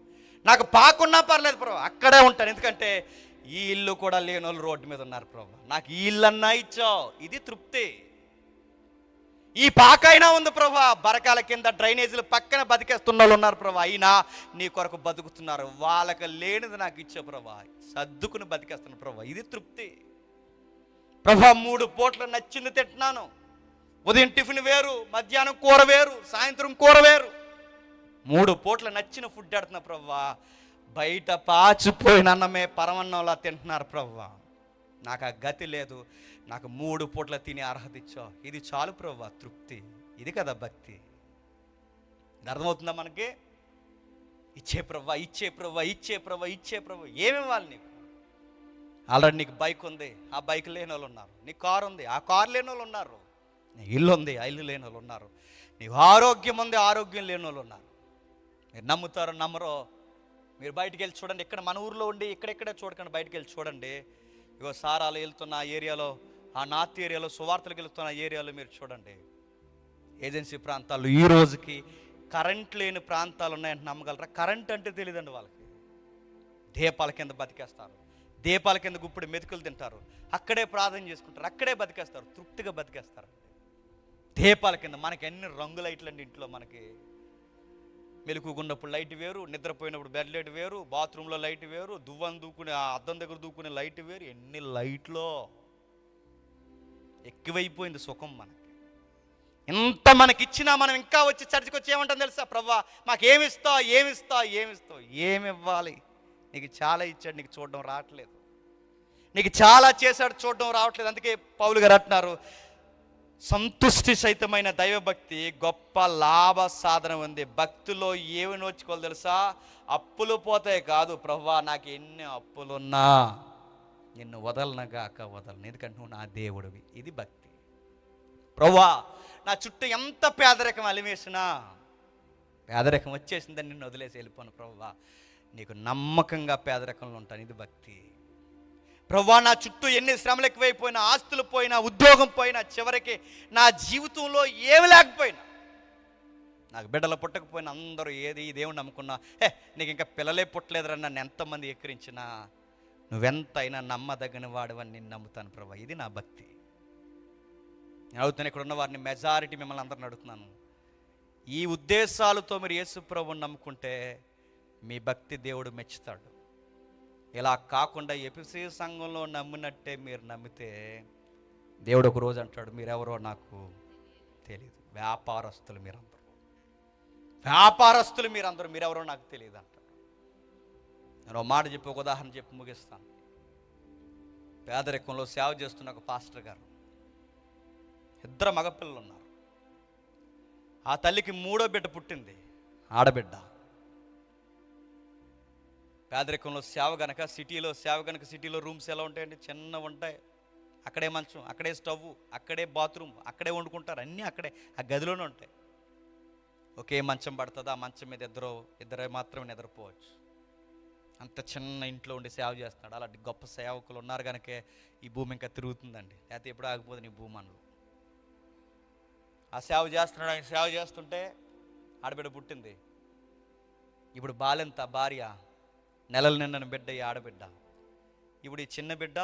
నాకు పాకున్నా పర్లేదు ప్రభువా, అక్కడే ఉంటాను. ఎందుకంటే ఈ ఇల్లు కూడా లేని వాళ్ళు రోడ్డు మీద ఉన్నారు ప్రభువా. నాకు ఈ ఇల్లు అన్నా ఇచ్చావు, ఇది తృప్తి. ఈ పాకైనా ఉంది ప్రభువా, బరకాల కింద డ్రైనేజీలు పక్కన బతికేస్తున్న వాళ్ళు ఉన్నారు ప్రభువా, అయినా నీ కొరకు బతుకుతున్నారు. వాళ్ళకి లేనిది నాకు ఇచ్చావు ప్రభువా, సర్దుకుని బతికేస్తున్నాను ప్రభువా, ఇది తృప్తి. ప్రభువా 3 పూటలు నచ్చింది తింటున్నాను. ఉదయం టిఫిన్ వేరు, మధ్యాహ్నం కూర వేరు, సాయంత్రం కూర వేరు. 3 పూటలు నచ్చిన ఫుడ్ ఆడుతున్నా ప్రభువా. బయట పాచిపోయిన అన్నమే పరమన్నంలా తింటున్నారు ప్రభువా. నాకు ఆ గతి లేదు, నాకు 3 పూట్ల తిని అర్హత ఇచ్చావు, ఇది చాలు ప్రభువా, తృప్తి. ఇది కదా భక్తి. ఇది అర్థమవుతుందా మనకి? ఇచ్చే ప్రభువా. ఏమి ఇవ్వాలి నీకు? ఆల్రెడీ నీకు బైక్ ఉంది, ఆ బైక్ లేని వాళ్ళు ఉన్నారు. నీకు కారు ఉంది, ఆ కారు లేని వాళ్ళు ఉన్నారు. నీకు ఇల్లు ఉంది, ఆ ఇల్లు లేని వాళ్ళు ఉన్నారు. నీకు ఆరోగ్యం ఉంది, ఆరోగ్యం లేని వాళ్ళు ఉన్నారు. మీరు నమ్ముతారో నమ్మరో, మీరు బయటికి వెళ్ళి చూడండి. ఇక్కడ మన ఊర్లో ఉండి ఇక్కడెక్కడే చూడకండి, బయటికి వెళ్ళి చూడండి. ఇగో సారాలు వెళ్తున్న ఆ ఏరియాలో, ఆ నార్త్ ఏరియాలో, సువార్తలకు వెళ్తున్న ఏరియాలో మీరు చూడండి. ఏజెన్సీ ప్రాంతాల్లో ఈ రోజుకి కరెంట్ లేని ప్రాంతాలు ఉన్నాయంటే నమ్మగలరా? కరెంట్ అంటే తెలియదండి వాళ్ళకి. దీపాల కింద బతికేస్తారు, దీపాల కింద గుప్పుడు మెతుకులు తింటారు, అక్కడే ప్రార్థన చేసుకుంటారు, అక్కడే బతికేస్తారు, తృప్తిగా బతికేస్తారు. దీపాల కింద మనకి ఎన్ని రంగు లైట్లు అండి ఇంట్లో. మనకి మెలుకున్నప్పుడు లైట్ వేరు, నిద్రపోయినప్పుడు బెడ్ లైట్ వేరు, బాత్రూంలో లైట్ వేరు, దువ్వను దూకునే ఆ అద్దం దగ్గర దూకునే లైట్ వేరు. ఎన్ని లైట్లో ఎక్కువైపోయింది సుఖం మనకి. ఇంత మనకిచ్చినా మనం ఇంకా వచ్చి చర్చికి వచ్చి ఏమంటాం తెలుసా? ప్రభువా మాకు ఏమిస్తావు? ఏమి ఇవ్వాలి? నీకు చాలా ఇచ్చాడు, నీకు చూడడం రావట్లేదు. నీకు చాలా చేశాడు, చూడడం రావట్లేదు. అందుకే పౌలు గారు అంటున్నారు, సంతుష్టి సహితమైన దైవభక్తి గొప్ప లాభ సాధన ఉంది. భక్తిలో ఏమి నోచుకోవాలి తెలుసా? అప్పులు పోతాయి కాదు, ప్రభువా నాకు ఎన్ని అప్పులున్నా నిన్ను వదలనగాక వదలను, ఎందుకంటే నువ్వు నా దేవుడివి. ఇది భక్తి. ప్రభువా నా చుట్టూ ఎంత పేదరికం అలివేసినా, పేదరికం వచ్చేసిందని నిన్ను వదిలేసి వెళ్ళిపోను ప్రభువా, నీకు నమ్మకంగా పేదరికంలో ఉంటాను. ఇది భక్తి. ప్రభువా నా చుట్టూ ఎన్ని శ్రమలు ఎక్కువైపోయినా, ఆస్తులు పోయినా, ఉద్యోగం పోయినా, చివరికి నా జీవితంలో ఏమి లేకపోయినా, నాకు బిడ్డలు పుట్టకపోయినా, అందరూ ఏది దేవుని నమ్ముకున్నా, నీకు ఇంకా పిల్లలే పుట్టలేదురా నన్ను ఎంతమంది ఎక్కిరించినా, నువ్వెంతైనా నమ్మదగిన వాడవని నేను నమ్ముతాను ప్రభువా. ఇది నా భక్తి. నేను అడుగుతాను, ఇక్కడ ఉన్న వారిని మెజారిటీ మిమ్మల్ని అందరిని అడుగుతున్నాను, ఈ ఉద్దేశాలతో మీరు యేసు ప్రభువుని నమ్ముకుంటే మీ భక్తి దేవుడు మెచ్చుతాడు. ఇలా కాకుండా ఎఫెసీ సంఘంలో నమ్మినట్టే మీరు నమ్మితే దేవుడు ఒక రోజు అంటాడు, మీరెవరో నాకు తెలియదు, వ్యాపారస్తులు మీరందరూ మీరెవరో నాకు తెలియదు అంటాడు. నేను ఒక మాట చెప్పి, ఒక ఉదాహరణ చెప్పి ముగిస్తాను. పేదరికంలో సేవ చేస్తున్న ఒక పాస్టర్ గారు, 2 మగపిల్లలు ఉన్నారు. ఆ తల్లికి 3వ బిడ్డ పుట్టింది, ఆడబిడ్డ. పేదరికంలో సేవ గనక, సిటీలో రూమ్స్ ఎలా ఉంటాయండి? చిన్నవి ఉంటాయి. అక్కడే మంచం, అక్కడే స్టవ్, అక్కడే బాత్రూమ్, అక్కడే వండుకుంటారు, అన్నీ అక్కడే ఆ గదిలోనే ఉంటాయి. ఒకే మంచం పడుతుంది, ఆ మంచం మీద ఇద్దరే మాత్రమే నిద్రపోవచ్చు. అంత చిన్న ఇంట్లో ఉండి సేవ చేస్తున్నాడు. అలాంటి గొప్ప సేవకులు ఉన్నారు కనుకే ఈ భూమి ఇంకా తిరుగుతుందండి, లేకపోతే ఎప్పుడు ఆగిపోతుంది ఈ భూమి అందులో. ఆ సేవ చేస్తున్నాడు. ఆయన సేవ చేస్తుంటే ఆడబిడ్డ పుట్టింది. ఇప్పుడు బాలెంత భార్య, నెలలు నిండిన బిడ్డ ఈ ఆడబిడ్డ. ఇప్పుడు ఈ చిన్న బిడ్డ,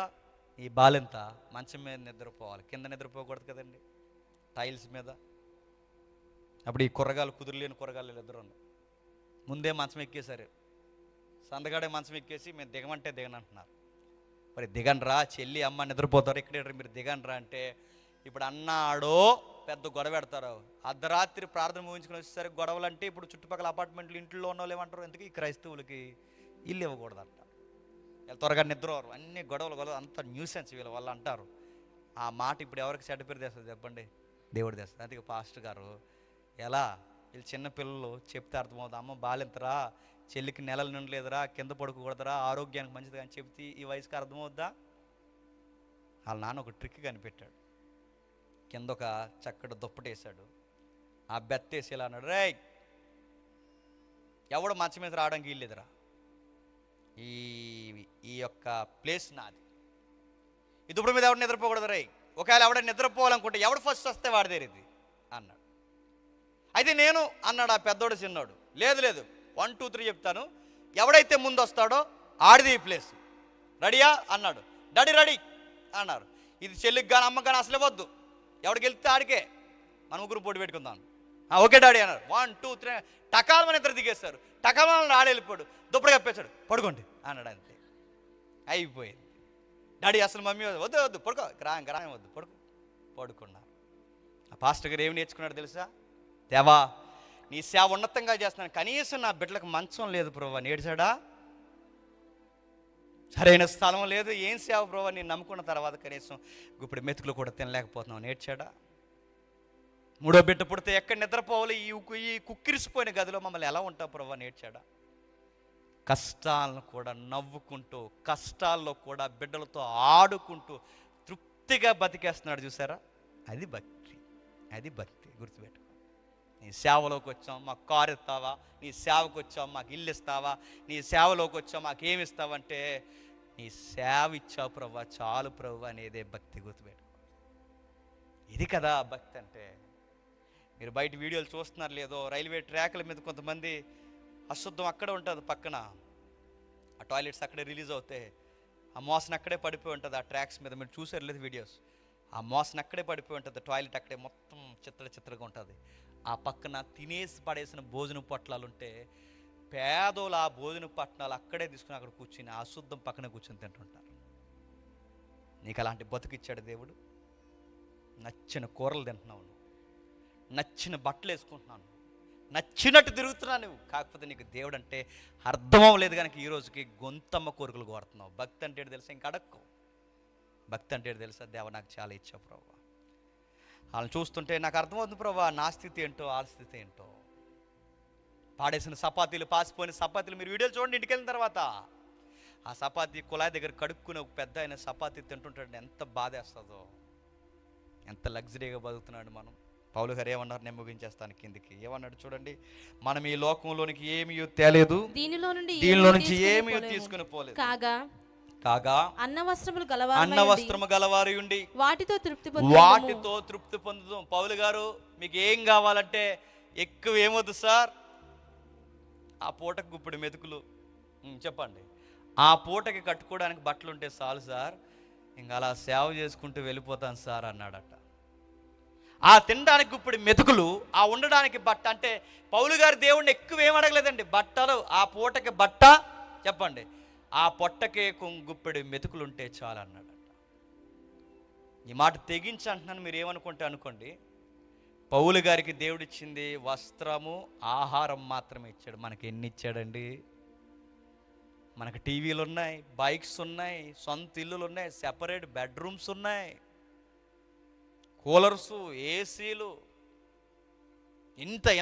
ఈ బాలెంత మంచం మీద నిద్రపోవాలి, కింద నిద్రపోకూడదు కదండి, టైల్స్ మీద. అప్పుడు ఈ కుదురులేని కూరగాయలు ఇద్దరు ముందే మంచం ఎక్కేశారు. సందగాడే మంచం ఎక్కేసి మేము దిగమంటే దిగనంటున్నారు. మరి దిగండ్రా, చెల్లి అమ్మ నిద్రపోతారు, ఇక్కడ మీరు దిగండ్రా అంటే ఇప్పుడు అన్నాడో పెద్ద గొడవ పెడతారు. అర్ధరాత్రి ప్రార్థన ముగించుకుని వచ్చేసరికి గొడవలు. అంటే ఇప్పుడు చుట్టుపక్కల అపార్ట్మెంట్లు ఇంట్లో ఉన్న వాళ్ళు ఏమంటారు, ఎందుకు ఈ క్రైస్తవులకి ఇల్లు ఇవ్వకూడదంట, వీళ్ళు త్వరగా నిద్రవారు, అన్ని గొడవలు అంత న్యూసెన్స్ వీళ్ళ వాళ్ళు అంటారు. ఆ మాట ఇప్పుడు ఎవరికి చెడ్డ పేరు తెస్తుంది చెప్పండి? దేవుడు తెస్తుంది. అందుకే పాస్టర్ గారు, ఎలా వీళ్ళు చిన్న పిల్లలు చెప్తే అర్థమవుతుంది, అమ్మ బాలింతరా, చెల్లికి నెలలు నిండలేదురా, కింద పడుకోకూడదురా, ఆరోగ్యానికి మంచిది అని చెప్తే ఈ వయసుకి అర్థమవుద్దా? వాళ్ళ నాన్న ఒక ట్రిక్ కనిపెట్టాడు. కింద ఒక చక్కటి దుప్పటేశాడు, ఆ బెత్తేసి ఇలా అన్నాడు, రేయ్ ఎవడు మంచం మీద రావడానికి వీల్లేదురా, ఈ యొక్క ప్లేస్ నాది, ఈ దుప్పటి మీద ఎవడు నిద్రపోకూడదు రేయ్, ఒకవేళ ఎవడ నిద్రపోవాలనుకుంటే ఎవడు ఫస్ట్ వస్తే వాడి దేరిది అన్నాడు. అయితే నేను అన్నాడు ఆ పెద్దోడు చిన్నోడు, లేదు 1 2 3 చెప్తాను, ఎవడైతే ముందు వస్తాడో ఆడిది ఈ ప్లేస్, రెడీయా అన్నాడు. డాడీ రెడీ అన్నారు. ఇది చెల్లికి కానీ అమ్మకి కానీ అసలే వద్దు, ఎవడికి వెళ్తే ఆడికే, మన ముగ్గురు పోటీ పెట్టుకుందాం. ఓకే డాడీ అన్నారు. 1 2 3 టకాలమని ఇద్దరు దిగేస్తారు. టకాలని ఆడి వెళ్ళిపోయాడు, దుప్పటి కప్పేశాడు, పడుకోండి అన్నాడు. అంతే అయిపోయింది. డాడీ అసలు మమ్మీ వద్దు పడుకో, గ్రామం వద్దు, పడుకున్నారు. ఆ పాస్టర్ గారు ఏమి నేర్చుకున్నాడు తెలుసా? దేవా నీ సేవ ఉన్నతంగా చేస్తున్నాను, కనీసం నా బిడ్డలకు మంచం లేదు ప్రభువా నేర్చాడా, సరైన స్థలం లేదు, ఏం సేవ ప్రభువా నేను నమ్ముకున్న తర్వాత కనీసం ఇప్పుడు మెతుకులు కూడా తినలేకపోతున్నావు నేర్చాడా. 3వ బిడ్డ పుడితే ఎక్కడ నిద్రపోవాలి, ఈ కుక్కిరిసిపోయిన గదిలో మమ్మల్ని ఎలా ఉంటావు ప్రభువా నేర్చాడా. కష్టాలను కూడా నవ్వుకుంటూ, కష్టాల్లో కూడా బిడ్డలతో ఆడుకుంటూ తృప్తిగా బతికేస్తున్నాడు చూసారా. అది భక్తి గుర్తుపెట్టుకో. నీ సేవలోకి వచ్చాం, మాకు కారు ఇస్తావా, నీ సేవకు వచ్చాం మాకు ఇల్లు ఇస్తావా, నీ సేవలోకి వచ్చాం మాకు ఏమి ఇస్తావంటే నీ సేవ ఇచ్చావు ప్రభువా చాలు ప్రభువా అనేదే భక్తి. గుర్తుపెట్టుకో. ఇది కదా భక్తి అంటే. మీరు బయట వీడియోలు చూస్తున్నారు లేదో, రైల్వే ట్రాక్ల మీద కొంతమంది అశుద్ధం అక్కడే ఉంటుంది, పక్కన ఆ టాయిలెట్స్ అక్కడే రిలీజ్ అవుతాయి, ఆ మోసన అక్కడే పడిపోయి ఉంటుంది ఆ ట్రాక్స్ మీద. మీరు చూసారు లేదు వీడియోస్, ఆ మోసన అక్కడే పడిపోయి ఉంటుంది, టాయిలెట్ అక్కడే మొత్తం చిత్రగా ఉంటుంది. ఆ పక్కన తినేసి పడేసిన భోజన పొట్లాలు ఉంటే పేదోళ్ళు ఆ భోజన పట్టణాలు అక్కడే తీసుకుని అక్కడ కూర్చుని ఆ అశుద్ధం పక్కన కూర్చొని తింటుంటారు. నీకు అలాంటి బతుకిచ్చాడు దేవుడు. నచ్చిన కూరలు తింటున్నావు, నచ్చిన బట్టలు వేసుకుంటున్నాను, నచ్చినట్టు తిరుగుతున్నావు నువ్వు. కాకపోతే నీకు దేవుడు అంటే అర్థం అవ్వలేదు కనుక ఈ రోజుకి గొంతమ్మ కోరికలు కోరుతున్నావు. భక్తి అంటే తెలుసా? ఇంక అడక్కో. భక్తి అంటే తెలుసా? దేవ నాకు చాలా ఇచ్చావు ప్రభువా, వాళ్ళని చూస్తుంటే నాకు అర్థమవుతుంది ప్రభా, నా స్థితి ఏంటో వాళ్ళ స్థితి ఏంటో. పాడేసిన చపాతీలు, పాసిపోయిన చపాతీలు మీరు వీడియోలు చూడండి ఇంటికి వెళ్ళిన తర్వాత. ఆ చపాతీ కుళాయి దగ్గర కడుక్కుని ఒక పెద్ద ఆయన చపాతీ తింటుంటాడు, ఎంత బాధేస్తుందో. ఎంత లగ్జరీగా బతుకుతున్నాడు మనం. పౌలు గారు ఏమన్నారు, నేను ముగించేస్తాను కిందికి. ఏమన్నాడు చూడండి, మనం ఈ లోకంలోనికి ఏమీ తేలేదు, దీనిలో నుంచి ఏమీ తీసుకుని పోలేదు, కాగా అన్న వస్త్రము గలవారి ఉండి వాటితో తృప్తి పొందుదాం. పౌలు గారు, మీకు ఏం కావాలంటే ఎక్కువ ఏమొద్దు సార్, ఆ పూటకు గుప్పుడు మెతుకులు చెప్పండి, ఆ పూటకి కట్టుకోవడానికి బట్టలు ఉంటే చాలు సార్, ఇంకా అలా సేవ చేసుకుంటూ వెళ్ళిపోతాను సార్ అన్నాడట. ఆ తినడానికి గుప్పుడు మెతుకులు, ఆ ఉండడానికి బట్ట. అంటే పౌలు గారు దేవుణ్ణి ఎక్కువ ఏం అడగలేదండి, బట్టలు, ఆ పూటకి బట్ట చెప్పండి, ఆ పొట్టకే గుప్పెడు మెతుకులు ఉంటే చాలు అన్నాడట. ఈ మాట తెగించి అంటున్నాను, మీరు ఏమనుకుంటే అనుకోండి. పౌలు గారికి దేవుడిచ్చింది వస్త్రము, ఆహారం మాత్రమే ఇచ్చాడు. మనకి ఎన్ని ఇచ్చాడండి? మనకు టీవీలు ఉన్నాయి, బైక్స్ ఉన్నాయి, సొంత ఇల్లులు ఉన్నాయి, సెపరేట్ బెడ్రూమ్స్ ఉన్నాయి, కూలర్సు, ఏసీలు,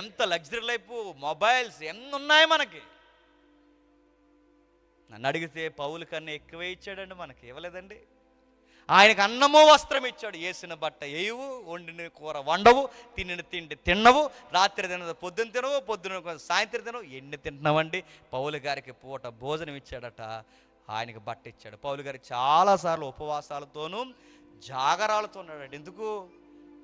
ఎంత లగ్జరీ లైఫ్, మొబైల్స్ ఎన్ని ఉన్నాయి మనకి. నన్ను అడిగితే పౌలు కన్నా ఎక్కువే ఇచ్చాడండి, మనకి ఇవ్వలేదండి. ఆయనకు అన్నమో వస్త్రం ఇచ్చాడు, వేసిన బట్ట వేయవు, వండిన కూర వండవు, తినిన తిండి తిన్నవు, రాత్రి తినదు పొద్దున్న తినవు, పొద్దున సాయంత్రం తినవు, ఎన్ని తింటున్నావండి. పౌలు గారికి పూట భోజనం ఇచ్చాడట, ఆయనకి బట్ట ఇచ్చాడు. పౌలు గారికి చాలాసార్లు ఉపవాసాలతోనూ జాగరాలతో ఉన్నాడు. ఎందుకు?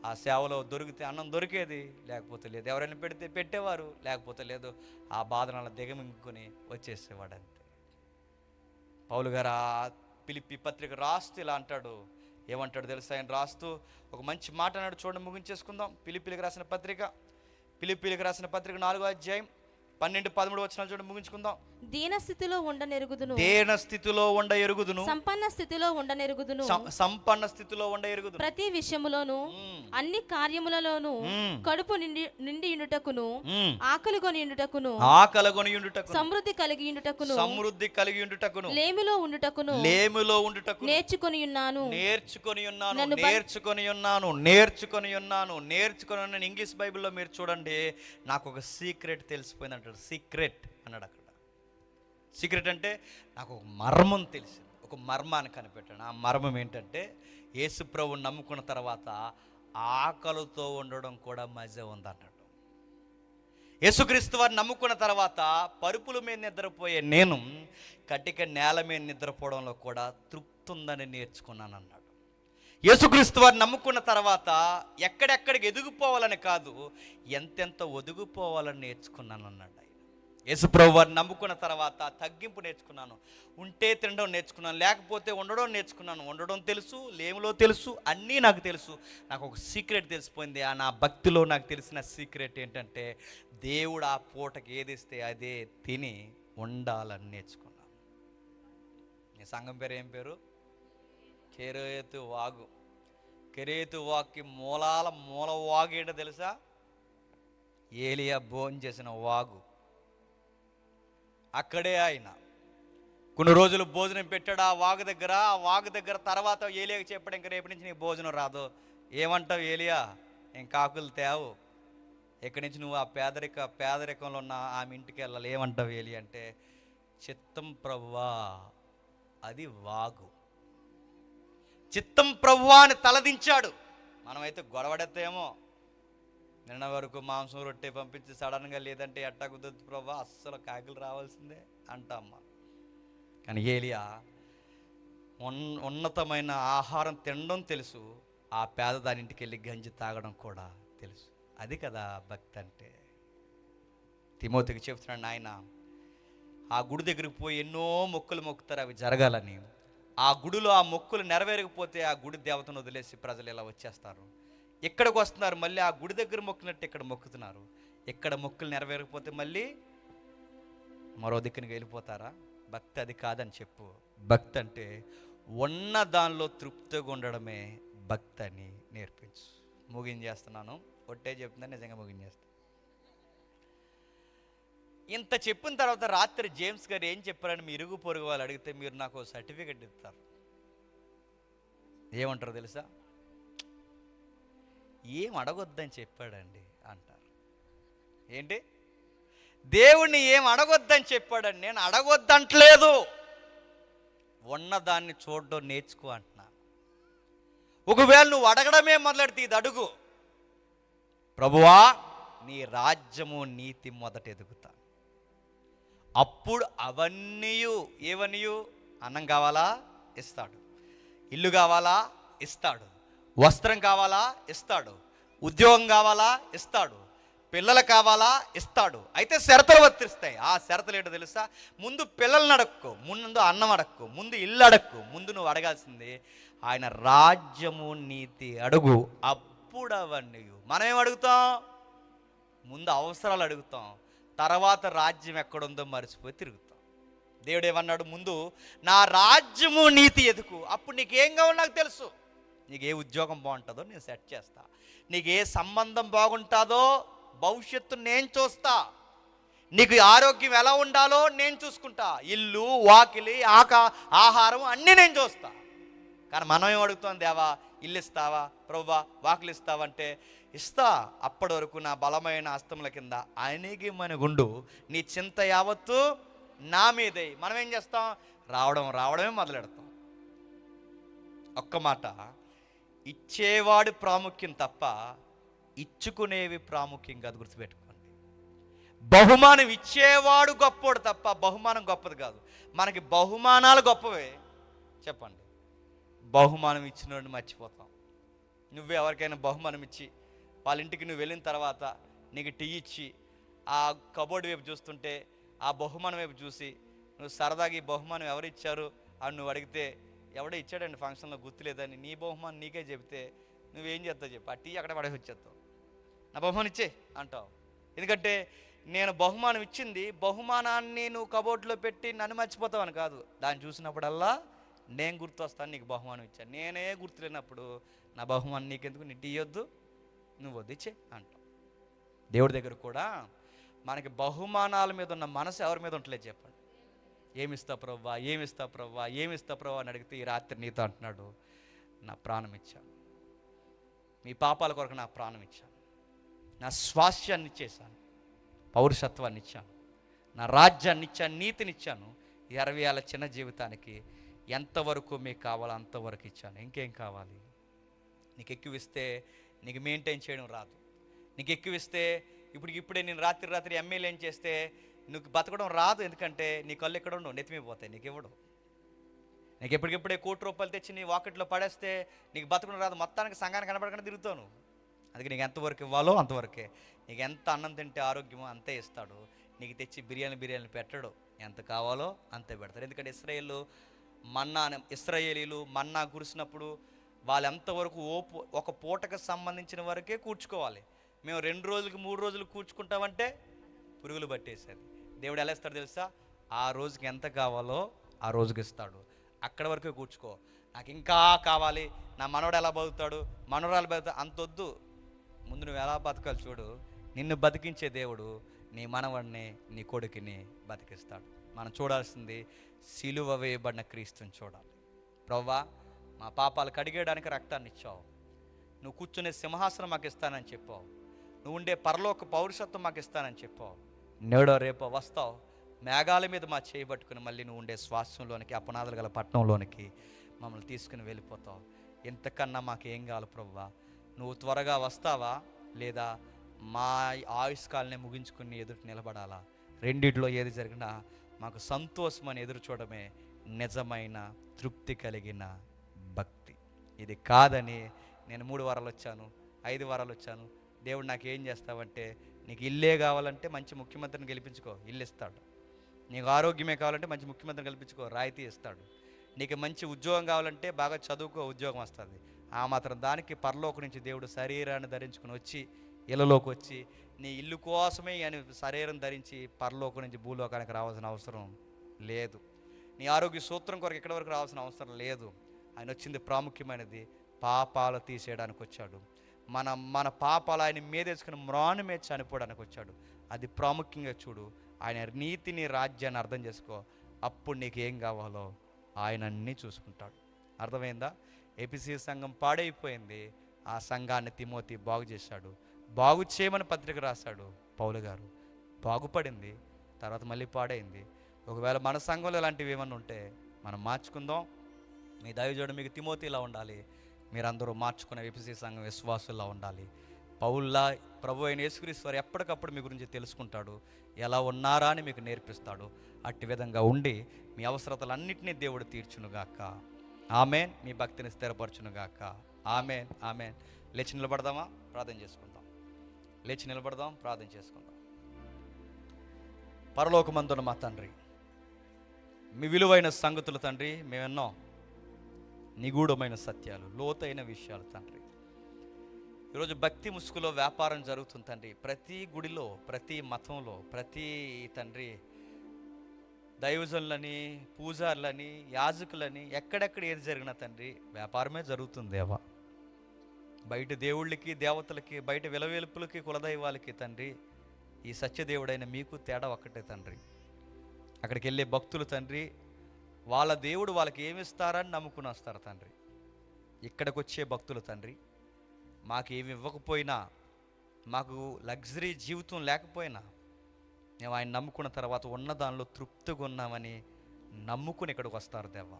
ఆ సేవలో దొరికితే అన్నం దొరికేది, లేకపోతే లేదు. ఎవరైనా పెడితే పెట్టేవారు, లేకపోతే లేదు. ఆ బాధన దిగమింగుకొని వచ్చేసేవాడు అంతే. పౌలు గారు ఆ ఫిలిప్పీ పత్రిక రాస్తూ ఇలా అంటాడు. ఏమంటాడు తెలుసా? ఆయన రాస్తూ ఒక మంచి మాట అన్నాడు, చూడండి, ముగించేసుకుందాం. ఫిలిప్పీలకు రాసిన పత్రిక 4వ అధ్యాయం 12-13 వచనాలు చూడండి, ముగించుకుందాం. దీన స్థితిలో ఉండనెరుగుదును, సంపన్న స్థితిలో ఉండెరుగుదును, ప్రతి విషయములోను అన్ని కార్యములలోను కడుపు నిండి ఉండుటకును, ఆకలి కొని ఉండుటకును, సమృద్ధి కలిగి ఉండుటకును, లేమిలో ఉండుటకును నేర్చుకొని ఉన్నాను. ఇంగ్లీష్ బైబిల్లో మీరు చూడండి, నాకు ఒక సీక్రెట్ తెలిసిపోయింది అంటాడు. సీక్రెట్ అన్నాడు అక్కడ. సీక్రెట్ అంటే నాకు ఒక మర్మం తెలిసింది, ఒక మర్మాన్ని కనిపెట్టాను. ఆ మర్మం ఏంటంటే, యేసు ప్రభువుని నమ్ముకున్న తర్వాత ఆకలితో ఉండడం కూడా మజా ఉందన్నాడు. యేసుక్రీస్తు వారిని నమ్ముకున్న తర్వాత పరుపుల మీద నిద్రపోయే నేను కటిక నేల మీద నిద్రపోవడంలో కూడా తృప్తి ఉందని నేర్చుకున్నాను అన్నాడు. యేసుక్రీస్తు వారిని నమ్ముకున్న తర్వాత ఎక్కడెక్కడికి ఎదిగిపోవాలని కాదు, ఎంతెంత ఒదిగిపోవాలని నేర్చుకున్నాను అన్నాడు. యేసుప్రభు వారిని నమ్ముకున్న తర్వాత తగ్గింపు నేర్చుకున్నాను, ఉంటే తినడం నేర్చుకున్నాను, లేకపోతే ఉండడం నేర్చుకున్నాను. ఉండడం తెలుసు, లేములో తెలుసు, అన్నీ నాకు తెలుసు. నాకు ఒక సీక్రెట్ తెలిసిపోయింది. ఆ నా భక్తిలో నాకు తెలిసిన సీక్రెట్ ఏంటంటే, దేవుడు ఆ పూటకి ఏది ఇస్తే అదే తిని ఉండాలని నేర్చుకున్నాను. నీ సంఘం పేరు ఏం పేరు? కెరేతు వాగు. కెరేతు వాగుకి మూల వాగు ఏంటో తెలుసా? ఏలియా భోజనం చేసిన వాగు. అక్కడే ఆయన కొన్ని రోజులు భోజనం పెట్టాడు ఆ వాగు దగ్గర. తర్వాత ఏలియాకి చెప్పాడు, ఇంక రేపటి నుంచి నీకు భోజనం రాదు. ఏమంటావు ఏలియా? ఇంక ఆకులు తేవు, ఇక్కడి నుంచి నువ్వు ఆ పేదరికంలో ఉన్న ఆమె ఇంటికి వెళ్ళాలి. ఏమంటావు ఏలియా అంటే, చిత్తం ప్రభువా, అది వాగు. చిత్తం ప్రభువా అని తలదించాడు. మనమైతే గొడవడెత్తేమో, నిన్న వరకు మాంసం రొట్టె పంపించి సడన్గా లేదంటే ఎట్టా కుదరదు ప్రభా, అస్సలు కాకులు రావాల్సిందే అంటామ్మా. కానీ ఏలియా ఉన్నతమైన ఆహారం తినడం తెలుసు, ఆ పేదదాని ఇంటికి వెళ్ళి గంజి తాగడం కూడా తెలుసు. అది కదా భక్తి అంటే. తిమోతికి చెప్తున్నాడు ఆయన, ఆ గుడి దగ్గరికి పోయి ఎన్నో మొక్కులు మొక్కుతారు, అవి జరగాలని. ఆ గుడిలో ఆ మొక్కులు నెరవేరకపోతే ఆ గుడి దేవతను వదిలేసి ప్రజలు ఇలా వచ్చేస్తారు. ఇక్కడికి వస్తున్నారు, మళ్ళీ ఆ గుడి దగ్గర మొక్కినట్టు ఇక్కడ మొక్కుతున్నారు. ఇక్కడ మొక్కులు నెరవేరకపోతే మళ్ళీ మరో దిక్కునికి వెళ్ళిపోతారా? భక్తి అది కాదని చెప్పు. భక్తి అంటే ఉన్న దానిలో తృప్తిగా ఉండడమే భక్తి అని నేర్పించు. ముగించేస్తున్నాను, ఒట్టే చెప్తున్నా, నిజంగా ముగించేస్తాను. ఇంత చెప్పిన తర్వాత రాత్రి జేమ్స్ గారు ఏం చెప్పారని మీ ఇరుగు పొరుగు వాళ్ళు అడిగితే మీరు నాకు సర్టిఫికెట్ ఇస్తారు. ఏమంటారు తెలుసా? ఏం అడగొద్దని చెప్పాడండి అంటారు. ఏంటి? దేవుణ్ణి ఏం అడగొద్దని చెప్పాడండి. నేను అడగొద్దంటలేదు, ఉన్నదాన్ని చూడడం నేర్చుకో అంటున్నాను. ఒకవేళ నువ్వు అడగడమే మొదలెడితే ఇది అడుగు, ప్రభువా నీ రాజ్యము నీతి మొదట ఎదుగుతా, అప్పుడు అవన్నీ ఏవనియు, అన్నం కావాలా ఇస్తాడు, ఇల్లు కావాలా ఇస్తాడు, వస్త్రం కావాలా ఇస్తాడు, ఉద్యోగం కావాలా ఇస్తాడు, పిల్లలు కావాలా ఇస్తాడు. అయితే షరతులు వర్తిస్తాయి. ఆ షరతులు ఏంటో తెలుసా? ముందు పిల్లల్ని అడక్కు, ముందు అన్నం అడక్కు, ముందు ఇల్లు అడక్కు. ముందు నువ్వు అడగాల్సింది ఆయన రాజ్యము నీతి అడుగు, అప్పుడు అవన్నీ. మనం ఏం అడుగుతాం? ముందు అవసరాలు అడుగుతాం, తర్వాత రాజ్యం ఎక్కడుందో మర్చిపోయి తిరుగుతాం. దేవుడు ఏమన్నాడు? ముందు నా రాజ్యము నీతి ఎదుకు, అప్పుడు నీకేం కావాలో నాకు తెలుసు. నీకు ఏ ఉద్యోగం బాగుంటుందో నేను సెట్ చేస్తా, నీకు ఏ సంబంధం బాగుంటుందో భవిష్యత్తు నేను చూస్తా, నీకు ఆరోగ్యం ఎలా ఉండాలో నేను చూసుకుంటా, ఇల్లు వాకిలి ఆహారం అన్నీ నేను చూస్తా. కానీ మనం ఏం అడుగుతాం? దేవా ఇల్లు ఇస్తావా, ప్రభువా వాకిలి ఇస్తావంటే ఇస్తా, అప్పటి వరకు నా బలమైన హస్తముల కింద ఆయనకి మన గుండు, నీ చింత యావత్తు నా మీదే. మనం ఏం చేస్తాం? రావడమే మొదలెడతాం. ఒక్క మాట, ఇచ్చేవాడు ప్రాముఖ్యం తప్ప ఇచ్చుకునేవి ప్రాముఖ్యం కాదు, గుర్తుపెట్టుకోండి. బహుమానం ఇచ్చేవాడు గొప్పోడు తప్ప బహుమానం గొప్పది కాదు. మనకి బహుమానాలు గొప్పవే. చెప్పండి, బహుమానం ఇచ్చినోడిని మర్చిపోతాం. నువ్వే ఎవరికైనా బహుమానం ఇచ్చి వాళ్ళ ఇంటికి నువ్వు వెళ్ళిన తర్వాత నీకు టీ ఇచ్చి ఆ కబోర్డు వైపు చూస్తుంటే ఆ బహుమానం వైపు చూసి నువ్వు సరదాగా ఈ బహుమానం ఎవరు ఇచ్చారు అని నువ్వు అడిగితే, ఎవడో ఇచ్చాడండి ఫంక్షన్లో గుర్తులేదని నీ బహుమానం నీకే చెబితే నువ్వేం చేస్తావు చెప్పు? ఆ టీ అక్కడ పడేసి వచ్చేస్తావు, నా బహుమానం ఇచ్చే అంటావు. ఎందుకంటే నేను బహుమానం ఇచ్చింది, బహుమానాన్ని నువ్వు కబోర్డులో పెట్టి నన్ను మర్చిపోతావు అని కాదు. దాన్ని చూసినప్పుడల్లా నేను గుర్తొస్తాను, నీకు బహుమానం ఇచ్చాను. నేనే గుర్తులేనప్పుడు నా బహుమానం నీకెందుకు, నీ టీ ఇవ్వద్దు, నువ్వు వద్దిచ్చే అంటావు. దేవుడి దగ్గర కూడా మనకి బహుమానాల మీద ఉన్న మనసు ఎవరి మీద ఉండలేదు చెప్పండి. ఏమిస్తా ప్రవ్వా, ఏమిస్తా ప్రవ్వా, ఏమిస్తా ప్రవ్వా అని అడిగితే ఈ రాత్రి నీతో అంటున్నాడు, నా ప్రాణం ఇచ్చాను, మీ పాపాల కొరకు నా ప్రాణం ఇచ్చాను, నా స్వాస్థ్యాన్ని ఇచ్చేసాను, పౌరుషత్వాన్ని ఇచ్చాను, నా రాజ్యాన్ని ఇచ్చాను, నీతినిచ్చాను. 60 ఏళ్ళ చిన్న జీవితానికి ఎంతవరకు మీకు కావాలో అంతవరకు ఇచ్చాను. ఇంకేం కావాలి? నీకు ఎక్కువ ఇస్తే నీకు మెయింటైన్ చేయడం రాదు. నీకు ఎక్కువ ఇస్తే ఇప్పుడే నేను రాత్రి ఎమ్మెల్యే ఏం చేస్తే నీకు బతకడం రాదు. ఎందుకంటే నీ కళ్ళు ఎక్కడ ఉండవు, నెత్తిమిపోతాయి, నీకు ఇవ్వడు. నీకు ఎప్పటికెప్పుడే ₹1 తెచ్చి నీ వాకెట్లో పడేస్తే నీకు బతకడం రాదు, మొత్తానికి సంఘానికి కనపడకుండా తిరుగుతాను. అందుకే నీకు ఎంతవరకు ఇవ్వాలో అంతవరకే. నీకు ఎంత అన్నం తింటే ఆరోగ్యమో అంతే ఇస్తాడు. నీకు తెచ్చి బిర్యానీ పెట్టడు, ఎంత కావాలో అంతే పెడతాడు. ఎందుకంటే ఇశ్రాయేలీలు మన్నా కురిసినప్పుడు వాళ్ళు ఎంతవరకు ఒక పూటకు సంబంధించిన వరకే కూర్చుకోవాలి. మేము 2 రోజులకి 3 రోజులు కూర్చుకుంటామంటే పురుగులు పట్టేసేది. దేవుడు ఎలా ఇస్తాడు తెలుసా? ఆ రోజుకి ఎంత కావాలో ఆ రోజుకి ఇస్తాడు. అక్కడ వరకే కూర్చుకో. నాకు ఇంకా కావాలి, నా మనవడు ఎలా బతుకుతాడు, మనవరాలు బతుకుతాడు అంతొద్దు. ముందు నువ్వు ఎలా బతకాలి చూడు. నిన్ను బతికించే దేవుడు నీ మనవడిని, నీ కొడుకుని బతికిస్తాడు. మనం చూడాల్సింది సిలువ వేయబడిన క్రీస్తుని చూడాలి. ప్రభువా మా పాపాలు కడిగేయడానికి రక్తాన్ని ఇచ్చావు, నువ్వు కూర్చునే సింహాసనం మాకు ఇస్తానని చెప్పావు, నువ్వు ఉండే పరలోక పౌరుషత్వం మాకు ఇస్తానని చెప్పావు. నేడో రేపో వస్తావు, మేఘాల మీద మా చేయబట్టుకుని మళ్ళీ నువ్వు ఉండే శ్వాసంలోనికి, అపనాదులు గల పట్టణంలోనికి మమ్మల్ని తీసుకుని వెళ్ళిపోతావు. ఇంతకన్నా మాకు ఏం కావాలి ప్రభువా? నువ్వు త్వరగా వస్తావా లేదా మా ఆయుష్కాలనే ముగించుకుని ఎదుటి నిలబడాలా? రెండిట్లో ఏది జరిగినా మాకు సంతోషమని ఎదురు చూడమే నిజమైన తృప్తి కలిగిన భక్తి. ఇది కాదని నేను 3 వారాలు వచ్చాను, 5 వారాలు వచ్చాను, దేవుడు నాకు ఏం చేస్తావంటే, నీకు ఇల్లే కావాలంటే మంచి ముఖ్యమంత్రిని గెలిపించుకో, ఇల్లు ఇస్తాడు. నీకు ఆరోగ్యమే కావాలంటే మంచి ముఖ్యమంత్రిని గెలిపించుకో, రాయితీ ఇస్తాడు. నీకు మంచి ఉద్యోగం కావాలంటే బాగా చదువుకో, ఉద్యోగం వస్తుంది. ఆ మాత్రం దానికి పరలోకం నుంచి దేవుడు శరీరాన్ని ధరించుకుని వచ్చి ఇళ్ళలోకి వచ్చి నీ ఇల్లు కోసమే అని శరీరం ధరించి పరలోకం నుంచి భూలోకానికి రావాల్సిన అవసరం లేదు. నీ ఆరోగ్య సూత్రం కొరకు ఎక్కడి వరకు రావాల్సిన అవసరం లేదు. ఆయన వచ్చింది ప్రాముఖ్యమైనది, పాపాలు తీసేయడానికి వచ్చాడు. మన పాపాలు ఆయన మీదేసుకుని మ్రాను మీద చనిపోవడానికి వచ్చాడు. అది ప్రాముఖ్యంగా చూడు. ఆయన నీతిని, రాజ్యాన్ని అర్థం చేసుకో. అప్పుడు నీకు ఏం కావాలో ఆయన అన్నీ చూసుకుంటాడు. అర్థమైందా? ఏపీసీ సంఘం పాడైపోయింది, ఆ సంఘాన్ని తిమోతి బాగు చేశాడు. బాగు చేయమని పత్రిక రాశాడు పౌలు గారు. బాగుపడింది, తర్వాత మళ్ళీ పాడైంది. ఒకవేళ మన సంఘంలో ఇలాంటివి ఏమన్నా ఉంటే మనం మార్చుకుందాం. మీ దైవజనుడు మీకు తిమోతిలా ఉండాలి, మీరందరూ మార్చుకునే ఎఫెసీ సంఘం విశ్వాసుల్లా ఉండాలి. పౌల్లా ప్రభు అయిన యేసుక్రీస్తు వారు ఎప్పటికప్పుడు మీ గురించి తెలుసుకుంటాడు, ఎలా ఉన్నారా అని మీకు నేర్పిస్తాడు. అట్టి విధంగా ఉండి మీ అవసరతలన్నింటినీ దేవుడు తీర్చునుగాక. ఆమెన్. మీ భక్తిని స్థిరపరచునుగాక. ఆమెన్. ఆమెన్. లేచి నిలబడదామా? ప్రార్థన చేసుకుందాం. లేచి నిలబడదాం, ప్రార్థన చేసుకుందాం. పరలోకమందున మా తండ్రి, మీ విలువైన సంగతులు తండ్రి మేమెన్నో నిగూఢమైన సత్యాలు, లోతైన విషయాలు తండ్రి. ఈరోజు భక్తి ముసుగులో వ్యాపారం జరుగుతుంది తండ్రి. ప్రతి గుడిలో, ప్రతి మతంలో, ప్రతి తండ్రి దైవజనులని, పూజారులని, యాజకులని, ఎక్కడెక్కడ ఏది జరిగినా తండ్రి వ్యాపారమే జరుగుతుంది దేవా. బయట దేవుళ్ళకి, దేవతలకి, బయట విలవేలుపులకి, కులదైవాలకి తండ్రి ఈ సత్యదేవుడైన మీకు తేడా ఒక్కటే తండ్రి. అక్కడికి వెళ్ళే భక్తులు తండ్రి వాళ్ళ దేవుడు వాళ్ళకి ఏమిస్తారని నమ్ముకుని వస్తారు తండ్రి. ఇక్కడికి వచ్చే భక్తులు తండ్రి మాకేమి ఇవ్వకపోయినా, మాకు లగ్జరీ జీవితం లేకపోయినా, మేము ఆయన నమ్ముకున్న తర్వాత ఉన్న దానిలో తృప్తిగా ఉన్నామని నమ్ముకుని ఇక్కడికి వస్తారు దేవా.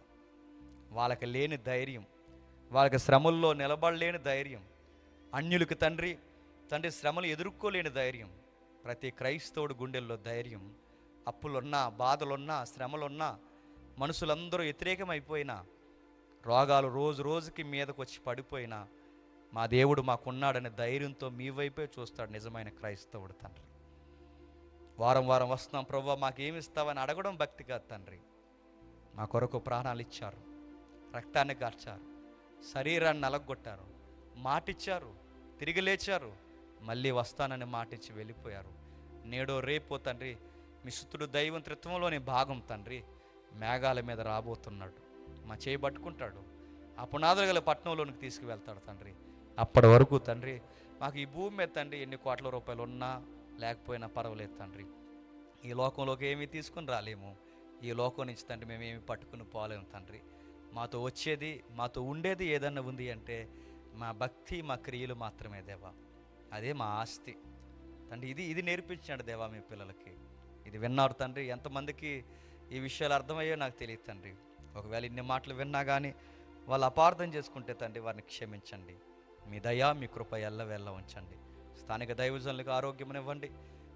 వాళ్ళకి లేని ధైర్యం, వాళ్ళకి శ్రమల్లో నిలబడలేని ధైర్యం, అన్యులకు తండ్రి శ్రమలు ఎదుర్కోలేని ధైర్యం, ప్రతి క్రైస్తవుడు గుండెల్లో ధైర్యం. అప్పులున్నా, బాధలున్నా, శ్రమలున్నా, మనుషులందరూ వ్యతిరేకమైపోయినా, రోగాలు రోజు రోజుకి మీదకు వచ్చి పడిపోయినా, మా దేవుడు మాకున్నాడనే ధైర్యంతో మీ వైపే చూస్తాడు నిజమైన క్రైస్తవుడు తండ్రి. వారం వారం వస్తున్నాం ప్రభువా మాకేమి ఇస్తావని అడగడం భక్తి కాదు తండ్రి. మా కొరకు ప్రాణాలు ఇచ్చారు, రక్తాన్ని కార్చారు, శరీరాన్ని నలగొట్టారు, మాటిచ్చారు, తిరిగి లేచారు, మళ్ళీ వస్తానని మాటిచ్చి వెళ్ళిపోయారు. నేడో రేపో తండ్రి మీ సుతుడు దైవం త్రిత్వంలోని భాగం తండ్రి మేఘాల మీద రాబోతున్నాడు. మా చేయి పట్టుకుంటాడు, ఆ పునాదులు గల పట్టణంలోనికి తీసుకువెళ్తాడు తండ్రి. అప్పటి వరకు తండ్రి మాకు ఈ భూమి మీద తండ్రి ఎన్ని కోట్ల రూపాయలు ఉన్నా లేకపోయినా పర్వాలేదు తండ్రి. ఈ లోకంలోకి ఏమీ తీసుకుని రాలేము, ఈ లోకం నుంచి తండ్రి మేమేమి పట్టుకుని పోలేము తండ్రి. మాతో వచ్చేది, మాతో ఉండేది ఏదన్నా ఉంది అంటే మా భక్తి, మా క్రియలు మాత్రమే దేవా. అదే మా ఆస్తి తండ్రి. ఇది నేర్పించాడు దేవా మీ పిల్లలకి. ఇది విన్నారు తండ్రి. ఎంతమందికి ఈ విషయాలు అర్థమయ్యో నాకు తెలియదు తండ్రి. ఒకవేళ ఇన్ని మాటలు విన్నా కానీ వాళ్ళు అపార్థం చేసుకుంటే తండ్రి వారిని క్షమించండి. మీ దయ, మీ కృప ఎల్లవేళ్ళ ఉంచండి. స్థానిక దైవజనులకు ఆరోగ్యమునివ్వండి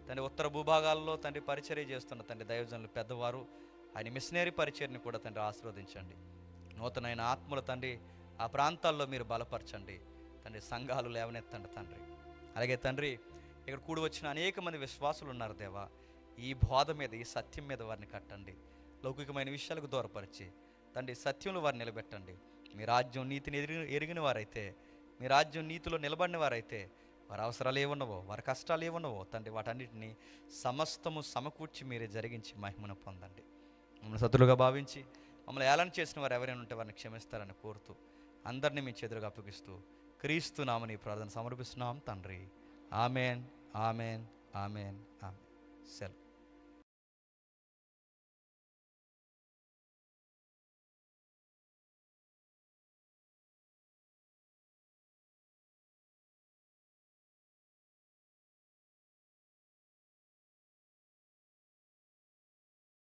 తండ్రి. ఉత్తర భూభాగాల్లో తండ్రి పరిచర్య చేస్తున్న తండ్రి దైవజనులు పెద్దవారు, ఆయన మిషనరీ పరిచర్ని కూడా తండ్రి ఆశీర్వదించండి. నూతనమైన ఆత్మల తండ్రి ఆ ప్రాంతాల్లో మీరు బలపరచండి తండ్రి. సంఘాలు లేవనెత్తండి తండ్రి. అలాగే తండ్రి ఇక్కడ కూడి వచ్చిన అనేక మంది విశ్వాసులు ఉన్నారు దేవా. ఈ బోధ మీద, ఈ సత్యం మీద వారిని కట్టండి. లౌకికమైన విషయాలకు దూరపరిచి తండ్రి సత్యంలో వారిని నిలబెట్టండి. మీ రాజ్యం నీతిని ఎరిగిన వారైతే, మీ రాజ్యం నీతిలో నిలబడిన వారైతే వారి అవసరాలు ఏమున్నవో, వారి కష్టాలు ఏమున్నవో తండ్రి వాటన్నిటిని సమస్తము సమకూర్చి మీరే జరిగించి మహిమను పొందండి. మమ్మల్ని సతులుగా భావించి మమ్మల్ని ఏలన చేసిన వారు ఎవరైనా ఉంటే వారిని క్షమిస్తారని కోరుతూ అందరినీ మీ చేతులుగా అప్పగిస్తూ క్రీస్తు నామని ప్రార్థన సమర్పిస్తున్నాం తండ్రి. Amen, amen, amen, amen. సెలవు.